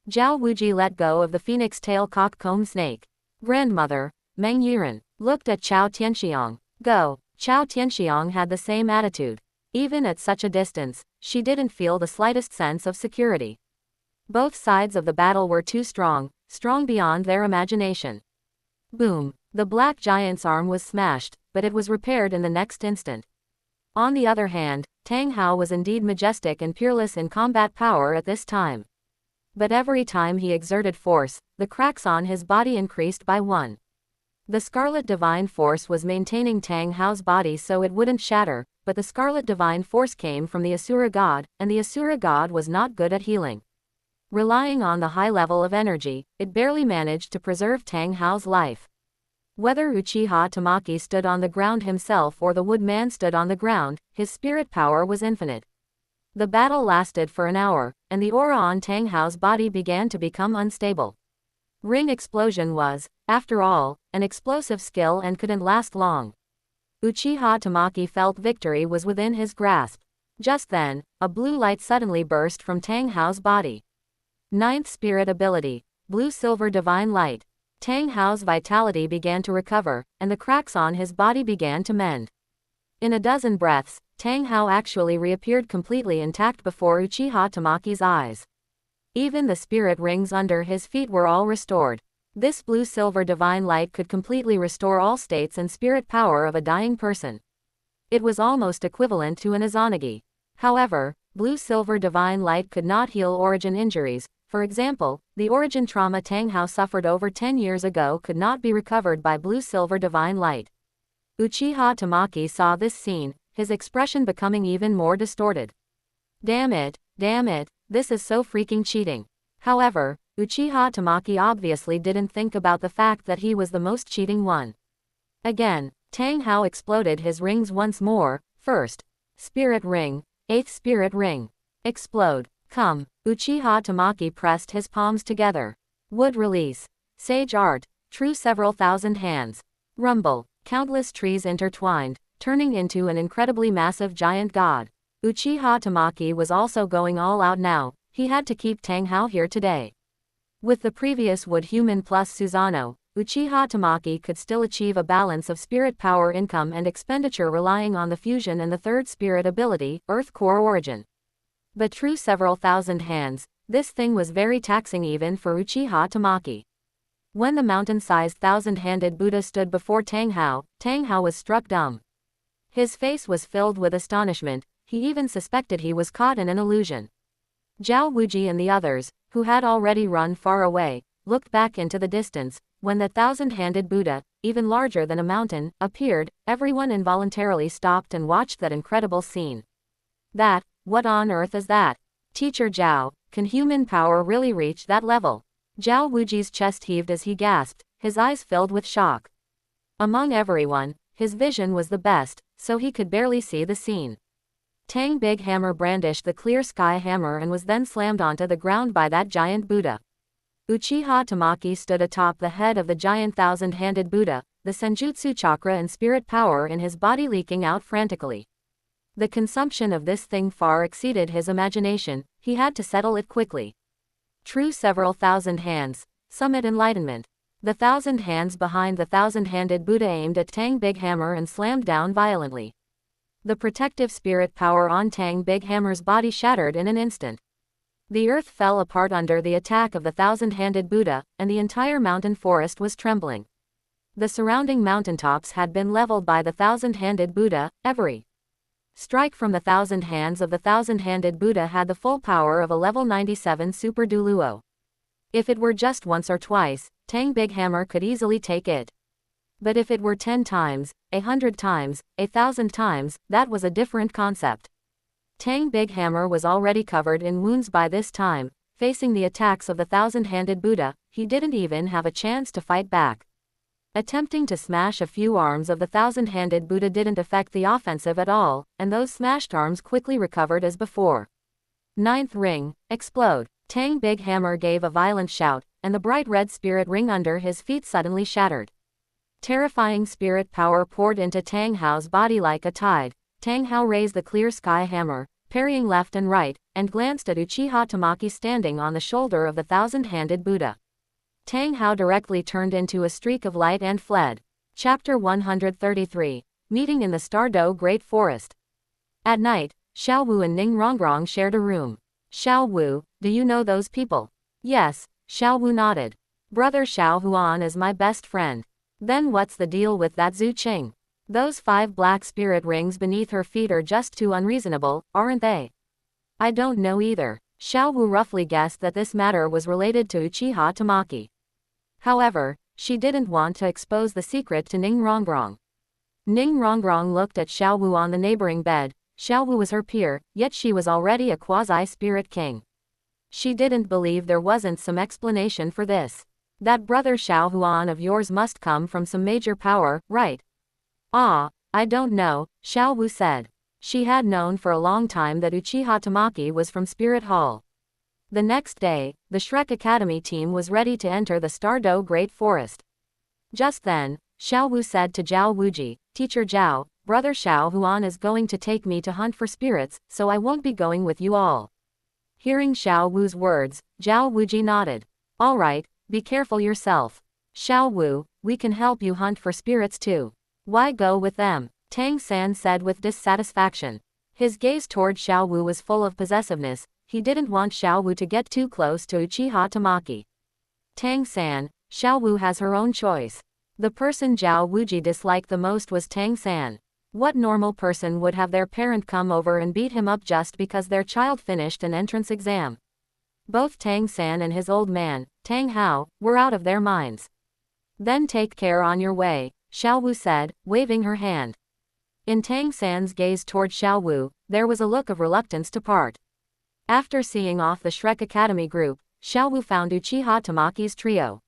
Zhao Wuji let go of the phoenix tail cock-comb snake. Grandmother, Meng Yiren, looked at Chao Tianxiang. Go. Chao Tianxiang had the same attitude. Even at such a distance, she didn't feel the slightest sense of security. Both sides of the battle were too strong beyond their imagination. Boom. The black giant's arm was smashed, but it was repaired in the next instant. On the other hand, Tang Hao was indeed majestic and peerless in combat power at this time. But every time he exerted force, the cracks on his body increased by one. The Scarlet Divine Force was maintaining Tang Hao's body so it wouldn't shatter, but the Scarlet Divine Force came from the Asura God, and the Asura God was not good at healing. Relying on the high level of energy, it barely managed to preserve Tang Hao's life. Whether Uchiha Tamaki stood on the ground himself or the woodman stood on the ground, his spirit power was infinite. The battle lasted for an hour, and the aura on Tang Hao's body began to become unstable. Ring explosion was, after all, an explosive skill and couldn't last long. Uchiha Tamaki felt victory was within his grasp. Just then, a blue light suddenly burst from Tang Hao's body. Ninth spirit ability, blue-silver divine light. Tang Hao's vitality began to recover, and the cracks on his body began to mend. In a dozen breaths, Tang Hao actually reappeared completely intact before Uchiha Tamaki's eyes. Even the spirit rings under his feet were all restored. This blue-silver divine light could completely restore all states and spirit power of a dying person. It was almost equivalent to an Izanagi. However, blue-silver divine light could not heal origin injuries. For example, the origin trauma Tang Hao suffered over 10 years ago could not be recovered by blue-silver divine light. Uchiha Tamaki saw this scene, his expression becoming even more distorted. Damn it, this is so freaking cheating. However, Uchiha Tamaki obviously didn't think about the fact that he was the most cheating one. Again, Tang Hao exploded his rings once more. First, Spirit Ring, 8th Spirit Ring. Explode. Come. Uchiha Tamaki pressed his palms together. Wood Release. Sage Art. True several thousand hands. Rumble. Countless trees intertwined, turning into an incredibly massive giant god. Uchiha Tamaki was also going all out now. He had to keep Tang Hao here today. With the previous Wood Human plus Susanoo, Uchiha Tamaki could still achieve a balance of spirit power income and expenditure relying on the fusion and the third spirit ability, Earth Core Origin. But true several thousand hands, this thing was very taxing even for Uchiha Tamaki. When the mountain-sized thousand-handed Buddha stood before Tang Hao was struck dumb. His face was filled with astonishment, he even suspected he was caught in an illusion. Zhao Wuji and the others, who had already run far away, looked back into the distance. When the thousand-handed Buddha, even larger than a mountain, appeared, everyone involuntarily stopped and watched that incredible scene. What on earth is that? Teacher Zhao, Can human power really reach that level? Zhao Wuji's chest heaved as he gasped, his eyes filled with shock. Among everyone, his vision was the best, so he could barely see the scene. Tang Big Hammer brandished the clear sky hammer and was then slammed onto the ground by that giant Buddha. Uchiha Tamaki stood atop the head of the giant thousand-handed Buddha, the senjutsu chakra and spirit power in his body leaking out frantically. The consumption of this thing far exceeded his imagination, he had to settle it quickly. True several thousand hands, summit enlightenment. The thousand hands behind the thousand-handed Buddha aimed at Tang Big Hammer and slammed down violently. The protective spirit power on Tang Big Hammer's body shattered in an instant. The earth fell apart under the attack of the thousand-handed Buddha, and the entire mountain forest was trembling. The surrounding mountaintops had been leveled by the thousand-handed Buddha. Every strike from the thousand hands of the thousand-handed Buddha had the full power of a level 97 super douluo. If it were just once or twice, Tang Big Hammer could easily take it. But if it were 10 times, 100 times, 1,000 times, that was a different concept. Tang Big Hammer was already covered in wounds by this time. Facing the attacks of the thousand-handed Buddha, he didn't even have a chance to fight back. Attempting to smash a few arms of the thousand-handed Buddha didn't affect the offensive at all, and those smashed arms quickly recovered as before. Ninth ring, explode. Tang Big Hammer gave a violent shout, and the bright red spirit ring under his feet suddenly shattered. Terrifying spirit power poured into Tang Hao's body like a tide. Tang Hao raised the clear sky hammer, parrying left and right, and glanced at Uchiha Tamaki standing on the shoulder of the thousand-handed Buddha. Tang Hao directly turned into a streak of light and fled. Chapter 133. Meeting in the Stardo Great Forest. At night, Xiao Wu and Ning Rongrong shared a room. Xiao Wu, do you know those people? Yes, Xiao Wu nodded. Brother Xiao Huan is my best friend. Then what's the deal with that Zhu Qing? Those 5 black spirit rings beneath her feet are just too unreasonable, aren't they? I don't know either. Xiao Wu roughly guessed that this matter was related to Uchiha Tamaki. However, she didn't want to expose the secret to Ning Rongrong. Ning Rongrong looked at Xiao Wu on the neighboring bed. Xiao Wu was her peer, yet she was already a quasi-spirit king. She didn't believe there wasn't some explanation for this. That brother Xiao Huan of yours must come from some major power, right? Ah, I don't know, Xiao Wu said. She had known for a long time that Uchiha Tamaki was from Spirit Hall. The next day, the Shrek Academy team was ready to enter the Stardo Great Forest. Just then, Xiao Wu said to Zhao Wuji, Teacher Zhao, Brother Xiao Huan is going to take me to hunt for spirits, so I won't be going with you all. Hearing Xiao Wu's words, Zhao Wuji nodded. All right, be careful yourself. Xiao Wu, we can help you hunt for spirits too. Why go with them? Tang San said with dissatisfaction. His gaze toward Xiao Wu was full of possessiveness. He didn't want Xiao Wu to get too close to Uchiha Tamaki. Tang San, Xiao Wu has her own choice. The person Zhao Wuji disliked the most was Tang San. What normal person would have their parent come over and beat him up just because their child finished an entrance exam? Both Tang San and his old man, Tang Hao, were out of their minds. Then take care on your way, Xiao Wu said, waving her hand. In Tang San's gaze toward Xiao Wu, there was a look of reluctance to part. After seeing off the Shrek Academy group, Xiao Wu found Uchiha Tamaki's trio.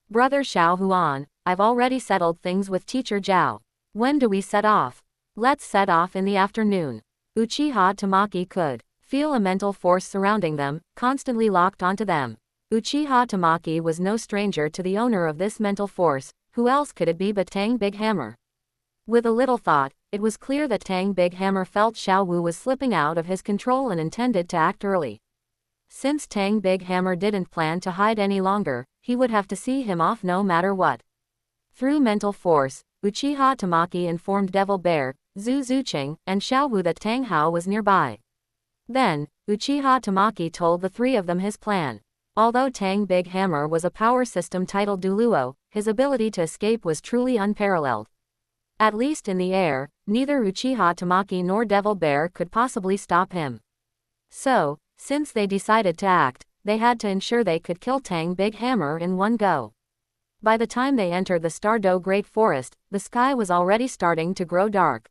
Brother Xiao Huan, I've already settled things with Teacher Zhao. When do we set off? Let's set off in the afternoon. Uchiha Tamaki could feel a mental force surrounding them, constantly locked onto them. Uchiha Tamaki was no stranger to the owner of this mental force. Who else could it be but Tang Big Hammer? With a little thought, it was clear that Tang Big Hammer felt Xiao Wu was slipping out of his control and intended to act early. Since Tang Big Hammer didn't plan to hide any longer, he would have to see him off no matter what. Through mental force, Uchiha Tamaki informed Devil Bear, Zhu Zuqing, and Xiao Wu that Tang Hao was nearby. Then, Uchiha Tamaki told the 3 of them his plan. Although Tang Big Hammer was a power system titled Douluo, his ability to escape was truly unparalleled. At least in the air, neither Uchiha Tamaki nor Devil Bear could possibly stop him. So, since they decided to act, they had to ensure they could kill Tang Big Hammer in one go. By the time they entered the Stardo Great Forest, the sky was already starting to grow dark.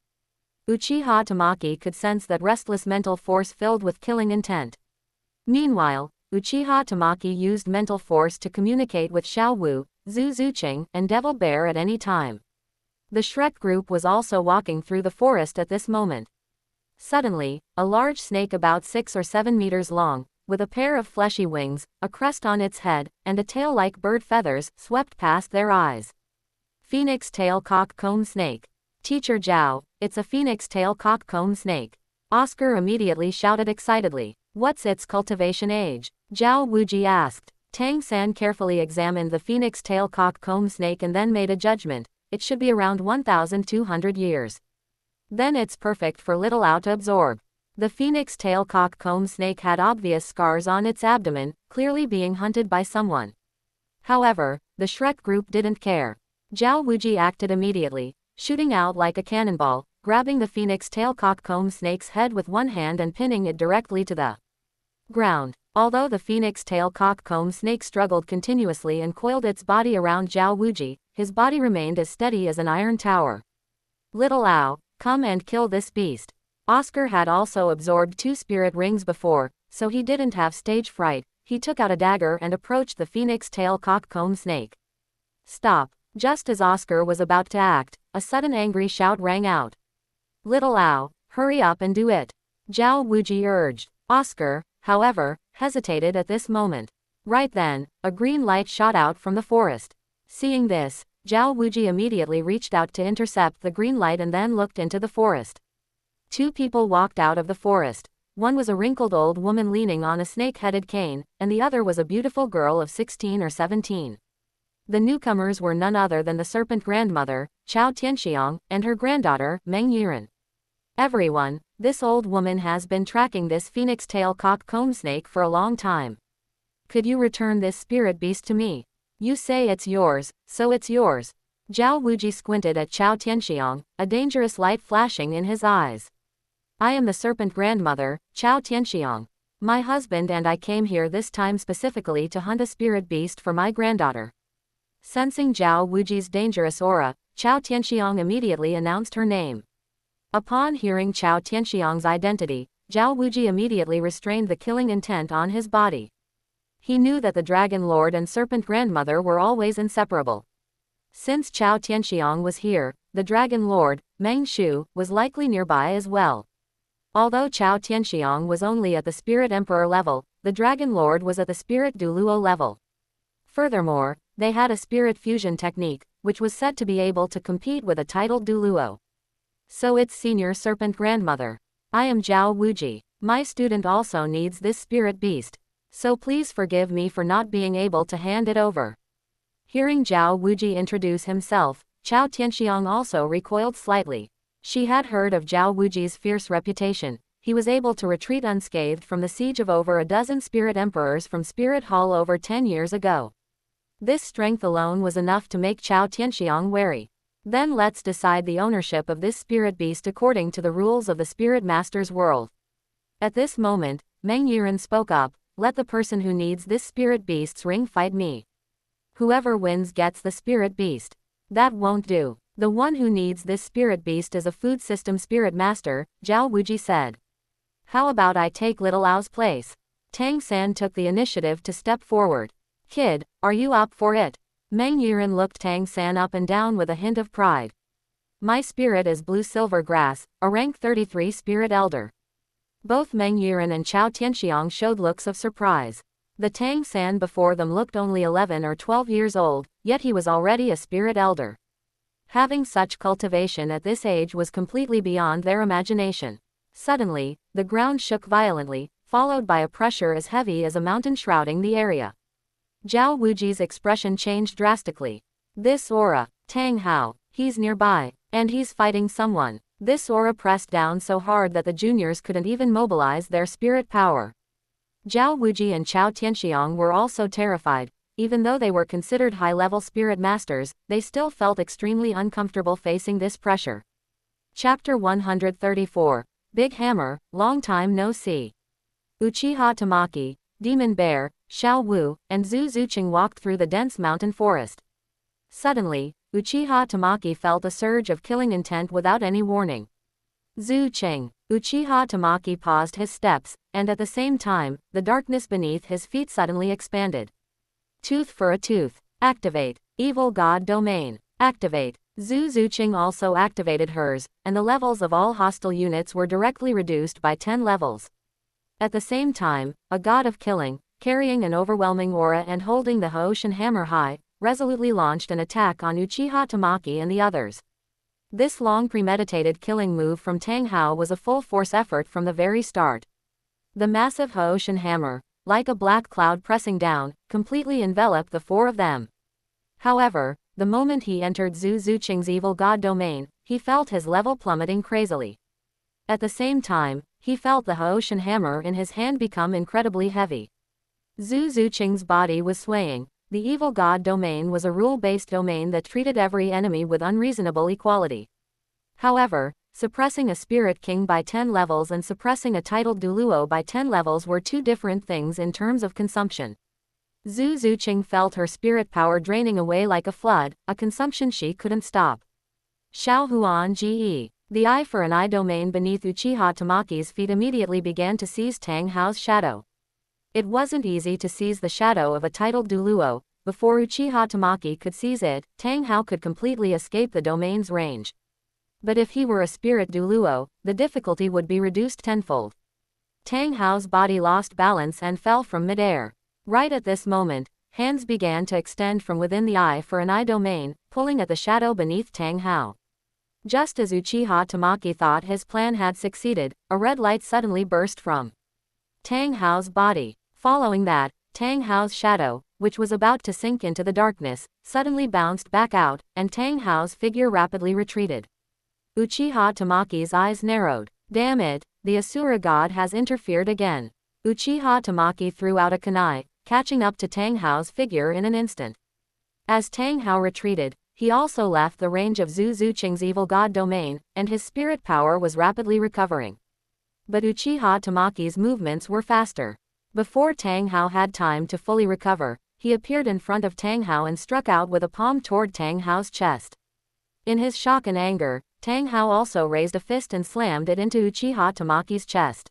Uchiha Tamaki could sense that restless mental force filled with killing intent. Meanwhile, Uchiha Tamaki used mental force to communicate with Xiao Wu, Zhu Zuqing, and Devil Bear at any time. The Shrek group was also walking through the forest at this moment. Suddenly, a large snake about 6 or 7 meters long, with a pair of fleshy wings, a crest on its head, and a tail like bird feathers, swept past their eyes. Phoenix tail cock-comb snake. Teacher Zhao, it's a phoenix tail cock-comb snake. Oscar immediately shouted excitedly. What's its cultivation age? Zhao Wuji asked. Tang San carefully examined the phoenix tail cock-comb snake and then made a judgment. It should be around 1,200 years. Then it's perfect for little Ao to absorb. The phoenix tail cock-comb snake had obvious scars on its abdomen, clearly being hunted by someone. However, the Shrek group didn't care. Zhao Wuji acted immediately, shooting out like a cannonball, grabbing the phoenix tail cock-comb snake's head with one hand and pinning it directly to the ground. Although the phoenix tail cock-comb snake struggled continuously and coiled its body around Zhao Wuji, his body remained as steady as an iron tower. Little Ao, come and kill this beast. Oscar had also absorbed 2 spirit rings before, so he didn't have stage fright. He took out a dagger and approached the phoenix tail cock-comb snake. Stop. Just as Oscar was about to act, a sudden angry shout rang out. Little Ao, hurry up and do it. Zhao Wuji urged. Oscar, however, hesitated at this moment. Right then, a green light shot out from the forest. Seeing this, Zhao Wuji immediately reached out to intercept the green light and then looked into the forest. 2 people walked out of the forest. One was a wrinkled old woman leaning on a snake-headed cane, and the other was a beautiful girl of 16 or 17. The newcomers were none other than the serpent grandmother, Chao Tianxiang, and her granddaughter, Meng Yiren. Everyone, this old woman has been tracking this phoenix tail cock-comb snake for a long time. Could you return this spirit beast to me? You say it's yours, so it's yours. Zhao Wuji squinted at Chao Tianxiang, a dangerous light flashing in his eyes. I am the serpent grandmother, Chao Tianxiang. My husband and I came here this time specifically to hunt a spirit beast for my granddaughter. Sensing Zhao Wuji's dangerous aura, Chao Tianxiang immediately announced her name. Upon hearing Chao Tianxiang's identity, Zhao Wuji immediately restrained the killing intent on his body. He knew that the Dragon Lord and Serpent Grandmother were always inseparable. Since Chao Tianxiang was here, the Dragon Lord, Meng Shu, was likely nearby as well. Although Chao Tianxiang was only at the Spirit Emperor level, the Dragon Lord was at the Spirit douluo level. Furthermore, they had a spirit fusion technique, which was said to be able to compete with a titled douluo. So it's Senior Serpent Grandmother. I am Zhao Wuji. My student also needs this spirit beast. So please forgive me for not being able to hand it over. Hearing Zhao Wuji introduce himself, Chao Tianxiang also recoiled slightly. She had heard of Zhao Wuji's fierce reputation. He was able to retreat unscathed from the siege of over a dozen spirit emperors from Spirit Hall over 10 years ago. This strength alone was enough to make Chao Tianxiang wary. Then let's decide the ownership of this spirit beast according to the rules of the Spirit Master's world. At this moment, Meng Yiren spoke up, let the person who needs this spirit beast's ring fight me. Whoever wins gets the spirit beast. That won't do. The one who needs this spirit beast is a food system spirit master, Zhao Wuji said. How about I take little Ao's place? Tang San took the initiative to step forward. Kid, are you up for it? Meng Yiren looked Tang San up and down with a hint of pride. My spirit is blue silver grass, a rank 33 spirit elder. Both Meng Yiren and Chao Tianxiang showed looks of surprise. The Tang San before them looked only 11 or 12 years old, yet he was already a spirit elder. Having such cultivation at this age was completely beyond their imagination. Suddenly, the ground shook violently, followed by a pressure as heavy as a mountain shrouding the area. Zhao Wuji's expression changed drastically. This aura, Tang Hao, he's nearby, and he's fighting someone. This aura pressed down so hard that the juniors couldn't even mobilize their spirit power. Zhao Wuji and Chao Tianxiang were also terrified. Even though they were considered high-level spirit masters, they still felt extremely uncomfortable facing this pressure. Chapter 134. Big Hammer, Long Time No See. Uchiha Tamaki, Demon Bear, Xiao Wu, and Zhu Zuqing walked through the dense mountain forest. Suddenly, Uchiha Tamaki felt a surge of killing intent without any warning. Zuching. Uchiha Tamaki paused his steps, and at the same time, the darkness beneath his feet suddenly expanded. Tooth for a tooth. Activate. Evil God Domain. Activate. Zuching also activated hers, and the levels of all hostile units were directly reduced by 10 levels. At the same time, a god of killing, carrying an overwhelming aura and holding the Hoshin hammer high, resolutely launched an attack on Uchiha Tamaki and the others. This long premeditated killing move from Tang Hao was a full-force effort from the very start. The massive Hoshin hammer, like a black cloud pressing down, completely enveloped the four of them. However, the moment he entered Zuching's evil god domain, he felt his level plummeting crazily. At the same time, he felt the Hoshin hammer in his hand become incredibly heavy. Zuching's body was swaying. The evil god domain was a rule-based domain that treated every enemy with unreasonable equality. However, suppressing a spirit king by 10 levels and suppressing a titled douluo by 10 levels were two different things in terms of consumption. Zuching felt her spirit power draining away like a flood, a consumption she couldn't stop. Xiaohuan Ge. The eye for an eye domain beneath Uchiha Tamaki's feet immediately began to seize Tang Hao's shadow. It wasn't easy to seize the shadow of a titled douluo. Before Uchiha Tamaki could seize it, Tang Hao could completely escape the domain's range. But if he were a spirit douluo, the difficulty would be reduced tenfold. Tang Hao's body lost balance and fell from midair. Right at this moment, hands began to extend from within the eye for an eye domain, pulling at the shadow beneath Tang Hao. Just as Uchiha Tamaki thought his plan had succeeded, a red light suddenly burst from Tang Hao's body. Following that, Tang Hao's shadow, which was about to sink into the darkness, suddenly bounced back out, and Tang Hao's figure rapidly retreated. Uchiha Tamaki's eyes narrowed. Damn it, the Asura god has interfered again. Uchiha Tamaki threw out a kunai, catching up to Tang Hao's figure in an instant. As Tang Hao retreated, he also left the range of Zuching's evil god domain, and his spirit power was rapidly recovering. But Uchiha Tamaki's movements were faster. Before Tang Hao had time to fully recover, he appeared in front of Tang Hao and struck out with a palm toward Tang Hao's chest. In his shock and anger, Tang Hao also raised a fist and slammed it into Uchiha Tamaki's chest.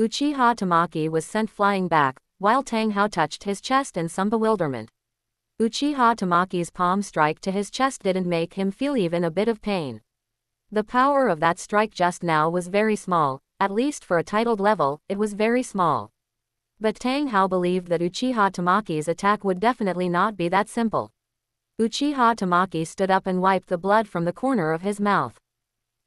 Uchiha Tamaki was sent flying back, while Tang Hao touched his chest in some bewilderment. Uchiha Tamaki's palm strike to his chest didn't make him feel even a bit of pain. The power of that strike just now was very small, at least for a titled level, it was very small. But Tang Hao believed that Uchiha Tamaki's attack would definitely not be that simple. Uchiha Tamaki stood up and wiped the blood from the corner of his mouth.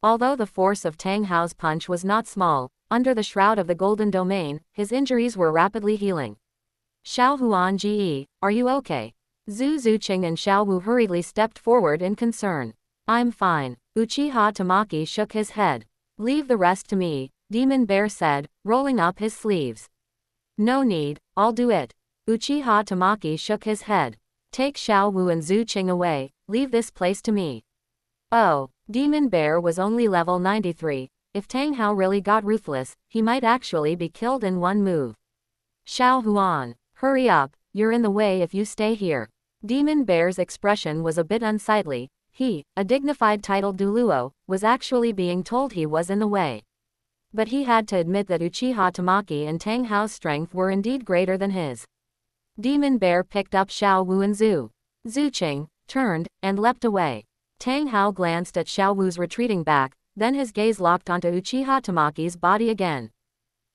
Although the force of Tang Hao's punch was not small, under the shroud of the golden domain, his injuries were rapidly healing. Xiaohuan Ge, are you okay? Zuching and Xiaowu hurriedly stepped forward in concern. I'm fine. Uchiha Tamaki shook his head. Leave the rest to me, Demon Bear said, rolling up his sleeves. No need, I'll do it. Uchiha Tamaki shook his head. Take Xiaowu and Zuching away, leave this place to me. Oh, Demon Bear was only level 93, if Tang Hao really got ruthless, he might actually be killed in one move. Xiaohuan, hurry up, you're in the way if you stay here. Demon Bear's expression was a bit unsightly. He, a dignified titled douluo, was actually being told he was in the way. But he had to admit that Uchiha Tamaki and Tang Hao's strength were indeed greater than his. Demon Bear picked up Xiaowu and Zuching, turned, and leapt away. Tang Hao glanced at Xiaowu's retreating back, then his gaze locked onto Uchiha Tamaki's body again.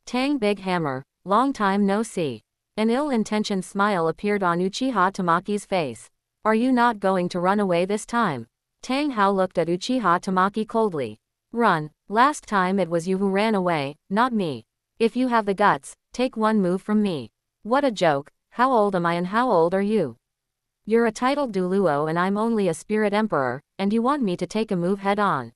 Tang Big Hammer, long time no see. An ill-intentioned smile appeared on Uchiha Tamaki's face. Are you not going to run away this time? Tang Hao looked at Uchiha Tamaki coldly. Run, last time it was you who ran away, not me. If you have the guts, take one move from me. What a joke, how old am I and how old are you? You're a titled douluo and I'm only a spirit emperor, and you want me to take a move head on.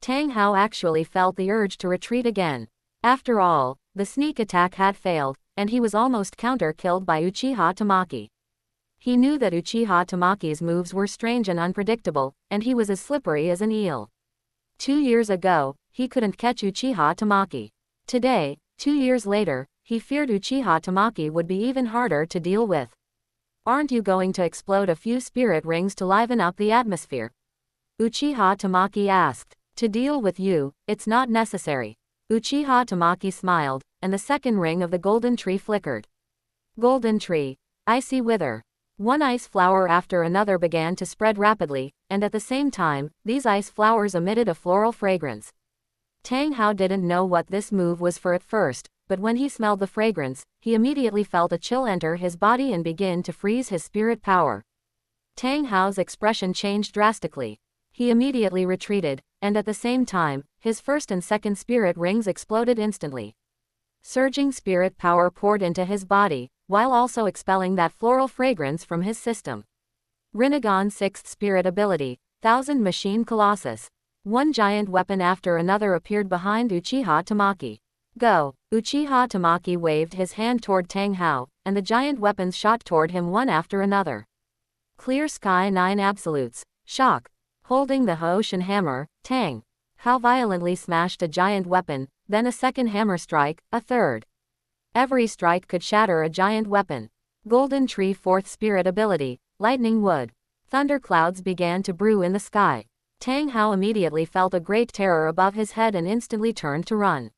Tang Hao actually felt the urge to retreat again. After all, the sneak attack had failed, and he was almost counter-killed by Uchiha Tamaki. He knew that Uchiha Tamaki's moves were strange and unpredictable, and he was as slippery as an eel. 2 years ago, he couldn't catch Uchiha Tamaki. Today, 2 years later, he feared Uchiha Tamaki would be even harder to deal with. Aren't you going to explode a few spirit rings to liven up the atmosphere? Uchiha Tamaki asked. To deal with you, it's not necessary. Uchiha Tamaki smiled, and the second ring of the golden tree flickered. Golden tree. Icy wither. One ice flower after another began to spread rapidly, and at the same time, these ice flowers emitted a floral fragrance. Tang Hao didn't know what this move was for at first, but when he smelled the fragrance, he immediately felt a chill enter his body and begin to freeze his spirit power. Tang Hao's expression changed drastically. He immediately retreated, and at the same time, his first and second spirit rings exploded instantly. Surging spirit power poured into his body, while also expelling that floral fragrance from his system. Rinnegan 6th Spirit Ability, Thousand Machine Colossus. One giant weapon after another appeared behind Uchiha Tamaki. Go! Uchiha Tamaki waved his hand toward Tang Hao, and the giant weapons shot toward him one after another. Clear Sky 9 Absolutes. Shock. Holding the Hoshin hammer, Tang Hao violently smashed a giant weapon, then a second hammer strike, a third. Every strike could shatter a giant weapon. Golden Tree 4th Spirit Ability, Lightning Wood. Thunderclouds began to brew in the sky. Tang Hao immediately felt a great terror above his head and instantly turned to run.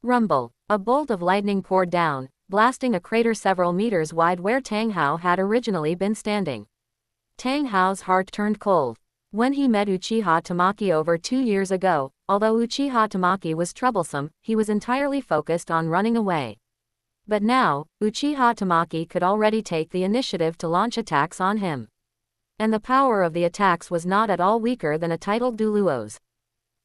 Rumble. A bolt of lightning poured down, blasting a crater several meters wide where Tang Hao had originally been standing. Tang Hao's heart turned cold. When he met Uchiha Tamaki over 2 years ago, although Uchiha Tamaki was troublesome, he was entirely focused on running away. But now, Uchiha Tamaki could already take the initiative to launch attacks on him. And the power of the attacks was not at all weaker than a titled douluo's.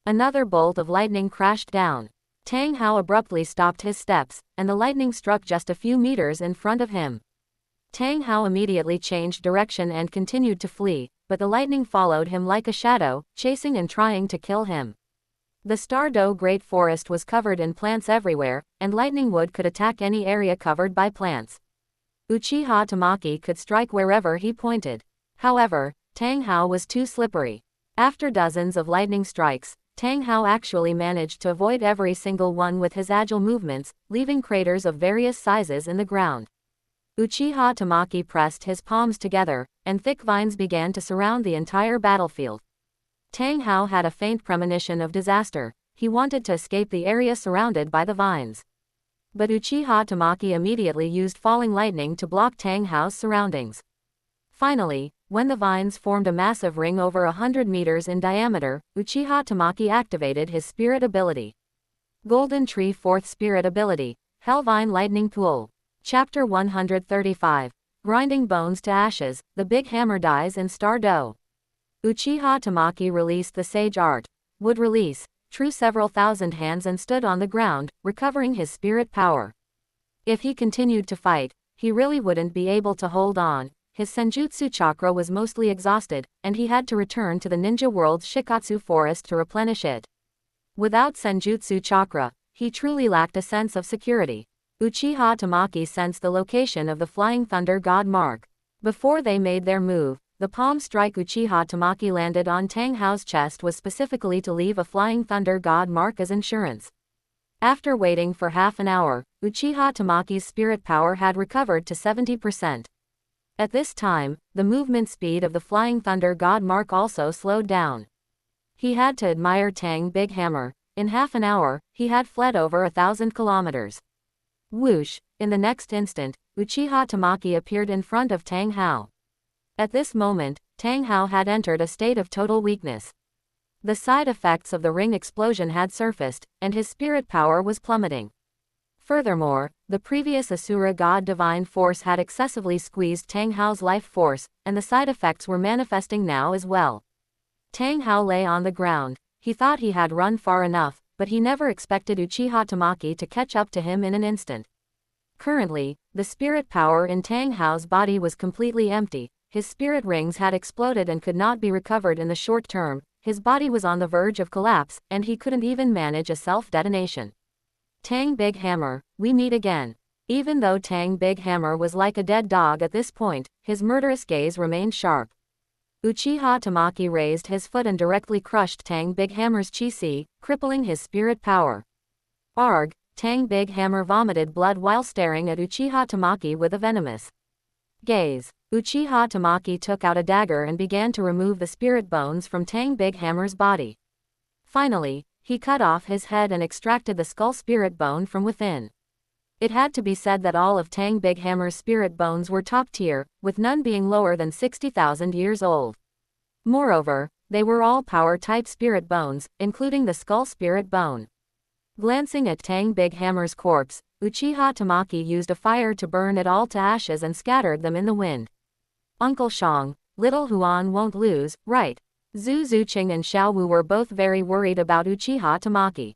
Another bolt of lightning crashed down. Tang Hao abruptly stopped his steps, and the lightning struck just a few meters in front of him. Tang Hao immediately changed direction and continued to flee, but the lightning followed him like a shadow, chasing and trying to kill him. The Stardo Great Forest was covered in plants everywhere, and lightning wood could attack any area covered by plants. Uchiha Tamaki could strike wherever he pointed. However, Tang Hao was too slippery. After dozens of lightning strikes, Tang Hao actually managed to avoid every single one with his agile movements, leaving craters of various sizes in the ground. Uchiha Tamaki pressed his palms together, and thick vines began to surround the entire battlefield. Tang Hao had a faint premonition of disaster. He wanted to escape the area surrounded by the vines. But Uchiha Tamaki immediately used falling lightning to block Tang Hao's surroundings. Finally, when the vines formed a massive ring over 100 meters in diameter, Uchiha Tamaki activated his spirit ability. Golden Tree 4th Spirit Ability, Hellvine Lightning Pool. Chapter 135. Grinding Bones to Ashes, the Big Hammer Dies in Stardo. Uchiha Tamaki released the Sage Art. Would release, drew several thousand hands and stood on the ground, recovering his spirit power. If he continued to fight, he really wouldn't be able to hold on. His senjutsu chakra was mostly exhausted, and he had to return to the ninja world's Shikatsu forest to replenish it. Without senjutsu chakra, he truly lacked a sense of security. Uchiha Tamaki sensed the location of the Flying Thunder God mark. Before they made their move, the palm strike Uchiha Tamaki landed on Tang Hao's chest was specifically to leave a Flying Thunder God mark as insurance. After waiting for half an hour, Uchiha Tamaki's spirit power had recovered to 70%. At this time, the movement speed of the Flying Thunder God mark also slowed down. He had to admire Tang Big Hammer. In half an hour, he had fled over 1,000 kilometers. Whoosh! In the next instant, Uchiha Tamaki appeared in front of Tang Hao. At this moment, Tang Hao had entered a state of total weakness. The side effects of the ring explosion had surfaced, and his spirit power was plummeting. Furthermore, the previous Asura God Divine Force had excessively squeezed Tang Hao's life force, and the side effects were manifesting now as well. Tang Hao lay on the ground. He thought he had run far enough, but he never expected Uchiha Tamaki to catch up to him in an instant. Currently, the spirit power in Tang Hao's body was completely empty. His spirit rings had exploded and could not be recovered in the short term. His body was on the verge of collapse, and he couldn't even manage a self-detonation. Tang Big Hammer, we meet again. Even though Tang Big Hammer was like a dead dog at this point, his murderous gaze remained sharp. Uchiha Tamaki raised his foot and directly crushed Tang Big Hammer's chi, crippling his spirit power. Arg! Tang Big Hammer vomited blood while staring at Uchiha Tamaki with a venomous gaze. Uchiha Tamaki took out a dagger and began to remove the spirit bones from Tang Big Hammer's body. Finally, he cut off his head and extracted the skull spirit bone from within. It had to be said that all of Tang Big Hammer's spirit bones were top tier, with none being lower than 60,000 years old. Moreover, they were all power-type spirit bones, including the skull spirit bone. Glancing at Tang Big Hammer's corpse, Uchiha Tamaki used a fire to burn it all to ashes and scattered them in the wind. Uncle Shang, little Huan won't lose, right? Zhu Zuqing and Xiao Wu were both very worried about Uchiha Tamaki.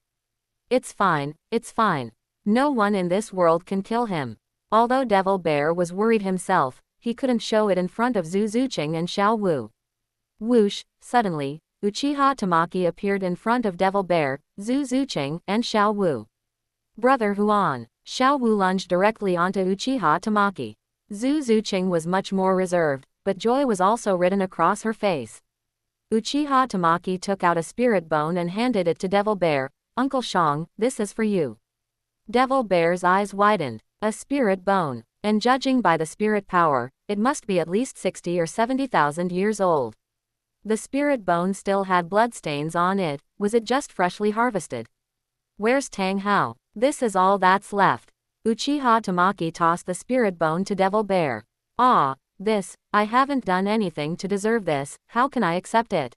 It's fine, it's fine. No one in this world can kill him. Although Devil Bear was worried himself, he couldn't show it in front of Zhu Zuqing and Xiao Wu. Whoosh, suddenly, Uchiha Tamaki appeared in front of Devil Bear, Zhu Zuqing, and Xiao Wu. Brother Huan. Xiao Wu lunged directly onto Uchiha Tamaki. Zhu Zuqing was much more reserved, but joy was also written across her face. Uchiha Tamaki took out a spirit bone and handed it to Devil Bear. Uncle Shang, this is for you. Devil Bear's eyes widened. A spirit bone. And judging by the spirit power, it must be at least 60 or 70,000 years old. The spirit bone still had bloodstains on it. Was it just freshly harvested? Where's Tang Hao? This is all that's left. Uchiha Tamaki tossed the spirit bone to Devil Bear. Ah, this, I haven't done anything to deserve this, how can I accept it?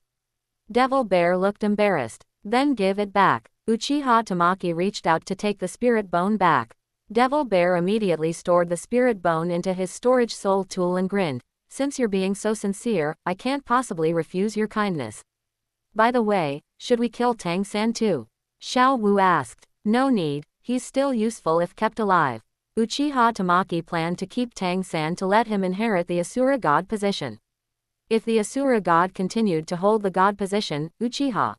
Devil Bear looked embarrassed. Then give it back. Uchiha Tamaki reached out to take the spirit bone back. Devil Bear immediately stored the spirit bone into his storage soul tool and grinned. Since you're being so sincere, I can't possibly refuse your kindness. By the way, should we kill Tang San too? Xiao Wu asked. No need, he's still useful if kept alive. Uchiha Tamaki planned to keep Tang San to let him inherit the Asura God position. If the Asura God continued to hold the God position, Uchiha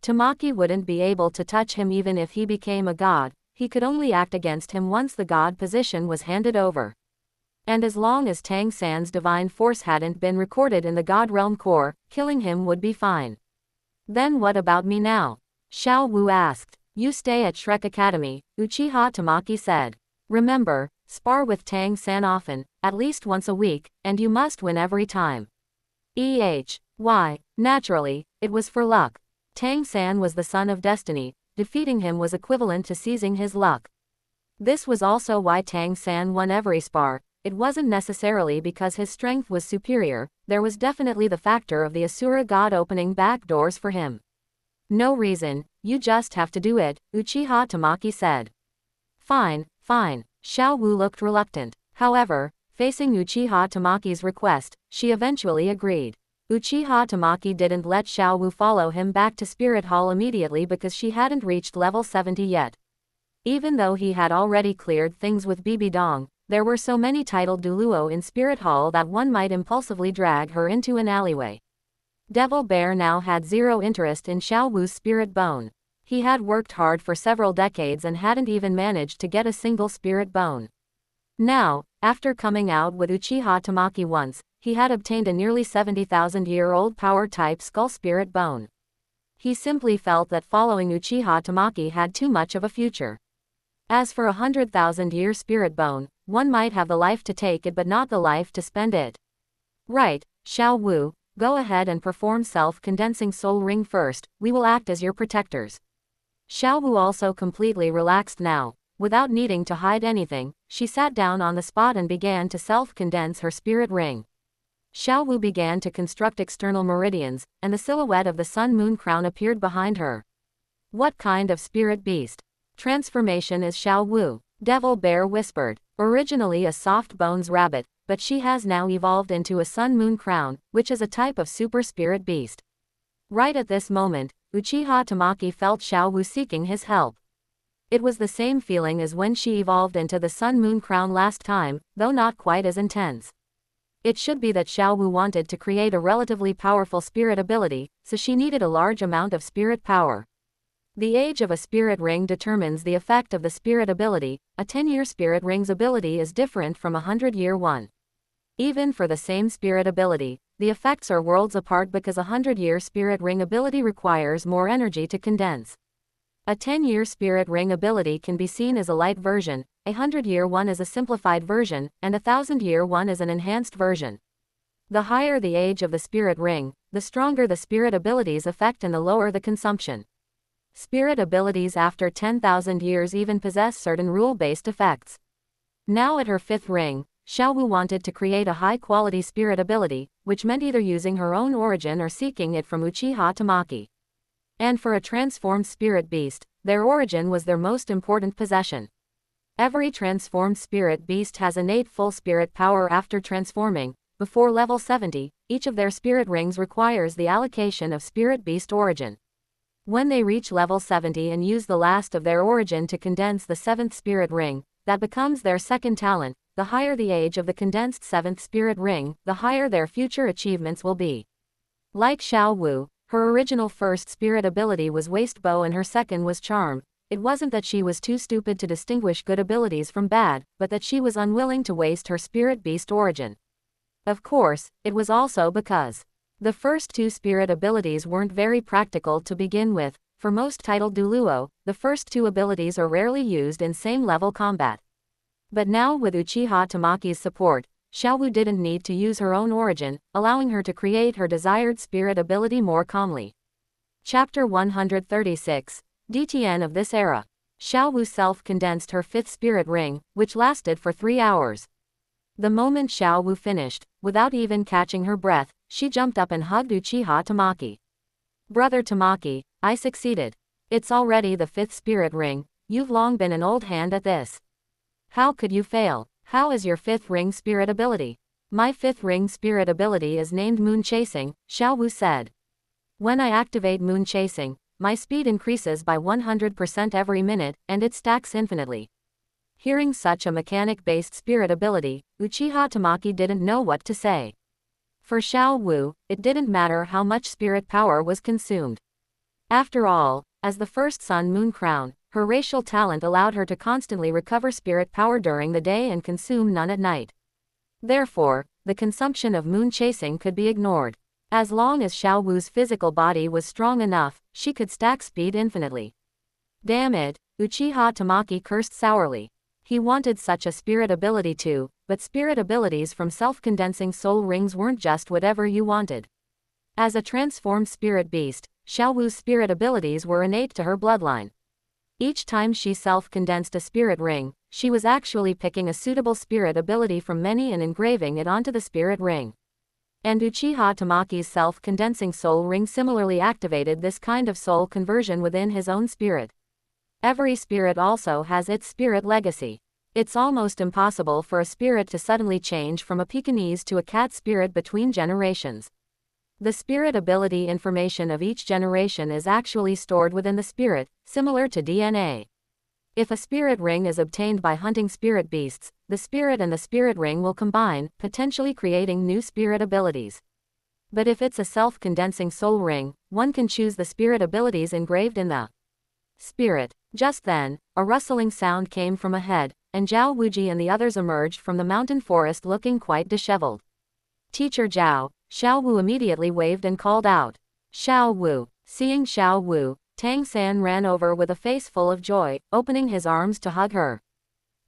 Tamaki wouldn't be able to touch him even if he became a god. He could only act against him once the god position was handed over. And as long as Tang San's divine force hadn't been recorded in the God Realm core, killing him would be fine. Then what about me now? Xiao Wu asked. You stay at Shrek Academy, Uchiha Tamaki said. Remember, spar with Tang San often, at least once a week, and you must win every time. Why, naturally, it was for luck. Tang San was the son of destiny, defeating him was equivalent to seizing his luck. This was also why Tang San won every spar. It wasn't necessarily because his strength was superior, there was definitely the factor of the Asura God opening back doors for him. No reason, you just have to do it, Uchiha Tamaki said. Fine, fine, Xiao Wu looked reluctant. However, facing Uchiha Tamaki's request, she eventually agreed. Uchiha Tamaki didn't let Xiao Wu follow him back to Spirit Hall immediately because she hadn't reached level 70 yet. Even though he had already cleared things with Bibi Dong, there were so many titled douluo in Spirit Hall that one might impulsively drag her into an alleyway. Devil Bear now had zero interest in Xiao Wu's spirit bone. He had worked hard for several decades and hadn't even managed to get a single spirit bone. Now, after coming out with Uchiha Tamaki once, he had obtained a nearly 70,000-year-old power-type skull spirit bone. He simply felt that following Uchiha Tamaki had too much of a future. As for a 100,000-year spirit bone, one might have the life to take it but not the life to spend it. Right, Xiao Wu, go ahead and perform self-condensing soul ring first, we will act as your protectors. Xiao Wu also completely relaxed now. Without needing to hide anything, she sat down on the spot and began to self-condense her spirit ring. Xiao Wu began to construct external meridians, and the silhouette of the sun-moon crown appeared behind her. What kind of spirit beast? Transformation is Xiao Wu, Devil Bear whispered. Originally a soft bones rabbit, but she has now evolved into a sun-moon crown, which is a type of super spirit beast. Right at this moment, Uchiha Tamaki felt Xiao Wu seeking his help. It was the same feeling as when she evolved into the sun-moon crown last time, though not quite as intense. It should be that Xiao Wu wanted to create a relatively powerful spirit ability, so she needed a large amount of spirit power. The age of a spirit ring determines the effect of the spirit ability. A 10-year spirit ring's ability is different from a 100-year one. Even for the same spirit ability, the effects are worlds apart because a 100-year spirit ring ability requires more energy to condense. A 10-year spirit ring ability can be seen as a light version, a 100-year one is a simplified version, and a 1,000-year one is an enhanced version. The higher the age of the spirit ring, the stronger the spirit abilities effect and the lower the consumption. Spirit abilities after 10,000 years even possess certain rule-based effects. Now at her 5th ring, Xiaowu wanted to create a high-quality spirit ability, which meant either using her own origin or seeking it from Uchiha Tamaki. And for a transformed spirit beast, their origin was their most important possession. Every transformed spirit beast has innate full spirit power after transforming. Before level 70, each of their spirit rings requires the allocation of spirit beast origin. When they reach level 70 and use the last of their origin to condense the 7th spirit ring, that becomes their second talent. The higher the age of the condensed 7th spirit ring, the higher their future achievements will be. Like Xiaowu, her original first spirit ability was Waist Bow and her second was Charm. It wasn't that she was too stupid to distinguish good abilities from bad, but that she was unwilling to waste her spirit beast origin. Of course, it was also because the first 2 spirit abilities weren't very practical to begin with. For most titled douluo, the first 2 abilities are rarely used in same-level combat. But now with Uchiha Tamaki's support, Xiaowu didn't need to use her own origin, allowing her to create her desired spirit ability more calmly. Chapter 136, DTN of this era. Xiaowu self-condensed her 5th spirit ring, which lasted for 3 hours. The moment Xiaowu finished, without even catching her breath, she jumped up and hugged Uchiha Tamaki. Brother Tamaki, I succeeded. It's already the 5th spirit ring, you've long been an old hand at this. How could you fail? How is your 5th ring spirit ability? My 5th ring spirit ability is named Moon Chasing, Xiaowu said. When I activate Moon Chasing, my speed increases by 100% every minute, and it stacks infinitely. Hearing such a mechanic-based spirit ability, Uchiha Tamaki didn't know what to say. For Xiaowu, it didn't matter how much spirit power was consumed. After all, as the first Sun Moon Crown, her racial talent allowed her to constantly recover spirit power during the day and consume none at night. Therefore, the consumption of moon chasing could be ignored. As long as Xiaowu's physical body was strong enough, she could stack speed infinitely. Damn it, Uchiha Tamaki cursed sourly. He wanted such a spirit ability too, but spirit abilities from self-condensing soul rings weren't just whatever you wanted. As a transformed spirit beast, Xiaowu's spirit abilities were innate to her bloodline. Each time she self-condensed a spirit ring, she was actually picking a suitable spirit ability from many and engraving it onto the spirit ring. And Uchiha Tamaki's self-condensing soul ring similarly activated this kind of soul conversion within his own spirit. Every spirit also has its spirit legacy. It's almost impossible for a spirit to suddenly change from a Pekingese to a cat spirit between generations. The spirit ability information of each generation is actually stored within the spirit, similar to DNA. If a spirit ring is obtained by hunting spirit beasts, the spirit and the spirit ring will combine, potentially creating new spirit abilities. But if it's a self-condensing soul ring, one can choose the spirit abilities engraved in the spirit. Just then, a rustling sound came from ahead, and Zhao Wuji and the others emerged from the mountain forest looking quite disheveled. Teacher Zhao, Xiaowu immediately waved and called out. Xiaowu. Seeing Xiaowu, Tang San ran over with a face full of joy, opening his arms to hug her.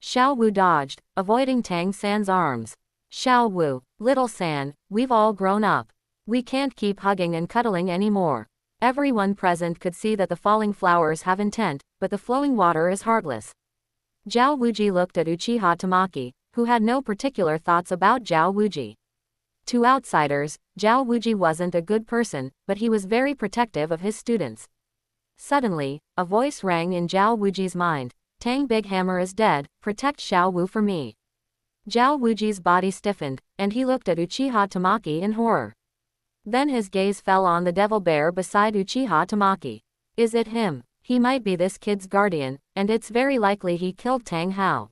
Xiaowu dodged, avoiding Tang San's arms. Xiaowu, little San, we've all grown up. We can't keep hugging and cuddling anymore. Everyone present could see that the falling flowers have intent, but the flowing water is heartless. Zhao Wuji looked at Uchiha Tamaki, who had no particular thoughts about Zhao Wuji. To outsiders, Zhao Wuji wasn't a good person, but he was very protective of his students. Suddenly, a voice rang in Zhao Wuji's mind. Tang Big Hammer is dead, protect Xiaowu for me. Zhao Wuji's body stiffened, and he looked at Uchiha Tamaki in horror. Then his gaze fell on the devil bear beside Uchiha Tamaki. Is it him? He might be this kid's guardian, and it's very likely he killed Tang Hao.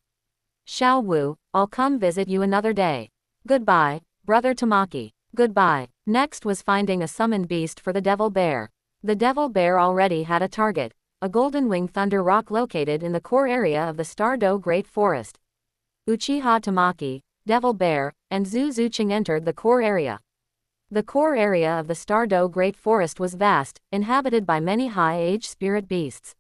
Xiaowu, I'll come visit you another day. Goodbye, Brother Tamaki. Goodbye. Next was finding a summoned beast for the devil bear. The devil bear already had a target, a golden wing thunder rock located in the core area of the Star-Do Great Forest. Uchiha Tamaki, devil bear, and Zhu Zuqing entered the core area. The core area of the Star-Do Great Forest was vast, inhabited by many high-age spirit beasts.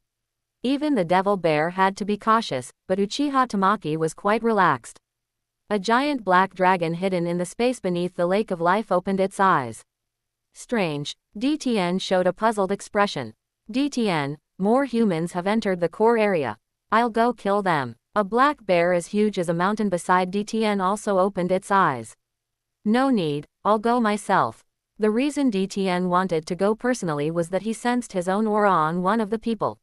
Even the devil bear had to be cautious, but Uchiha Tamaki was quite relaxed. A giant black dragon hidden in the space beneath the Lake of Life opened its eyes. Strange. DTN showed a puzzled expression. DTN, more humans have entered the core area. I'll go kill them. A black bear as huge as a mountain beside DTN also opened its eyes. No need, I'll go myself. The reason DTN wanted to go personally was that he sensed his own aura on one of the people.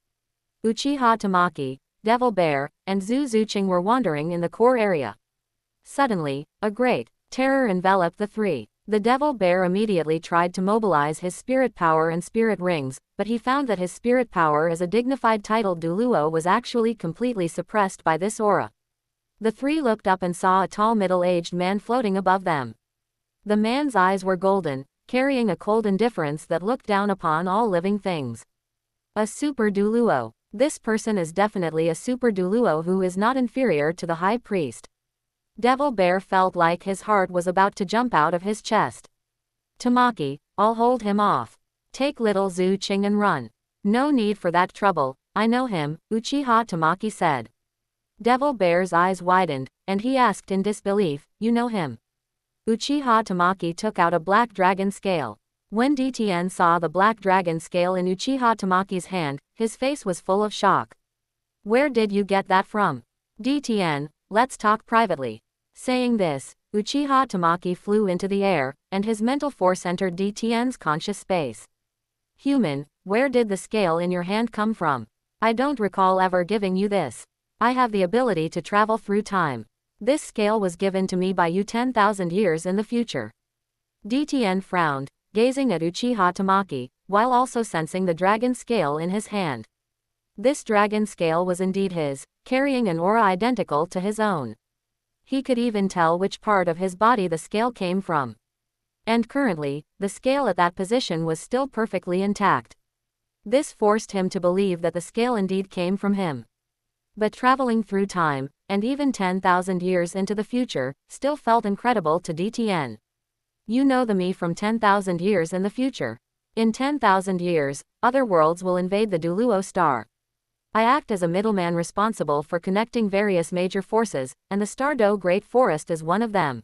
Uchiha Tamaki, Devil Bear, and Zhu Zuqing were wandering in the core area. Suddenly, a great terror enveloped the three. The Devil Bear immediately tried to mobilize his spirit power and spirit rings, but he found that his spirit power as a dignified titled douluo was actually completely suppressed by this aura. The three looked up and saw a tall middle-aged man floating above them. The man's eyes were golden, carrying a cold indifference that looked down upon all living things. A super douluo. This person is definitely a super douluo who is not inferior to the high priest. Devil Bear felt like his heart was about to jump out of his chest. Tamaki, I'll hold him off. Take little Zhu Qing and run. No need for that trouble, I know him, Uchiha Tamaki said. Devil Bear's eyes widened, and he asked in disbelief, you know him? Uchiha Tamaki took out a black dragon scale. When DTN saw the black dragon scale in Uchiha Tamaki's hand, his face was full of shock. Where did you get that from? DTN, let's talk privately. Saying this, Uchiha Tamaki flew into the air, and his mental force entered DTN's conscious space. Human, where did the scale in your hand come from? I don't recall ever giving you this. I have the ability to travel through time. This scale was given to me by you 10,000 years in the future. DTN frowned, gazing at Uchiha Tamaki, while also sensing the dragon scale in his hand. This dragon scale was indeed his, carrying an aura identical to his own. He could even tell which part of his body the scale came from. And currently, the scale at that position was still perfectly intact. This forced him to believe that the scale indeed came from him. But traveling through time, and even 10,000 years into the future, still felt incredible to DTN. You know the me from 10,000 years in the future. In 10,000 years, other worlds will invade the douluo star. I act as a middleman responsible for connecting various major forces, and the Stardo Great Forest is one of them.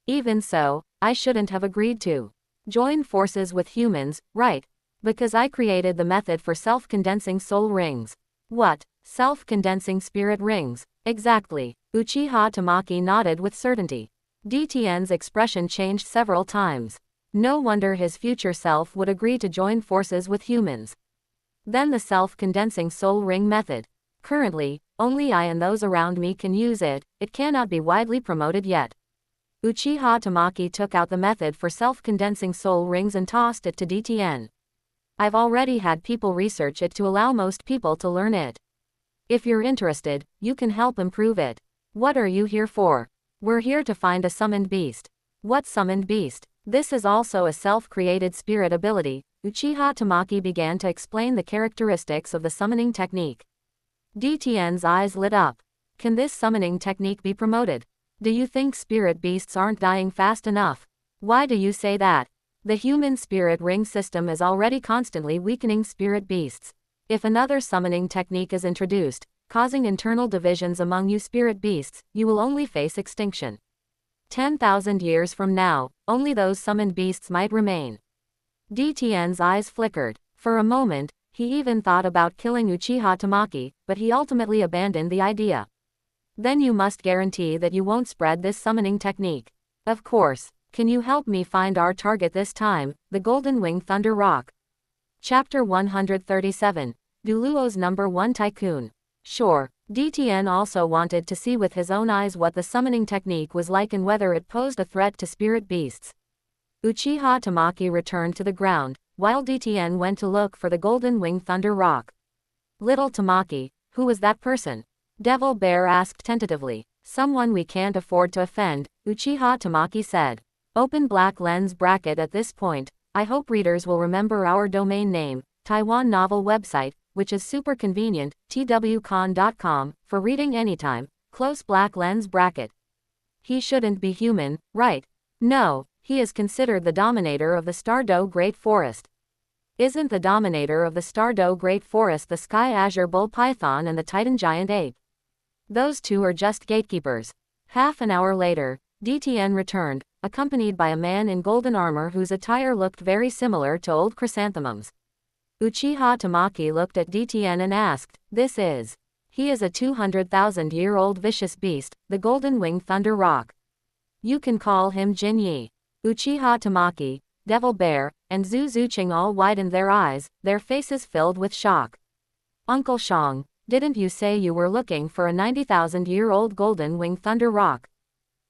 Even so, I shouldn't have agreed to join forces with humans, right? Because I created the method for self-condensing soul rings. What? Self-condensing spirit rings? Exactly. Uchiha Tamaki nodded with certainty. DTN's expression changed several times. No wonder his future self would agree to join forces with humans. Then the self-condensing soul ring method. Currently, only I and those around me can use it, it cannot be widely promoted yet. Uchiha Tamaki took out the method for self-condensing soul rings and tossed it to DTN. I've already had people research it to allow most people to learn it. If you're interested, you can help improve it. What are you here for? We're here to find a summoned beast. What summoned beast? This is also a self-created spirit ability. Uchiha Tamaki began to explain the characteristics of the summoning technique. DTN's eyes lit up. Can this summoning technique be promoted? Do you think spirit beasts aren't dying fast enough? Why do you say that? The human spirit ring system is already constantly weakening spirit beasts. If another summoning technique is introduced, causing internal divisions among you spirit beasts, you will only face extinction. 10,000 years from now, only those summoned beasts might remain. DTN's eyes flickered. For a moment, he even thought about killing Uchiha Tamaki, but he ultimately abandoned the idea. Then you must guarantee that you won't spread this summoning technique. Of course. Can you help me find our target this time, the Golden Wing Thunder Rock? Chapter 137. Douluo's number 1 tycoon. Sure. DTN also wanted to see with his own eyes what the summoning technique was like and whether it posed a threat to spirit beasts. Uchiha Tamaki returned to the ground, while DTN went to look for the Golden Wing Thunder Rock. Little Tamaki, who was that person? Devil Bear asked tentatively. Someone we can't afford to offend, Uchiha Tamaki said. Open black lens bracket at this point. I hope readers will remember our domain name, Taiwan Novel website, which is super convenient, twcon.com, for reading anytime, close black lens bracket. He shouldn't be human, right? No, he is considered the dominator of the Stardo Great Forest. Isn't the dominator of the Stardo Great Forest the Sky Azure Bull Python and the Titan Giant Ape? Those two are just gatekeepers. Half an hour later, DTN returned, accompanied by a man in golden armor whose attire looked very similar to old chrysanthemums. Uchiha Tamaki looked at DTN and asked, "This is?" "He is a 200,000-year-old vicious beast, the Golden Winged Thunder Rock. You can call him Jin Yi." Uchiha Tamaki, Devil Bear, and Zhu Zuqing all widened their eyes, their faces filled with shock. "Uncle Shang, didn't you say you were looking for a 90,000-year-old Golden Winged Thunder Rock?"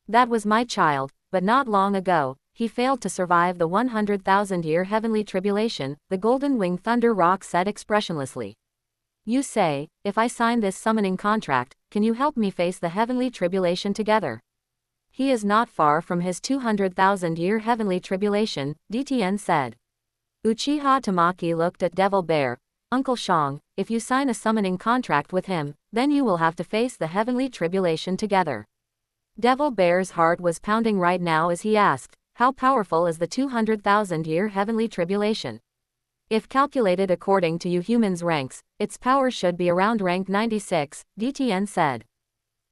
"That was my child, but not long ago, he failed to survive the 100,000-year heavenly tribulation," the Golden Winged Thunder Rock said expressionlessly. "You say, if I sign this summoning contract, can you help me face the heavenly tribulation together?" "He is not far from his 200,000-year heavenly tribulation," DTN said. Uchiha Tamaki looked at Devil Bear. "Uncle Shang, if you sign a summoning contract with him, then you will have to face the heavenly tribulation together." Devil Bear's heart was pounding right now as he asked, "How powerful is the 200,000-year heavenly tribulation?" "If calculated according to you humans' ranks, its power should be around rank 96, DTN said.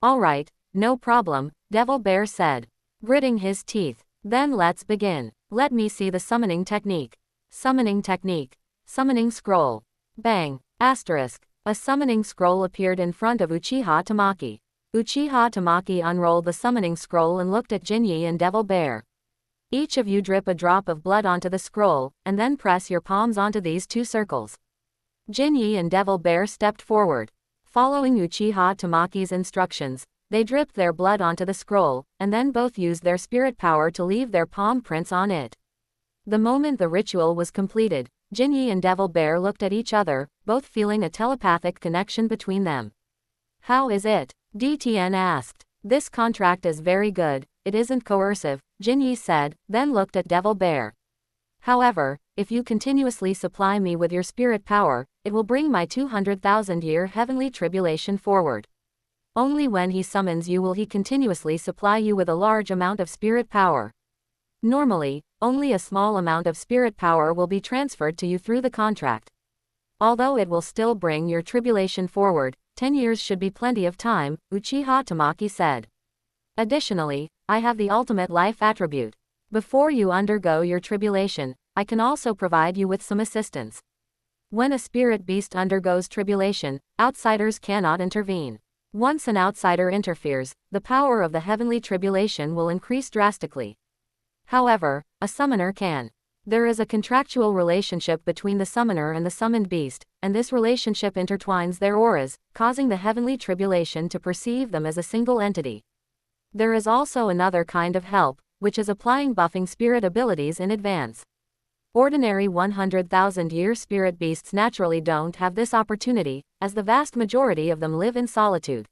"Alright, no problem," Devil Bear said, gritting his teeth. "Then let's begin. Let me see the summoning technique." Summoning technique. Summoning scroll. Bang. Asterisk. A summoning scroll appeared in front of Uchiha Tamaki. Uchiha Tamaki unrolled the summoning scroll and looked at Jinyi and Devil Bear. "Each of you drip a drop of blood onto the scroll, and then press your palms onto these two circles." Jinyi and Devil Bear stepped forward. Following Uchiha Tamaki's instructions, they dripped their blood onto the scroll, and then both used their spirit power to leave their palm prints on it. The moment the ritual was completed, Jinyi and Devil Bear looked at each other, both feeling a telepathic connection between them. "How is it?" DTN asked. "This contract is very good, it isn't coercive," Jinyi said, then looked at Devil Bear. "However, if you continuously supply me with your spirit power, it will bring my 200,000-year heavenly tribulation forward. Only when he summons you will he continuously supply you with a large amount of spirit power. Normally, only a small amount of spirit power will be transferred to you through the contract. Although it will still bring your tribulation forward, 10 years should be plenty of time," Uchiha Tamaki said. "Additionally, I have the ultimate life attribute. Before you undergo your tribulation, I can also provide you with some assistance. When a spirit beast undergoes tribulation, outsiders cannot intervene. Once an outsider interferes, the power of the heavenly tribulation will increase drastically. However, a summoner can. There is a contractual relationship between the summoner and the summoned beast, and this relationship intertwines their auras, causing the heavenly tribulation to perceive them as a single entity. There is also another kind of help, which is applying buffing spirit abilities in advance. Ordinary 100,000-year spirit beasts naturally don't have this opportunity, as the vast majority of them live in solitude.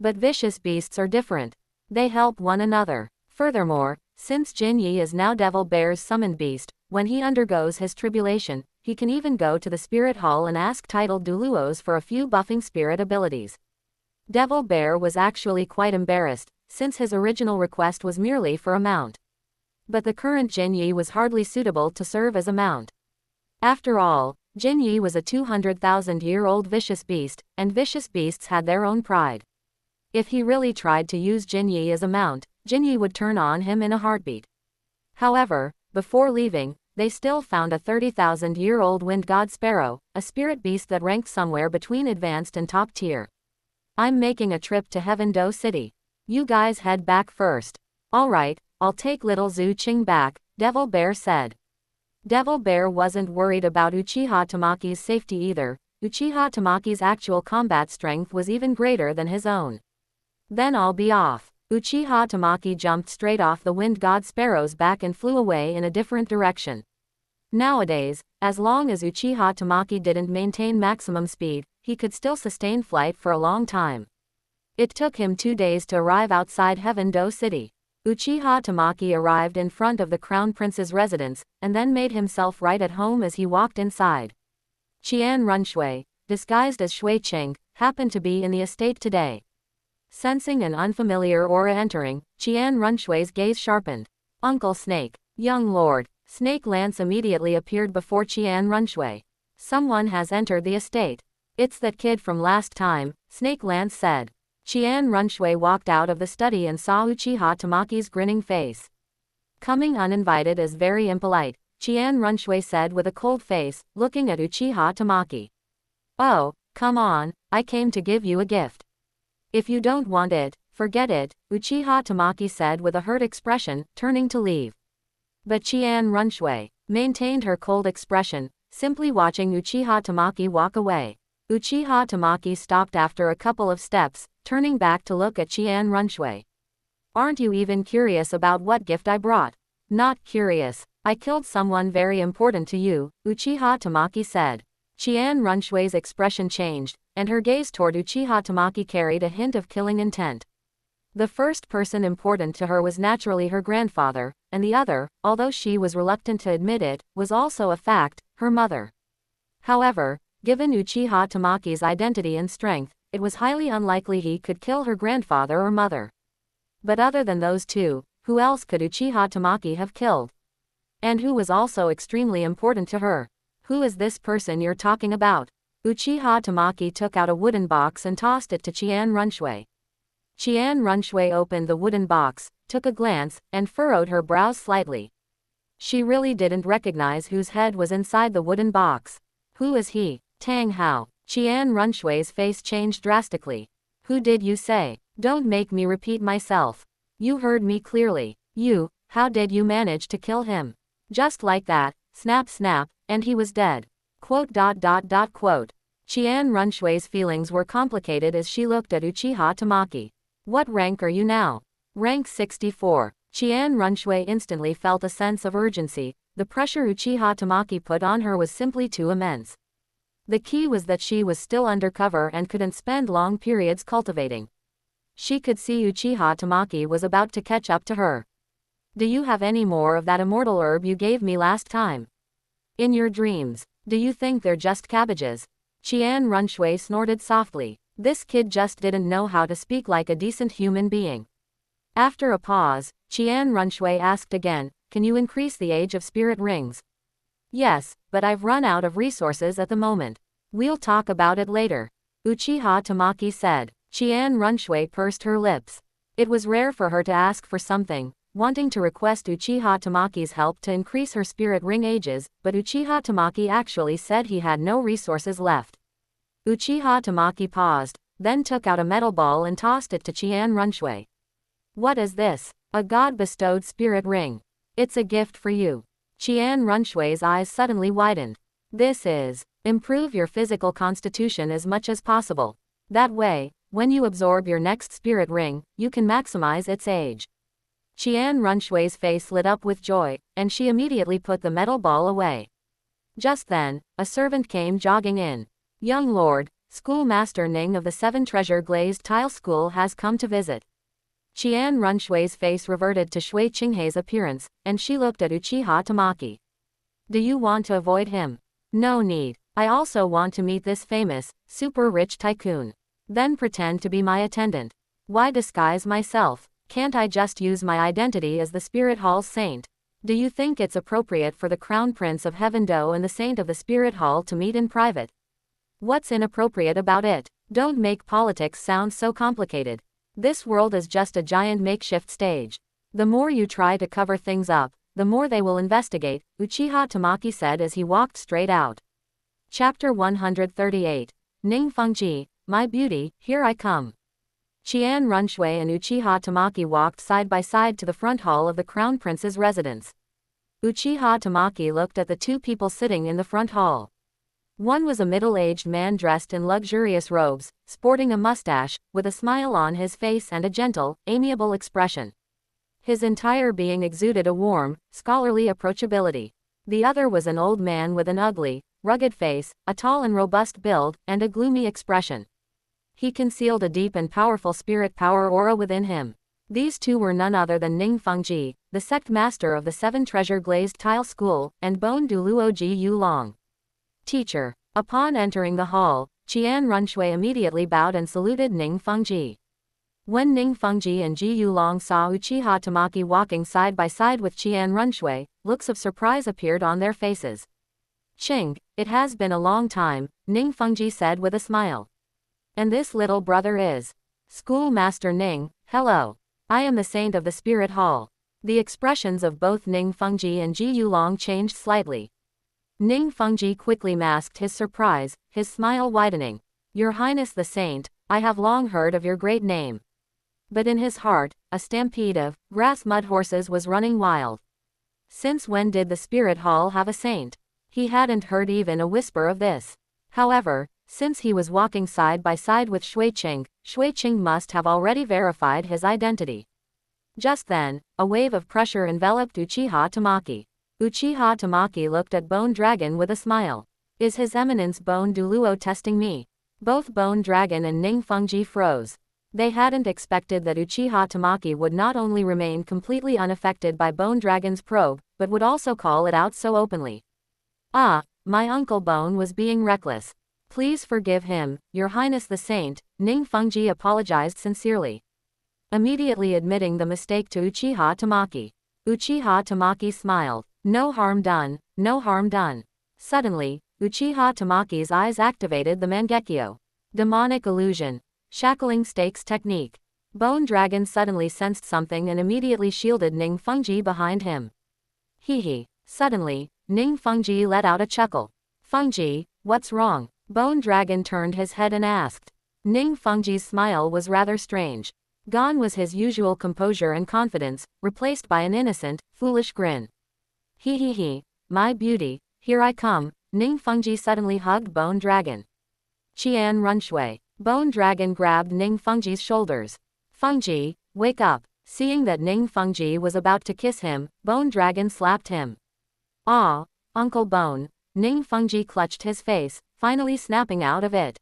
But vicious beasts are different. They help one another. Furthermore, since Jinyi is now Devil Bear's summoned beast, when he undergoes his tribulation, he can even go to the spirit hall and ask titled douluos for a few buffing spirit abilities. Devil Bear was actually quite embarrassed, since his original request was merely for a mount. But the current Jinyi was hardly suitable to serve as a mount. After all, Jinyi was a 200,000-year-old vicious beast, and vicious beasts had their own pride. If he really tried to use Jinyi as a mount, Jinyi would turn on him in a heartbeat. However, before leaving, they still found a 30,000-year-old wind god sparrow, a spirit beast that ranked somewhere between advanced and top tier. "I'm making a trip to Heaven Do City. You guys head back first." "Alright, I'll take little Zhu Qing back," Devil Bear said. Devil Bear wasn't worried about Uchiha Tamaki's safety either. Uchiha Tamaki's actual combat strength was even greater than his own. "Then I'll be off." Uchiha Tamaki jumped straight off the wind god sparrow's back and flew away in a different direction. Nowadays, as long as Uchiha Tamaki didn't maintain maximum speed, he could still sustain flight for a long time. It took him 2 days to arrive outside Heaven Do City. Uchiha Tamaki arrived in front of the Crown Prince's residence, and then made himself right at home as he walked inside. Qian Runshui, disguised as Shui Qing, happened to be in the estate today. Sensing an unfamiliar aura entering, Qian Runshui's gaze sharpened. "Uncle Snake, young lord." Snake Lance immediately appeared before Qian Runshui. "Someone has entered the estate. It's that kid from last time," Snake Lance said. Qian Runshui walked out of the study and saw Uchiha Tamaki's grinning face. Coming uninvited is very impolite, Qian Runshui said with a cold face, looking at Uchiha Tamaki. Oh, come on, I came to give you a gift. If you don't want it, forget it, Uchiha Tamaki said with a hurt expression, turning to leave. But Qian Runshui maintained her cold expression, simply watching Uchiha Tamaki walk away. Uchiha Tamaki stopped after a couple of steps, turning back to look at Qian Runshui. Aren't you even curious about what gift I brought? Not curious. I killed someone very important to you, Uchiha Tamaki said. Qian Runshui's expression changed, and her gaze toward Uchiha Tamaki carried a hint of killing intent. The first person important to her was naturally her grandfather, and the other, although she was reluctant to admit it, was also a fact, her mother. However, given Uchiha Tamaki's identity and strength, it was highly unlikely he could kill her grandfather or mother. But other than those two, who else could Uchiha Tamaki have killed? And who was also extremely important to her? Who is this person you're talking about? Uchiha Tamaki took out a wooden box and tossed it to Qian Runshui. Qian Runshui opened the wooden box, took a glance, and furrowed her brows slightly. She really didn't recognize whose head was inside the wooden box. Who is he? Tang Hao. Qian Runshui's face changed drastically. Who did you say? Don't make me repeat myself. You heard me clearly. How did you manage to kill him? Just like that, snap snap, and he was dead. Quote. Qian Runshui's feelings were complicated as she looked at Uchiha Tamaki. What rank are you now? Rank 64. Qian Runshui instantly felt a sense of urgency. The pressure Uchiha Tamaki put on her was simply too immense. The key was that she was still undercover and couldn't spend long periods cultivating. She could see Uchiha Tamaki was about to catch up to her. Do you have any more of that immortal herb you gave me last time? In your dreams, do you think they're just cabbages? Qian Runshui snorted softly. This kid just didn't know how to speak like a decent human being. After a pause, Qian Runshui asked again, can you increase the age of spirit rings? Yes, but I've run out of resources at the moment. We'll talk about it later. Uchiha Tamaki said. Qian Runshui pursed her lips. It was rare for her to ask for something, wanting to request Uchiha Tamaki's help to increase her spirit ring ages, but Uchiha Tamaki actually said he had no resources left. Uchiha Tamaki paused, then took out a metal ball and tossed it to Qian Runshui. What is this? A god-bestowed spirit ring. It's a gift for you. Qian Runshui's eyes suddenly widened. This is, improve your physical constitution as much as possible. That way, when you absorb your next spirit ring, you can maximize its age. Qian Runshui's face lit up with joy, and she immediately put the metal ball away. Just then, a servant came jogging in. Young lord, schoolmaster Ning of the 7 Treasure Glazed Tile School has come to visit. Qian Runshui's face reverted to Shui Qinghei's appearance, and she looked at Uchiha Tamaki. Do you want to avoid him? No need. I also want to meet this famous, super rich tycoon. Then pretend to be my attendant. Why disguise myself? Can't I just use my identity as the Spirit Hall's saint? Do you think it's appropriate for the Crown Prince of Heaven Do and the Saint of the Spirit Hall to meet in private? What's inappropriate about it? Don't make politics sound so complicated. This world is just a giant makeshift stage. The more you try to cover things up, the more they will investigate, Uchiha Tamaki said as he walked straight out. Chapter 138. Ning Fengji, my beauty, here I come. Qian Runshui and Uchiha Tamaki walked side by side to the front hall of the Crown Prince's residence. Uchiha Tamaki looked at the two people sitting in the front hall. One was a middle-aged man dressed in luxurious robes, sporting a mustache, with a smile on his face and a gentle, amiable expression. His entire being exuded a warm, scholarly approachability. The other was an old man with an ugly, rugged face, a tall and robust build, and a gloomy expression. He concealed a deep and powerful spirit power aura within him. These two were none other than Ning Fengji, the sect master of the 7 Treasure Glazed Tile School, and Bone Douluo Ji Yu Long. Teacher. Upon entering the hall, Qian Runshui immediately bowed and saluted Ning Fengji. When Ning Fengji and Ji Yu Long saw Uchiha Tamaki walking side by side with Qian Runshui, looks of surprise appeared on their faces. Ching, it has been a long time, Ning Fengji said with a smile. And this little brother is Schoolmaster Ning, hello. I am the saint of the spirit hall. The expressions of both Ning Fengji and Ji Yulong changed slightly. Ning Fengji quickly masked his surprise, his smile widening. Your Highness the Saint, I have long heard of your great name. But in his heart, a stampede of grass mud horses was running wild. Since when did the spirit hall have a saint? He hadn't heard even a whisper of this. However, since he was walking side by side with Shui-Qing must have already verified his identity. Just then, a wave of pressure enveloped Uchiha Tamaki. Uchiha Tamaki looked at Bone Dragon with a smile. Is His Eminence Bone Douluo testing me? Both Bone Dragon and Ning Fengji froze. They hadn't expected that Uchiha Tamaki would not only remain completely unaffected by Bone Dragon's probe, but would also call it out so openly. Ah, my Uncle Bone was being reckless. Please forgive him, Your Highness the Saint, Ning Fengji apologized sincerely. Immediately admitting the mistake to Uchiha Tamaki. Uchiha Tamaki smiled. No harm done, no harm done. Suddenly, Uchiha Tamaki's eyes activated the Mangekyo. Demonic illusion. Shackling stakes technique. Bone Dragon suddenly sensed something and immediately shielded Ning Fengji behind him. Hee. Suddenly, Ning Fengji let out a chuckle. Fengji, what's wrong? Bone Dragon turned his head and asked. Ning Fengji's smile was rather strange. Gone was his usual composure and confidence, replaced by an innocent, foolish grin. Hee, my beauty, here I come. Ning Fengji suddenly hugged Bone Dragon. Qian Runshui. Bone Dragon grabbed Ning Fengji's shoulders. Fengji, wake up. Seeing that Ning Fengji was about to kiss him, Bone Dragon slapped him. Ah, Uncle Bone. Ning Fengji clutched his face, finally snapping out of it.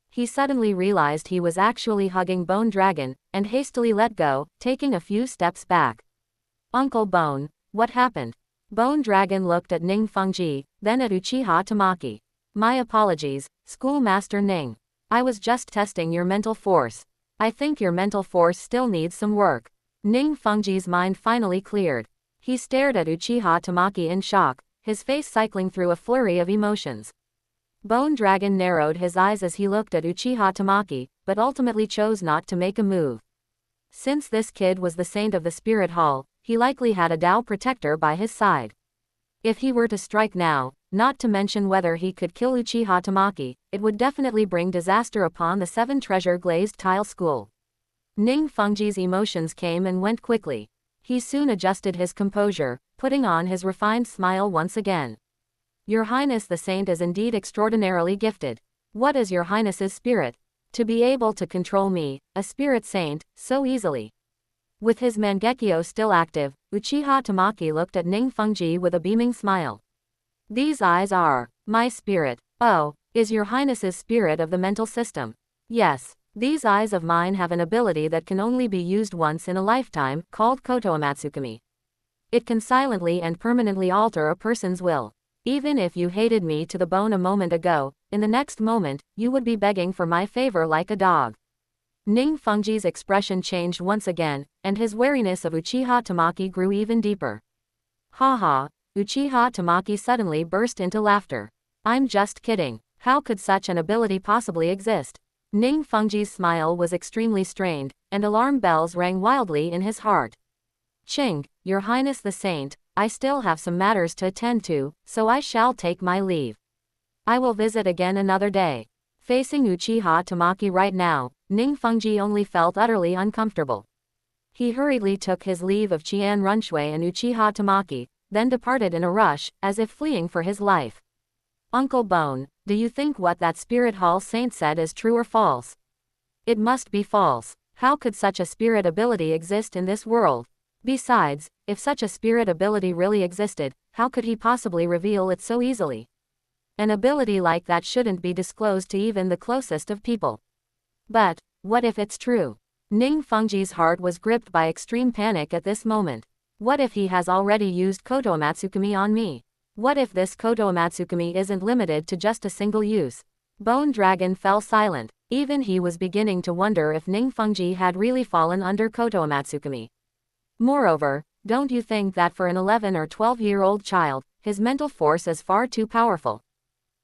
He suddenly realized he was actually hugging Bone Dragon, and hastily let go, taking a few steps back. Uncle Bone, what happened? Bone Dragon looked at Ning Fengji, then at Uchiha Tamaki. My apologies, Schoolmaster Ning. I was just testing your mental force. I think your mental force still needs some work. Ning Fengji's mind finally cleared. He stared at Uchiha Tamaki in shock, his face cycling through a flurry of emotions. Bone Dragon narrowed his eyes as he looked at Uchiha Tamaki, but ultimately chose not to make a move. Since this kid was the saint of the spirit hall, he likely had a Dao protector by his side. If he were to strike now, not to mention whether he could kill Uchiha Tamaki, it would definitely bring disaster upon the 7 treasure glazed tile school. Ning Fengji's emotions came and went quickly. He soon adjusted his composure, putting on his refined smile once again. Your Highness the Saint is indeed extraordinarily gifted. What is your Highness's spirit? To be able to control me, a spirit saint, so easily. With his Mangekyo still active, Uchiha Tamaki looked at Ning Fengji with a beaming smile. These eyes are my spirit. Oh, is your Highness's spirit of the mental system? Yes, these eyes of mine have an ability that can only be used once in a lifetime, called Kotoamatsukami. It can silently and permanently alter a person's will. Even if you hated me to the bone a moment ago, in the next moment, you would be begging for my favor like a dog. Ning Fengji's expression changed once again, and his wariness of Uchiha Tamaki grew even deeper. Ha. Uchiha Tamaki suddenly burst into laughter. I'm just kidding. How could such an ability possibly exist? Ning Fengji's smile was extremely strained, and alarm bells rang wildly in his heart. Qing, Your Highness the Saint, I still have some matters to attend to, so I shall take my leave. I will visit again another day. Facing Uchiha Tamaki right now, Ning Fengji only felt utterly uncomfortable. He hurriedly took his leave of Qian Runshui and Uchiha Tamaki, then departed in a rush, as if fleeing for his life. Uncle Bone, do you think what that spirit hall saint said is true or false? It must be false. How could such a spirit ability exist in this world? Besides, if such a spirit ability really existed, how could he possibly reveal it so easily? An ability like that shouldn't be disclosed to even the closest of people. But, what if it's true? Ning Fengji's heart was gripped by extreme panic at this moment. What if he has already used Kotoamatsukami on me? What if this Kotoamatsukami isn't limited to just a single use? Bone Dragon fell silent. Even he was beginning to wonder if Ning Fengji had really fallen under Kotoamatsukami. Moreover, don't you think that for an 11 or 12-year-old child, his mental force is far too powerful?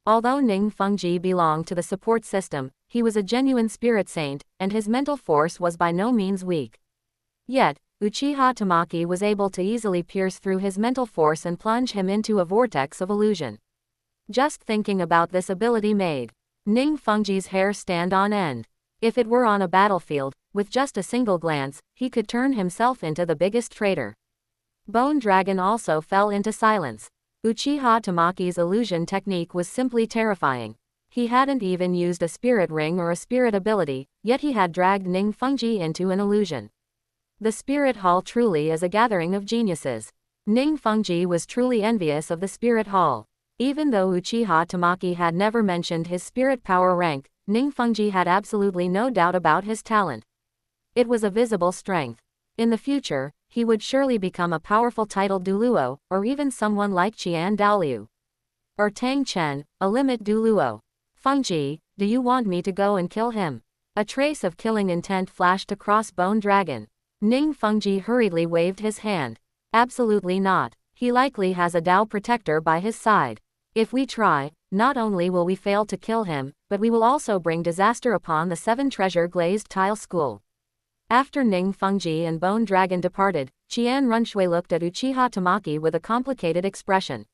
Although Ning Fengji belonged to the support system, he was a genuine spirit saint, and his mental force was by no means weak. Yet, Uchiha Tamaki was able to easily pierce through his mental force and plunge him into a vortex of illusion. Just thinking about this ability made Ning Fengji's hair stand on end. If it were on a battlefield, with just a single glance, he could turn himself into the biggest traitor. Bone Dragon also fell into silence. Uchiha Tamaki's illusion technique was simply terrifying. He hadn't even used a spirit ring or a spirit ability, yet he had dragged Ning Fengji into an illusion. The spirit hall truly is a gathering of geniuses. Ning Fengji was truly envious of the spirit hall. Even though Uchiha Tamaki had never mentioned his spirit power rank, Ning Fengji had absolutely no doubt about his talent. It was a visible strength. In the future, he would surely become a powerful titled douluo, or even someone like Qian Daoliu. Or Tang Chen, a limit douluo. Fengji, do you want me to go and kill him? A trace of killing intent flashed across Bone Dragon. Ning Fengji hurriedly waved his hand. Absolutely not. He likely has a Dao protector by his side. If we try, not only will we fail to kill him, but we will also bring disaster upon the 7 treasure glazed tile school. After Ning Fengji and Bone Dragon departed, Qian Runshui looked at Uchiha Tamaki with a complicated expression.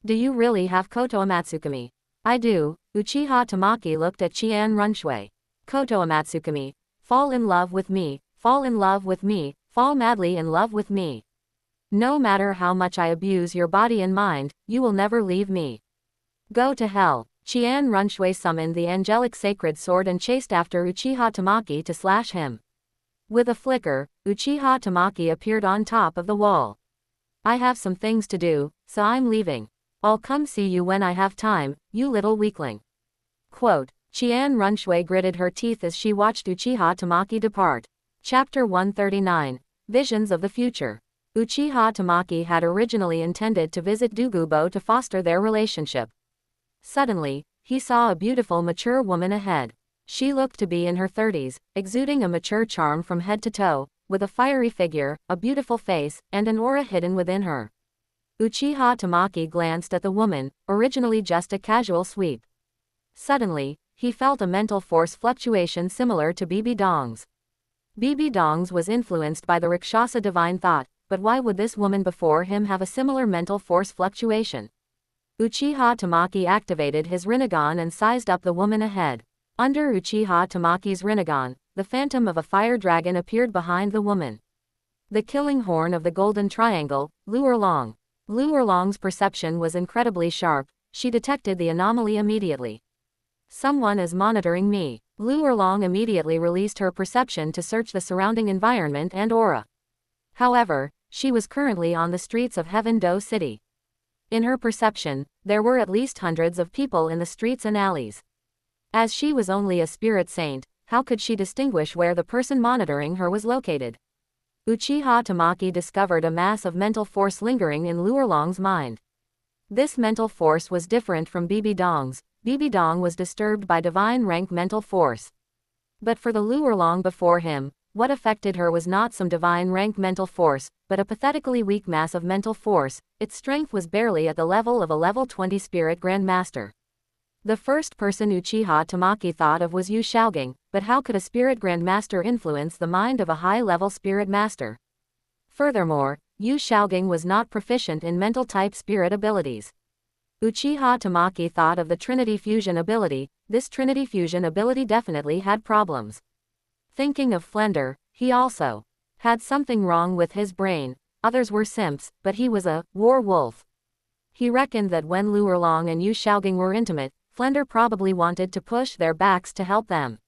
Do you really have Koto Amatsukami? I do. Uchiha Tamaki looked at Qian Runshui. Koto Amatsukami. Fall in love with me, fall in love with me, fall madly in love with me. No matter how much I abuse your body and mind, you will never leave me. Go to hell. Qian Runshui summoned the angelic sacred sword and chased after Uchiha Tamaki to slash him. With a flicker, Uchiha Tamaki appeared on top of the wall. I have some things to do, so I'm leaving. I'll come see you when I have time, you little weakling. Quote. Qian Runshui gritted her teeth as she watched Uchiha Tamaki depart. Chapter 139. Visions of the Future. Uchiha Tamaki had originally intended to visit Dugubo to foster their relationship. Suddenly, he saw a beautiful mature woman ahead. She looked to be in her 30s, exuding a mature charm from head to toe, with a fiery figure, a beautiful face, and an aura hidden within her. Uchiha Tamaki glanced at the woman, originally just a casual sweep. Suddenly, he felt a mental force fluctuation similar to Bibi Dong's. Bibi Dong's was influenced by the Rakshasa divine thought, but why would this woman before him have a similar mental force fluctuation? Uchiha Tamaki activated his Rinnegan and sized up the woman ahead. Under Uchiha Tamaki's Rinnegan, the phantom of a fire dragon appeared behind the woman. The killing horn of the golden triangle, Luerlong. Luerlong's perception was incredibly sharp, she detected the anomaly immediately. Someone is monitoring me. Luerlong immediately released her perception to search the surrounding environment and aura. However, she was currently on the streets of Heaven Do City. In her perception, there were at least hundreds of people in the streets and alleys. As she was only a spirit saint, how could she distinguish where the person monitoring her was located? Uchiha Tamaki discovered a mass of mental force lingering in Luerlong's mind. This mental force was different from Bibi Dong's. Bibi Dong was disturbed by divine rank mental force. But for the Luerlong before him, what affected her was not some divine rank mental force, but a pathetically weak mass of mental force. Its strength was barely at the level of a level 20 spirit grandmaster. The first person Uchiha Tamaki thought of was Yu Shaogang, but how could a spirit grandmaster influence the mind of a high-level spirit master? Furthermore, Yu Shaogang was not proficient in mental type spirit abilities. Uchiha Tamaki thought of the Trinity Fusion ability. This Trinity Fusion ability definitely had problems. Thinking of Flender, he also had something wrong with his brain. Others were simps, but he was a war wolf. He reckoned that when Luerlong and Yu Shaogang were intimate, Flender probably wanted to push their backs to help them.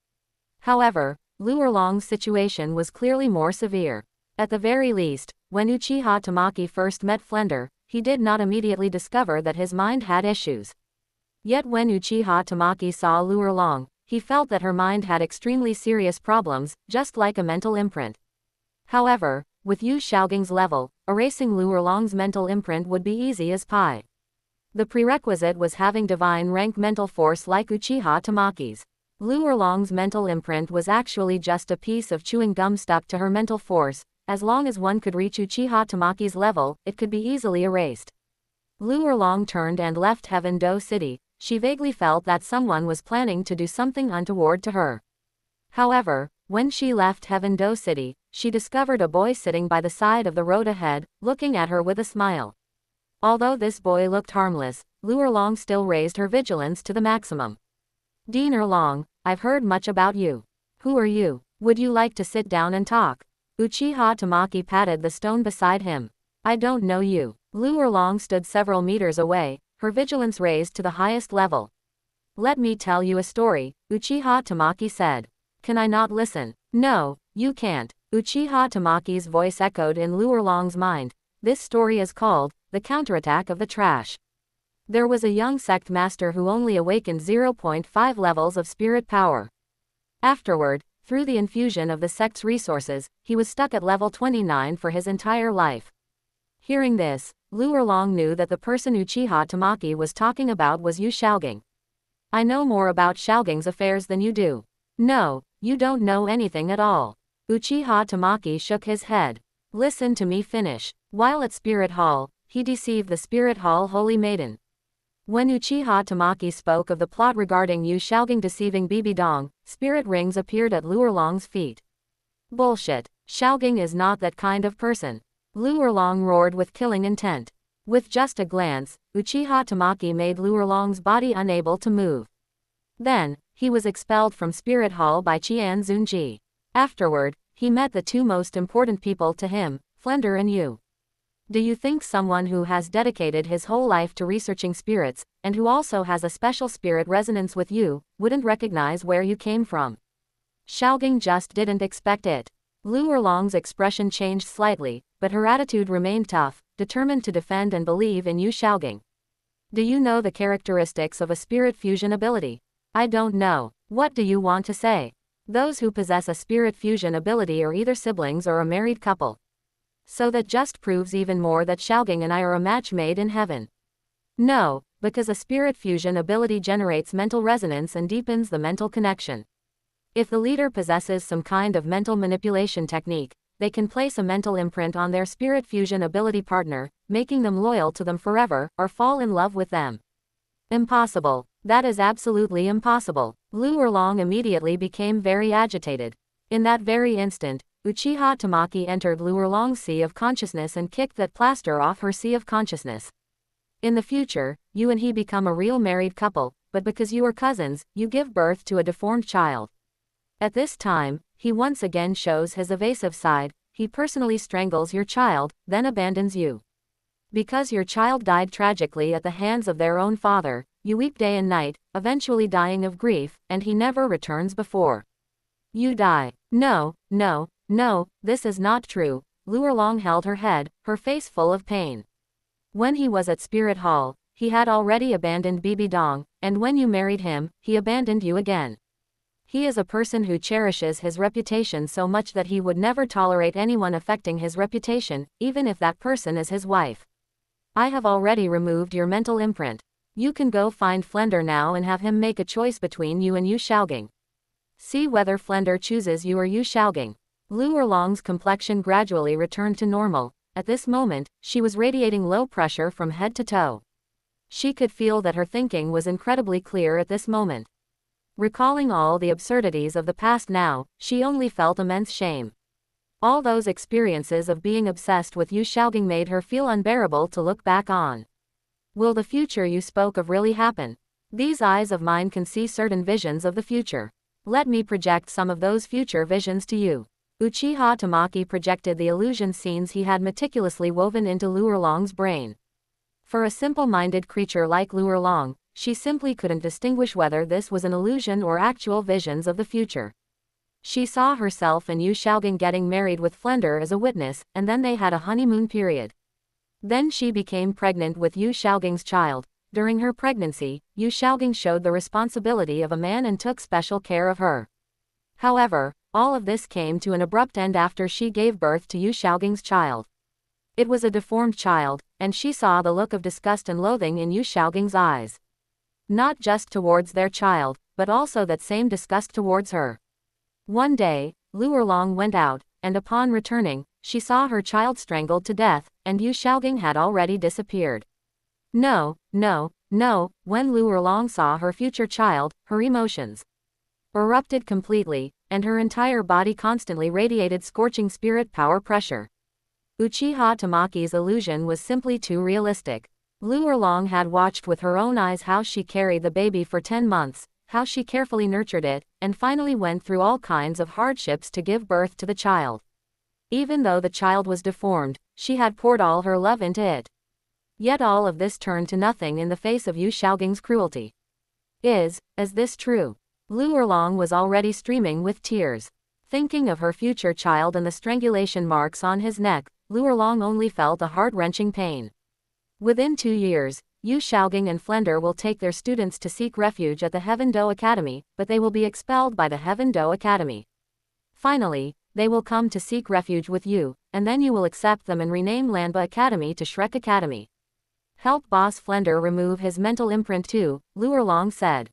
However, Luerlong's situation was clearly more severe. At the very least, when Uchiha Tamaki first met Flender, he did not immediately discover that his mind had issues. Yet when Uchiha Tamaki saw Luerlong, he felt that her mind had extremely serious problems, just like a mental imprint. However, with Yu Shaogang's level, erasing Luerlong's mental imprint would be easy as pie. The prerequisite was having divine rank mental force like Uchiha Tamaki's. Luerlong's mental imprint was actually just a piece of chewing gum stuck to her mental force. As long as one could reach Uchiha Tamaki's level, it could be easily erased. Luerlong turned and left Heaven Do City. she vaguely felt that someone was planning to do something untoward to her. However, when she left Heaven Do City, she discovered a boy sitting by the side of the road ahead, looking at her with a smile. Although this boy looked harmless, Lu Erlong still raised her vigilance to the maximum. Dean Erlong, I've heard much about you. Who are you? Would you like to sit down and talk? Uchiha Tamaki patted the stone beside him. I don't know you. Lu Erlong stood several meters away, her vigilance raised to the highest level. Let me tell you a story, Uchiha Tamaki said. Can I not listen? No, you can't. Uchiha Tamaki's voice echoed in Lu Erlong's mind. This story is called, The Counterattack of the Trash. There was a young sect master who only awakened 0.5 levels of spirit power. Afterward, through the infusion of the sect's resources, he was stuck at level 29 for his entire life. Hearing this, Lu Erlong knew that the person Uchiha Tamaki was talking about was Yu Shaogang. I know more about Shaogang's affairs than you do. No, you don't know anything at all. Uchiha Tamaki shook his head. Listen to me finish. While at Spirit Hall, he deceived the Spirit Hall Holy Maiden. When Uchiha Tamaki spoke of the plot regarding Yu Shaogang deceiving Bibi Dong, spirit rings appeared at Lu Erlong's feet. Bullshit. Shaogang is not that kind of person. Lu Erlong roared with killing intent. With just a glance, Uchiha Tamaki made Lu Erlong's body unable to move. Then, he was expelled from Spirit Hall by Qian Zunji. Afterward, he met the two most important people to him, Flender and Yu. Do you think someone who has dedicated his whole life to researching spirits, and who also has a special spirit resonance with you, wouldn't recognize where you came from? Shaogang just didn't expect it. Lu Erlong's expression changed slightly, but her attitude remained tough, determined to defend and believe in Yu Shaogang. Do you know the characteristics of a spirit fusion ability? I don't know. What do you want to say? Those who possess a spirit fusion ability are either siblings or a married couple. So that just proves even more that Shaogang and I are a match made in heaven. No, because a spirit fusion ability generates mental resonance and deepens the mental connection. If the leader possesses some kind of mental manipulation technique, they can place a mental imprint on their spirit fusion ability partner, making them loyal to them forever, or fall in love with them. Impossible. That is absolutely impossible. Lu Erlong immediately became very agitated. In that very instant, Uchiha Tamaki entered Lu Erlong's sea of consciousness and kicked that plaster off her sea of consciousness. In the future, you and he become a real married couple, but because you are cousins, you give birth to a deformed child. At this time, he once again shows his evasive side, he personally strangles your child, then abandons you. Because your child died tragically at the hands of their own father, you weep day and night, eventually dying of grief, and he never returns before you die. No, no, no, this is not true. Lu Erlong held her head, her face full of pain. When he was at Spirit Hall, he had already abandoned Bibi Dong, and when you married him, he abandoned you again. He is a person who cherishes his reputation so much that he would never tolerate anyone affecting his reputation, even if that person is his wife. I have already removed your mental imprint. You can go find Flender now and have him make a choice between you and Yu Shaogang. See whether Flender chooses you or Yu Shaogang. Lu Erlong's complexion gradually returned to normal. At this moment, she was radiating low pressure from head to toe. She could feel that her thinking was incredibly clear at this moment. Recalling all the absurdities of the past now, she only felt immense shame. All those experiences of being obsessed with Yu Shaogang made her feel unbearable to look back on. Will the future you spoke of really happen? These eyes of mine can see certain visions of the future. Let me project some of those future visions to you. Uchiha Tamaki projected the illusion scenes he had meticulously woven into Lu Erlong's brain. For a simple-minded creature like Lu Erlong, she simply couldn't distinguish whether this was an illusion or actual visions of the future. She saw herself and Yu Shaogang getting married with Flender as a witness, and then they had a honeymoon period. Then she became pregnant with Yu Shaogang's child. During her pregnancy, Yu Shaogang showed the responsibility of a man and took special care of her. However, all of this came to an abrupt end after she gave birth to Yu Shaogang's child. It was a deformed child, and she saw the look of disgust and loathing in Yu Shaogang's eyes. Not just towards their child, but also that same disgust towards her. One day, Lu Erlong went out, and upon returning, she saw her child strangled to death, and Yu Shaogang had already disappeared. No, no, No, when Lu Erlong saw her future child, her emotions erupted completely, and her entire body constantly radiated scorching spirit power pressure. Uchiha Tamaki's illusion was simply too realistic. Lu Erlong had watched with her own eyes how she carried the baby for 10 months, how she carefully nurtured it, and finally went through all kinds of hardships to give birth to the child. Even though the child was deformed, she had poured all her love into it. Yet all of this turned to nothing in the face of Yu Xiaoging's cruelty. Is this true? Lu Erlong was already streaming with tears. Thinking of her future child and the strangulation marks on his neck, Lu Erlong only felt a heart-wrenching pain. Within 2 years, Yu Xiaoging and Flender will take their students to seek refuge at the Heaven Do Academy, but they will be expelled by the Heaven Do Academy. Finally, they will come to seek refuge with you, and then you will accept them and rename Lanba Academy to Shrek Academy. Help Boss Flender remove his mental imprint too, Lu Erlong said.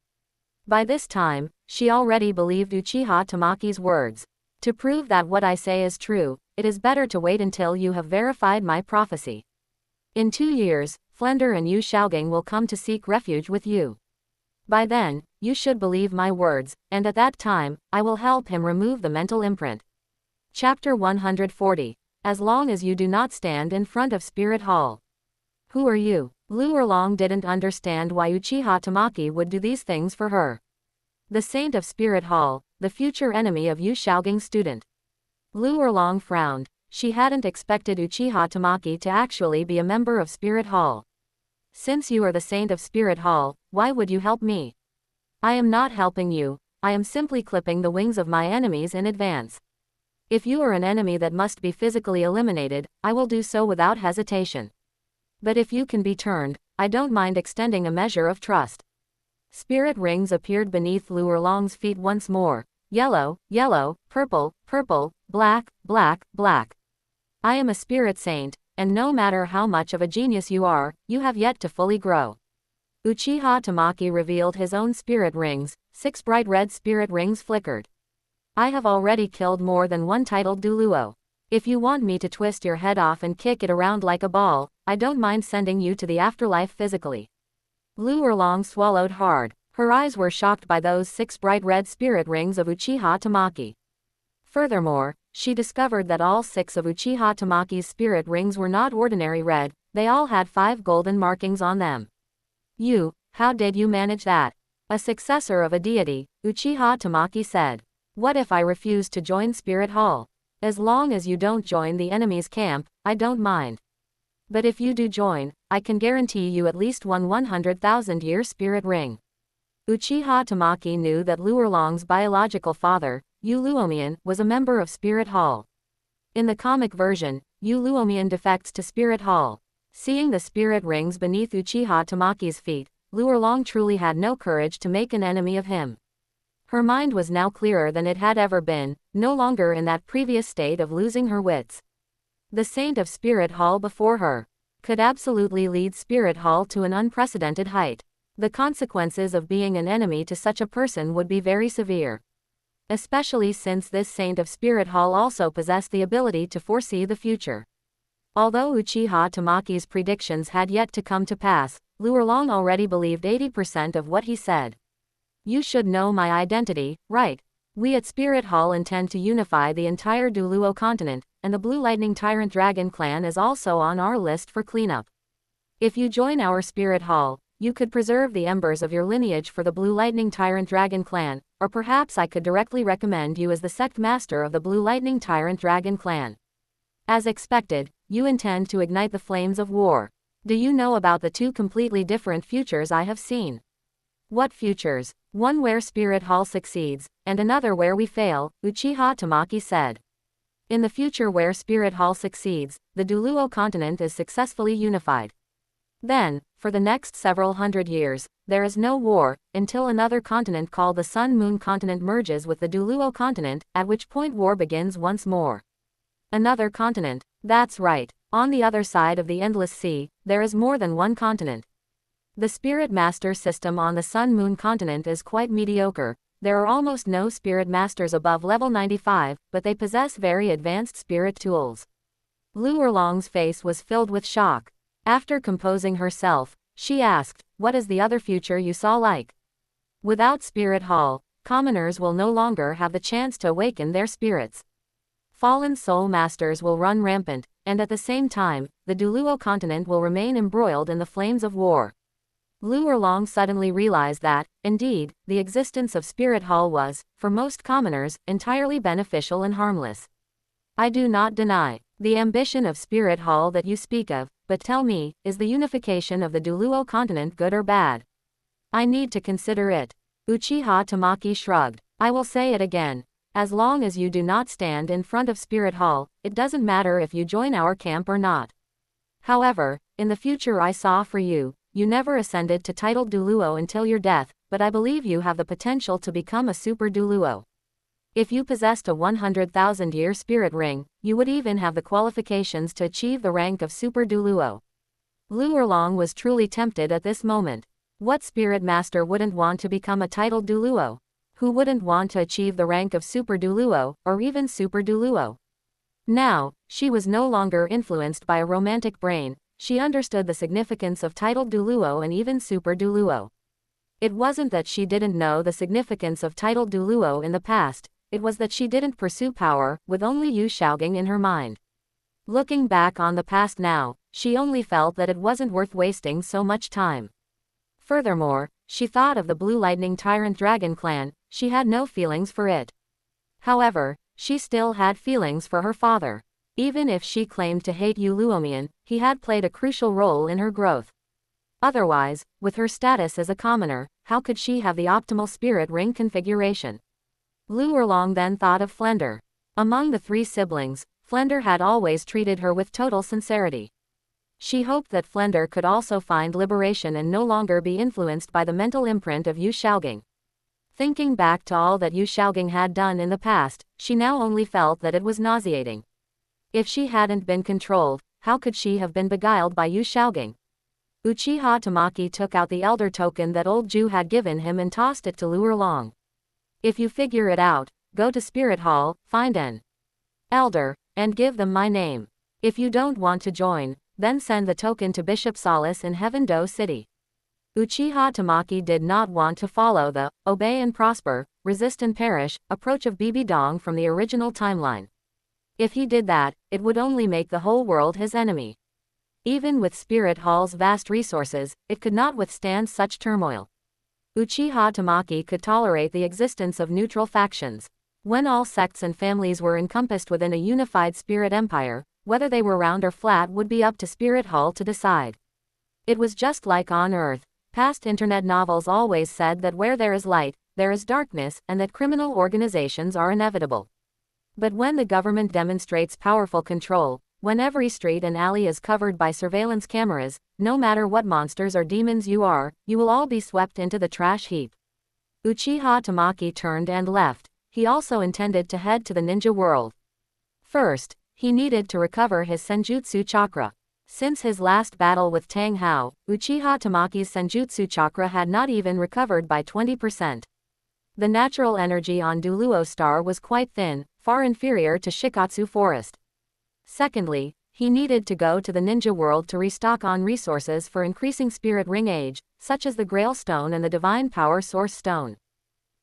By this time, she already believed Uchiha Tamaki's words. To prove that what I say is true, it is better to wait until you have verified my prophecy. In 2 years, Flender and Yu Xiaoging will come to seek refuge with you. By then, you should believe my words, and at that time, I will help him remove the mental imprint. Chapter 140. As long as you do not stand in front of Spirit Hall. Who are you? Lu Erlong didn't understand why Uchiha Tamaki would do these things for her. The Saint of Spirit Hall, the future enemy of Yu Xiaoging's student. Lu Erlong frowned. She hadn't expected Uchiha Tamaki to actually be a member of Spirit Hall. Since you are the Saint of Spirit Hall, why would you help me? I am not helping you, I am simply clipping the wings of my enemies in advance. If you are an enemy that must be physically eliminated, I will do so without hesitation. But if you can be turned, I don't mind extending a measure of trust. Spirit rings appeared beneath Lu Erlong's feet once more. Yellow, yellow, purple, purple, black, black, black. I am a spirit saint, and no matter how much of a genius you are, you have yet to fully grow. Uchiha Tamaki revealed his own spirit rings. 6 bright red spirit rings flickered. I have already killed more than one titled douluo. If you want me to twist your head off and kick it around like a ball, I don't mind sending you to the afterlife physically. Lu Erlong swallowed hard. Her eyes were shocked by those 6 bright red spirit rings of Uchiha Tamaki. Furthermore, she discovered that all 6 of Uchiha Tamaki's spirit rings were not ordinary red, they all had 5 golden markings on them. How did you manage that? A successor of a deity, Uchiha Tamaki said. What if I refuse to join Spirit Hall? As long as you don't join the enemy's camp, I don't mind. But if you do join, I can guarantee you at least one 100,000-year spirit ring. Uchiha Tamaki knew that Lu Erlong's biological father, Yu Luomian, was a member of Spirit Hall. In the comic version, Yu Luomian defects to Spirit Hall. Seeing the spirit rings beneath Uchiha Tamaki's feet, Lu Erlong truly had no courage to make an enemy of him. Her mind was now clearer than it had ever been, no longer in that previous state of losing her wits. The Saint of Spirit Hall before her could absolutely lead Spirit Hall to an unprecedented height. The consequences of being an enemy to such a person would be very severe. Especially since this Saint of Spirit Hall also possessed the ability to foresee the future. Although Uchiha Tamaki's predictions had yet to come to pass, Lu Erlong already believed 80% of what he said. You should know my identity, right? We at Spirit Hall intend to unify the entire douluo continent, and the Blue Lightning Tyrant Dragon clan is also on our list for cleanup. If you join our Spirit Hall, you could preserve the embers of your lineage for the Blue Lightning Tyrant Dragon clan, or perhaps I could directly recommend you as the sect master of the Blue Lightning Tyrant Dragon clan. As expected, you intend to ignite the flames of war. Do you know about the 2 completely different futures I have seen? What futures? One where Spirit Hall succeeds, and another where we fail, Uchiha Tamaki said. In the future where Spirit Hall succeeds, the douluo continent is successfully unified. Then, for the next several hundred years, there is no war, until another continent called the Sun-Moon continent merges with the douluo continent, at which point war begins once more. Another continent. That's right. On the other side of the endless sea, there is more than one continent. The Spirit Master system on the Sun-Moon continent is quite mediocre. There are almost no Spirit Masters above level 95, but they possess very advanced spirit tools. Lu Erlong's face was filled with shock. After composing herself, She asked, what is the other future you saw like? Without Spirit Hall, commoners will no longer have the chance to awaken their spirits. Fallen soul masters will run rampant, and at the same time, the douluo continent will remain embroiled in the flames of war. Lu Erlong suddenly realized that, indeed, the existence of Spirit Hall was, for most commoners, entirely beneficial and harmless. I do not deny the ambition of Spirit Hall that you speak of, but tell me, is the unification of the douluo continent good or bad? I need to consider it. Uchiha Tamaki shrugged. I will say it again. As long as you do not stand in front of Spirit Hall, it doesn't matter if you join our camp or not. However, in the future I saw for you, you never ascended to titled douluo until your death, but I believe you have the potential to become a super douluo. If you possessed a 100,000-year spirit ring, you would even have the qualifications to achieve the rank of super douluo. Lu Erlong was truly tempted at this moment. What spirit master wouldn't want to become a titled douluo? Who wouldn't want to achieve the rank of super douluo, or even super douluo? Now, she was no longer influenced by a romantic brain. She understood the significance of titled douluo and even super douluo. It wasn't that she didn't know the significance of titled douluo in the past, it was that she didn't pursue power, with only Yu Shaogang in her mind. Looking back on the past now, she only felt that it wasn't worth wasting so much time. Furthermore, she thought of the Blue Lightning Tyrant Dragon clan. She had no feelings for it. However, she still had feelings for her father. Even if she claimed to hate Yu Luomian, he had played a crucial role in her growth. Otherwise, with her status as a commoner, how could she have the optimal spirit ring configuration? Lu Erlong then thought of Flender. Among the three siblings, Flender had always treated her with total sincerity. She hoped that Flender could also find liberation and no longer be influenced by the mental imprint of Yu Shaogang. Thinking back to all that Yu Shaogang had done in the past, she now only felt that it was nauseating. If she hadn't been controlled, how could she have been beguiled by Yu Shaogang? Uchiha Tamaki took out the elder token that old Ju had given him and tossed it to Lu Erlong. If you figure it out, go to Spirit Hall, find an elder, and give them my name. If you don't want to join, then send the token to Bishop Solace in Heaven Do City. Uchiha Tamaki did not want to follow the obey and prosper, resist and perish approach of Bibi Dong from the original timeline. If he did that, it would only make the whole world his enemy. Even with Spirit Hall's vast resources, it could not withstand such turmoil. Uchiha Tamaki could tolerate the existence of neutral factions. When all sects and families were encompassed within a unified spirit empire, whether they were round or flat would be up to Spirit Hall to decide. It was just like on Earth. Past internet novels always said that where there is light, there is darkness, and that criminal organizations are inevitable. But when the government demonstrates powerful control, when every street and alley is covered by surveillance cameras, no matter what monsters or demons you are, you will all be swept into the trash heap. Uchiha Tamaki turned and left. He also intended to head to the ninja world. First, he needed to recover his senjutsu chakra. Since his last battle with Tang Hao, Uchiha Tamaki's senjutsu chakra had not even recovered by 20%. The natural energy on douluo Star was quite thin, far inferior to Shikatsu Forest. Secondly, he needed to go to the ninja world to restock on resources for increasing spirit ring age, such as the Grail Stone and the Divine Power Source Stone.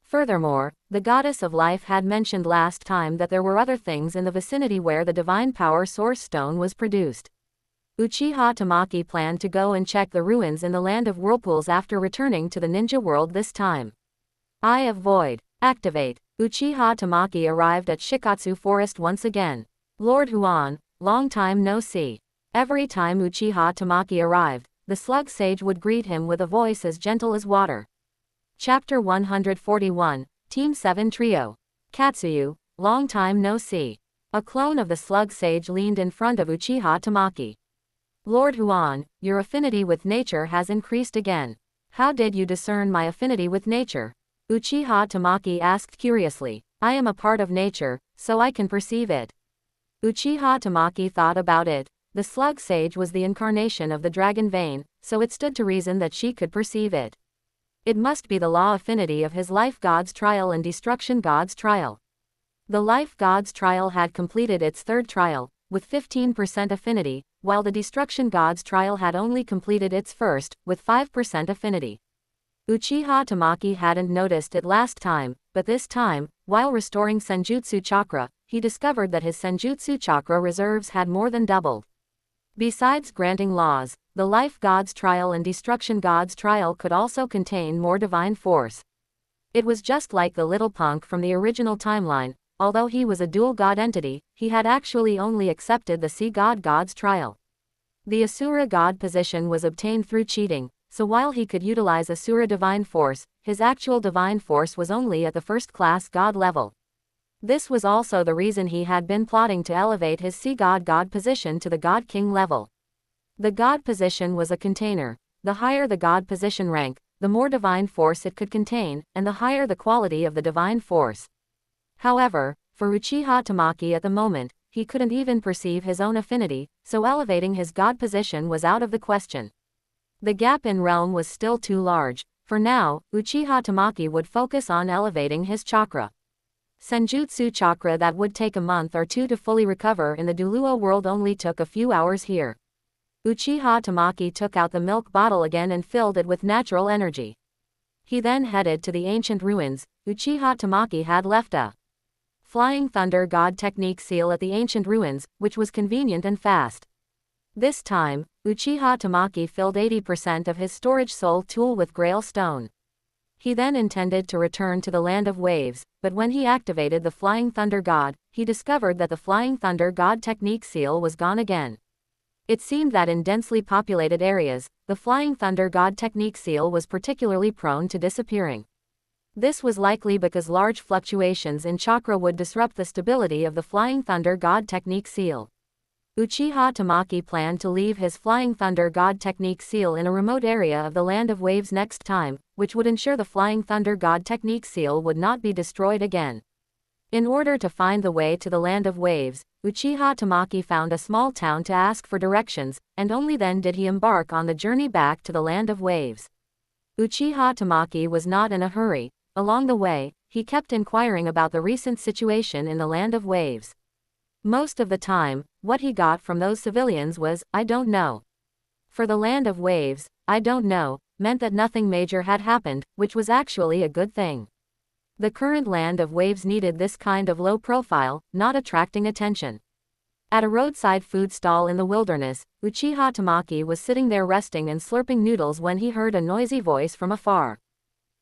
Furthermore, the Goddess of Life had mentioned last time that there were other things in the vicinity where the Divine Power Source Stone was produced. Uchiha Tamaki planned to go and check the ruins in the Land of Whirlpools after returning to the ninja world this time. Eye of Void. Activate. Uchiha Tamaki arrived at Shikatsu Forest once again. Lord Huan, long time no see. Every time Uchiha Tamaki arrived, the slug sage would greet him with a voice as gentle as water. Chapter 141, Team 7 Trio. Katsuyu, long time no see. A clone of the slug sage leaned in front of Uchiha Tamaki. Lord Huan, your affinity with nature has increased again. How did you discern my affinity with nature? Uchiha Tamaki asked curiously. I am a part of nature, so I can perceive it. Uchiha Tamaki thought about it. The slug sage was the incarnation of the dragon vein, so it stood to reason that she could perceive it. It must be the law affinity of his life god's trial and destruction god's trial. The life god's trial had completed its third trial, with 15% affinity, while the Destruction God's trial had only completed its first, with 5% affinity. Uchiha Tamaki hadn't noticed it last time, but this time, while restoring Senjutsu chakra, he discovered that his Senjutsu chakra reserves had more than doubled. Besides granting laws, the Life God's trial and Destruction God's trial could also contain more divine force. It was just like the little punk from the original timeline. Although he was a dual god entity, he had actually only accepted the Sea God's trial. The Asura god position was obtained through cheating, so while he could utilize Asura divine force, his actual divine force was only at the first-class god level. This was also the reason he had been plotting to elevate his Sea God position to the God King level. The god position was a container. The higher the god position rank, the more divine force it could contain, and the higher the quality of the divine force. However, for Uchiha Tamaki at the moment, he couldn't even perceive his own affinity, so elevating his god position was out of the question. The gap in realm was still too large. For now, Uchiha Tamaki would focus on elevating his chakra. Senjutsu chakra that would take a month or two to fully recover in the douluo world only took a few hours here. Uchiha Tamaki took out the milk bottle again and filled it with natural energy. He then headed to the ancient ruins. Uchiha Tamaki had left a Flying Thunder God technique seal at the ancient ruins, which was convenient and fast. This time, Uchiha Tamaki filled 80% of his storage soul tool with Grail stone. He then intended to return to the Land of Waves, but when he activated the Flying Thunder God, he discovered that the Flying Thunder God technique seal was gone again. It seemed that in densely populated areas, the Flying Thunder God technique seal was particularly prone to disappearing. This was likely because large fluctuations in chakra would disrupt the stability of the Flying Thunder God technique seal. Uchiha Tamaki planned to leave his Flying Thunder God technique seal in a remote area of the Land of Waves next time, which would ensure the Flying Thunder God technique seal would not be destroyed again. In order to find the way to the Land of Waves, Uchiha Tamaki found a small town to ask for directions, and only then did he embark on the journey back to the Land of Waves. Uchiha Tamaki was not in a hurry. Along the way, he kept inquiring about the recent situation in the Land of Waves. Most of the time, what he got from those civilians was, "I don't know." For the Land of Waves, "I don't know," meant that nothing major had happened, which was actually a good thing. The current Land of Waves needed this kind of low profile, not attracting attention. At a roadside food stall in the wilderness, Uchiha Tamaki was sitting there resting and slurping noodles when he heard a noisy voice from afar.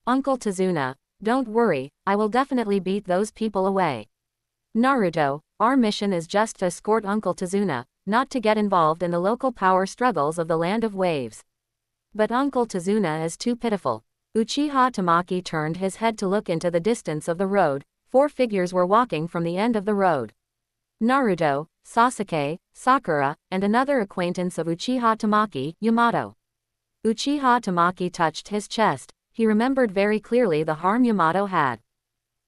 "Uncle Tazuna, don't worry, I will definitely beat those people away. Naruto, our mission is just to escort Uncle Tazuna, not to get involved in the local power struggles of the Land of Waves." But Uncle Tazuna is too pitiful. Uchiha Tamaki turned his head to look into the distance of the road. 4 figures were walking from the end of the road. Naruto, Sasuke, Sakura, and another acquaintance of Uchiha Tamaki, Yamato. Uchiha Tamaki touched his chest. He remembered very clearly the harm Yamato had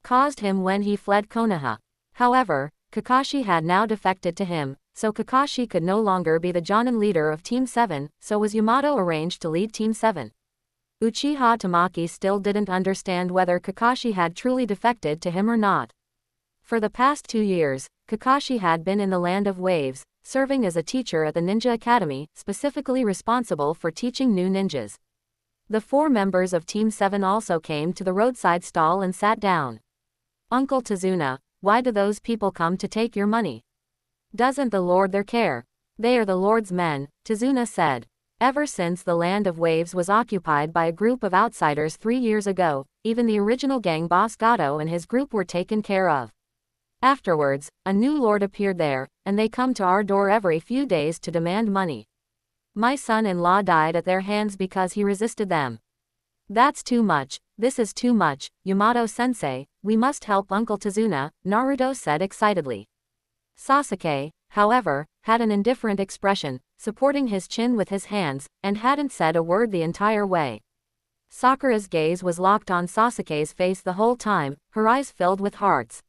caused him when he fled Konoha. However, Kakashi had now defected to him, so Kakashi could no longer be the Jonin leader of Team 7, so was Yamato arranged to lead Team 7. Uchiha Tamaki still didn't understand whether Kakashi had truly defected to him or not. For the past 2 years, Kakashi had been in the Land of Waves, serving as a teacher at the Ninja Academy, specifically responsible for teaching new ninjas. The 4 members of Team 7 also came to the roadside stall and sat down. "Uncle Tazuna, why do those people come to take your money? Doesn't the Lord their care? They are the Lord's men," Tazuna said. Ever since the Land of Waves was occupied by a group of outsiders 3 years ago, even the original gang boss Gato and his group were taken care of. Afterwards, a new lord appeared there, and they come to our door every few days to demand money. My son-in-law died at their hands because he resisted them. That's too much, this is too much, Yamato-sensei, we must help Uncle Tazuna, Naruto said excitedly. Sasuke, however, had an indifferent expression, supporting his chin with his hands, and hadn't said a word the entire way. Sakura's gaze was locked on Sasuke's face the whole time, her eyes filled with hearts.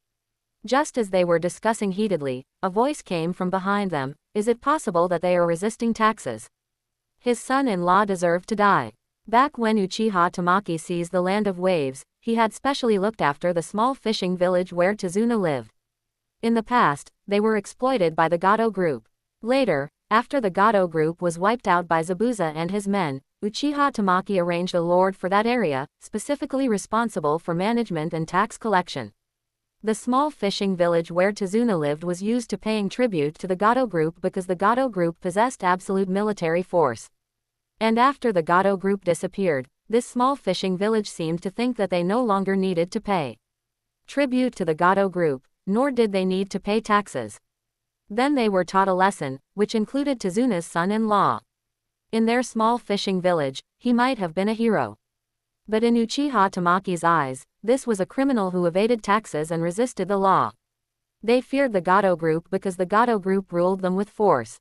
Just as they were discussing heatedly, a voice came from behind them. Is it possible that they are resisting taxes? His son-in-law deserved to die. Back when Uchiha Tamaki seized the Land of Waves, he had specially looked after the small fishing village where Tazuna lived. In the past, they were exploited by the Gato group. Later, After the Gato group was wiped out by Zabuza and his men, Uchiha Tamaki arranged a lord for that area, specifically responsible for management and tax collection. The small fishing village where Tazuna lived was used to paying tribute to the Gato group because the Gato group possessed absolute military force. And after the Gato group disappeared, this small fishing village seemed to think that they no longer needed to pay tribute to the Gato group, nor did they need to pay taxes. Then they were taught a lesson, which included Tazuna's son-in-law. In their small fishing village, he might have been a hero. But in Uchiha Tamaki's eyes, this was a criminal who evaded taxes and resisted the law. They feared the Gato group because the Gato group ruled them with force.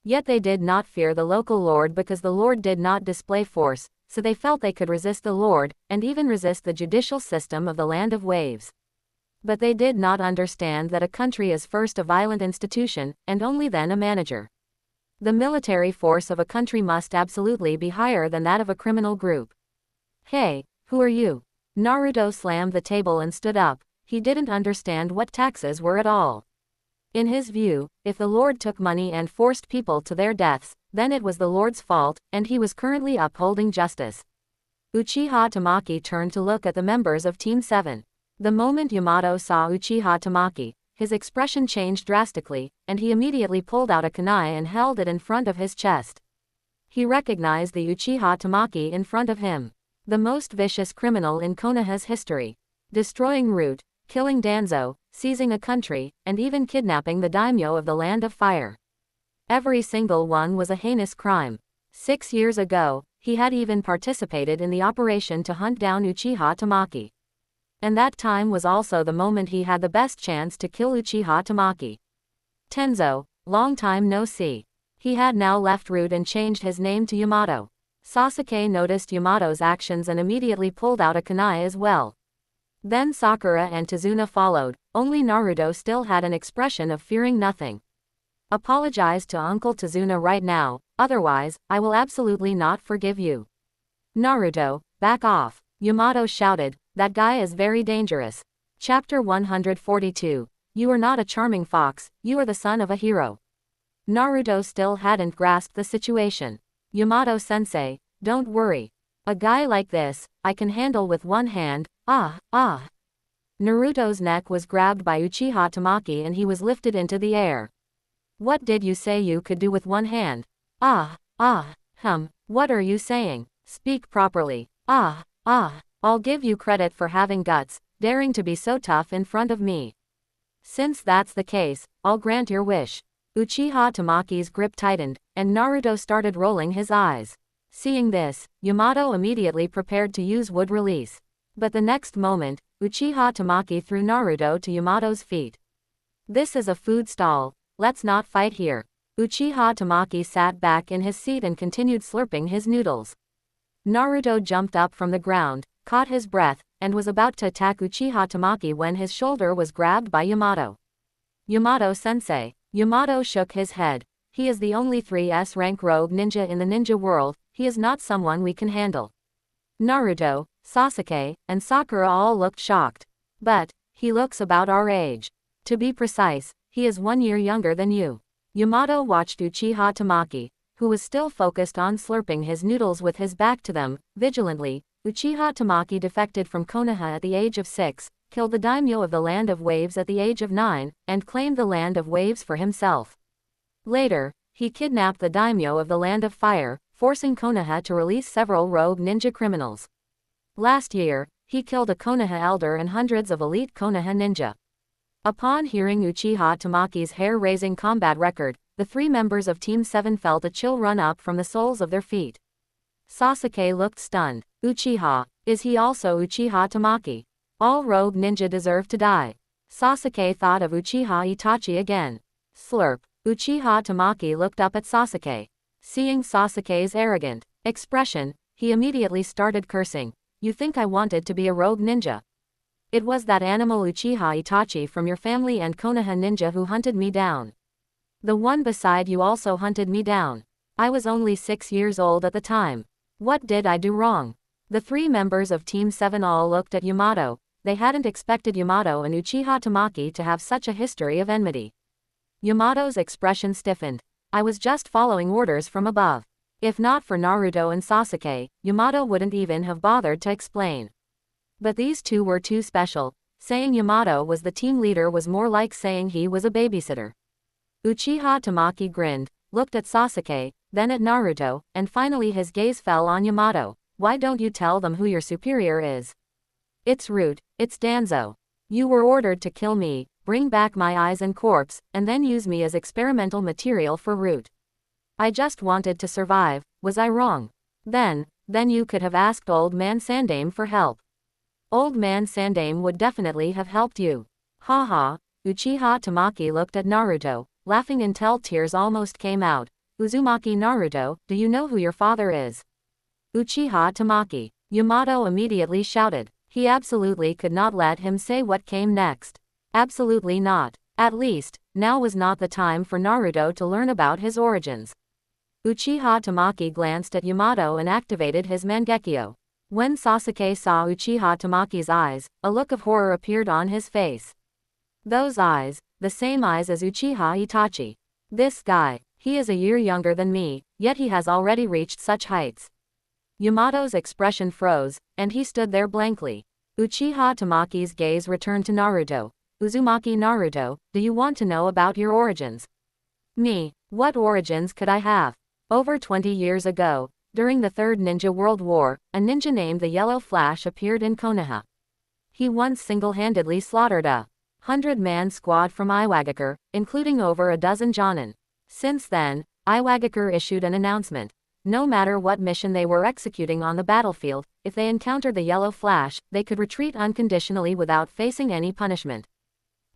Yet they did not fear the local lord because the lord did not display force, so they felt they could resist the lord, and even resist the judicial system of the Land of Waves. But they did not understand that a country is first a violent institution, and only then a manager. The military force of a country must absolutely be higher than that of a criminal group. Hey, who are you? Naruto slammed the table and stood up. He didn't understand what taxes were at all. In his view, if the lord took money and forced people to their deaths, then it was the lord's fault, and he was currently upholding justice. Uchiha Tamaki turned to look at the members of Team 7. The moment Yamato saw Uchiha Tamaki, his expression changed drastically, and he immediately pulled out a kunai and held it in front of his chest. He recognized the Uchiha Tamaki in front of him. The most vicious criminal in Konoha's history. Destroying Root, killing Danzo, seizing a country, and even kidnapping the daimyo of the Land of Fire. Every single one was a heinous crime. 6 years ago, he had even participated in the operation to hunt down Uchiha Tamaki. And that time was also the moment he had the best chance to kill Uchiha Tamaki. Tenzo, long time no see. He had now left Root and changed his name to Yamato. Sasuke noticed Yamato's actions and immediately pulled out a kunai as well. Then Sakura and Tazuna followed, only Naruto still had an expression of fearing nothing. Apologize to Uncle Tazuna right now, otherwise, I will absolutely not forgive you. Naruto, back off, Yamato shouted, that guy is very dangerous. Chapter 142. You are not a charming fox, you are the son of a hero. Naruto still hadn't grasped the situation. Yamato-sensei, don't worry. A guy like this, I can handle with one hand, Naruto's neck was grabbed by Uchiha Tamaki and he was lifted into the air. What did you say you could do with one hand? What are you saying? Speak properly. I'll give you credit for having guts, daring to be so tough in front of me. Since that's the case, I'll grant your wish. Uchiha Tamaki's grip tightened, and Naruto started rolling his eyes. Seeing this, Yamato immediately prepared to use wood release. But the next moment, Uchiha Tamaki threw Naruto to Yamato's feet. This is a food stall, let's not fight here. Uchiha Tamaki sat back in his seat and continued slurping his noodles. Naruto jumped up from the ground, caught his breath, and was about to attack Uchiha Tamaki when his shoulder was grabbed by Yamato. Yamato-sensei. Yamato shook his head. He is the only 3S rank rogue ninja in the ninja world, he is not someone we can handle. Naruto, Sasuke, and Sakura all looked shocked. But, he looks about our age. To be precise, he is 1 year younger than you. Yamato watched Uchiha Tamaki, who was still focused on slurping his noodles with his back to them, vigilantly. Uchiha Tamaki defected from Konoha at the age of 6, killed the daimyo of the Land of Waves at the age of 9, and claimed the Land of Waves for himself. Later, he kidnapped the daimyo of the Land of Fire, forcing Konoha to release several rogue ninja criminals. Last year, he killed a Konoha elder and hundreds of elite Konoha ninja. Upon hearing Uchiha Tamaki's hair-raising combat record, the 3 members of Team 7 felt a chill run up from the soles of their feet. Sasuke looked stunned. Uchiha, is he also Uchiha Tamaki? All rogue ninja deserve to die. Sasuke thought of Uchiha Itachi again. Slurp. Uchiha Tamaki looked up at Sasuke. Seeing Sasuke's arrogant expression, he immediately started cursing. You think I wanted to be a rogue ninja? It was that animal Uchiha Itachi from your family and Konoha ninja who hunted me down. The one beside you also hunted me down. I was only 6 years old at the time. What did I do wrong? The 3 members of Team 7 all looked at Yamato. They hadn't expected Yamato and Uchiha Tamaki to have such a history of enmity. Yamato's expression stiffened. I was just following orders from above. If not for Naruto and Sasuke, Yamato wouldn't even have bothered to explain. But these two were too special. Saying Yamato was the team leader was more like saying he was a babysitter. Uchiha Tamaki grinned, looked at Sasuke, then at Naruto, and finally his gaze fell on Yamato. Why don't you tell them who your superior is? It's Root, it's Danzo. You were ordered to kill me, bring back my eyes and corpse, and then use me as experimental material for Root. I just wanted to survive, was I wrong? Then you could have asked Old Man Sandame for help. Old Man Sandame would definitely have helped you. Haha. Uchiha Tamaki looked at Naruto, laughing until tears almost came out. Uzumaki Naruto, do you know who your father is? Uchiha Tamaki. Yamato immediately shouted. He absolutely could not let him say what came next. Absolutely not. At least, now was not the time for Naruto to learn about his origins. Uchiha Tamaki glanced at Yamato and activated his Mangekyo. When Sasuke saw Uchiha Tamaki's eyes, a look of horror appeared on his face. Those eyes, the same eyes as Uchiha Itachi. This guy, he is a year younger than me, yet he has already reached such heights. Yamato's expression froze, and he stood there blankly. Uchiha Tamaki's gaze returned to Naruto. Uzumaki Naruto, do you want to know about your origins? Me, what origins could I have? Over 20 years ago, during the Third Ninja World War, a ninja named the Yellow Flash appeared in Konoha. He once single-handedly slaughtered a 100-man squad from Iwagakure, including over a dozen Jonin. Since then, Iwagakure issued an announcement. No matter what mission they were executing on the battlefield, if they encountered the Yellow Flash, they could retreat unconditionally without facing any punishment.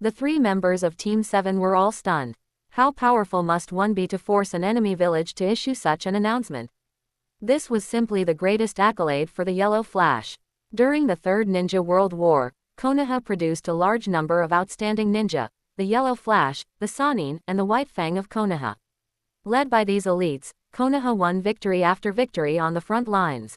The 3 members of Team 7 were all stunned. How powerful must one be to force an enemy village to issue such an announcement? This was simply the greatest accolade for the Yellow Flash. During the Third Ninja World War, Konoha produced a large number of outstanding ninja, the Yellow Flash, the Sannin, and the White Fang of Konoha. Led by these elites, Konoha won victory after victory on the front lines.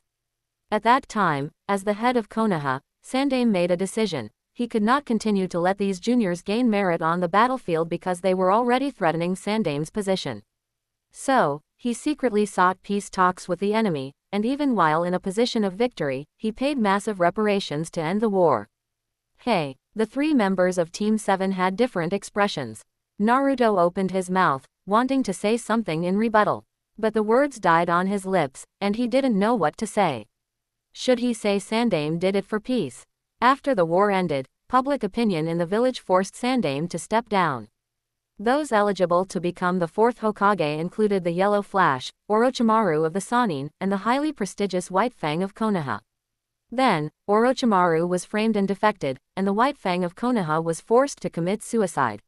At that time, as the head of Konoha, Sandame made a decision. He could not continue to let these juniors gain merit on the battlefield because they were already threatening Sandame's position. So, he secretly sought peace talks with the enemy, and even while in a position of victory, he paid massive reparations to end the war. Hey, the 3 members of Team 7 had different expressions. Naruto opened his mouth, wanting to say something in rebuttal. But the words died on his lips, and he didn't know what to say. Should he say Sandame did it for peace? After the war ended, public opinion in the village forced Sandame to step down. Those eligible to become the 4th Hokage included the Yellow Flash, Orochimaru of the Sannin, and the highly prestigious White Fang of Konoha. Then, Orochimaru was framed and defected, and the White Fang of Konoha was forced to commit suicide.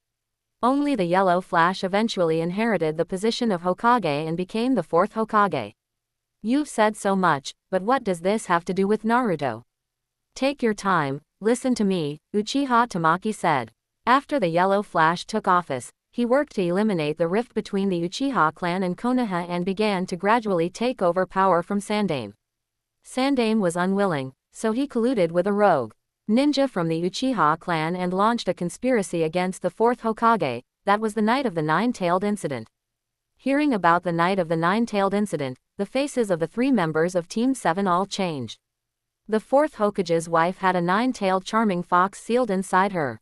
Only the Yellow Flash eventually inherited the position of Hokage and became the 4th Hokage. You've said so much, but what does this have to do with Naruto? Take your time, listen to me, Uchiha Tamaki said. After the Yellow Flash took office, he worked to eliminate the rift between the Uchiha clan and Konoha and began to gradually take over power from Sandame. Sandame was unwilling, so he colluded with a rogue ninja from the Uchiha clan and launched a conspiracy against the 4th Hokage. That was the night of the 9-tailed incident. Hearing about the night of the 9-tailed incident, the faces of the 3 members of Team 7 all changed. The 4th Hokage's wife had a 9-tailed charming fox sealed inside her.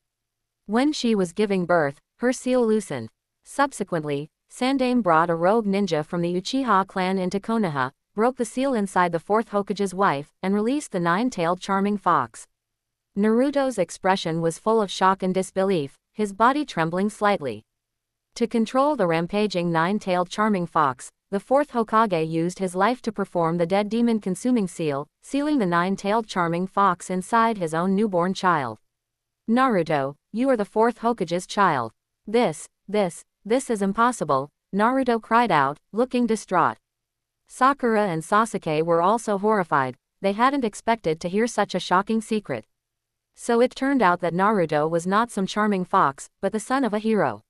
When she was giving birth, her seal loosened. Subsequently, Sandame brought a rogue ninja from the Uchiha clan into Konoha, broke the seal inside the 4th Hokage's wife, and released the 9-tailed charming fox. Naruto's expression was full of shock and disbelief, his body trembling slightly. To control the rampaging 9-tailed charming fox, the 4th Hokage used his life to perform the dead demon consuming seal, sealing the 9-tailed charming fox inside his own newborn child. Naruto, you are the 4th Hokage's child. This is impossible, Naruto cried out, looking distraught. Sakura and Sasuke were also horrified. They hadn't expected to hear such a shocking secret. So it turned out that Naruto was not some charming fox, but the son of a hero.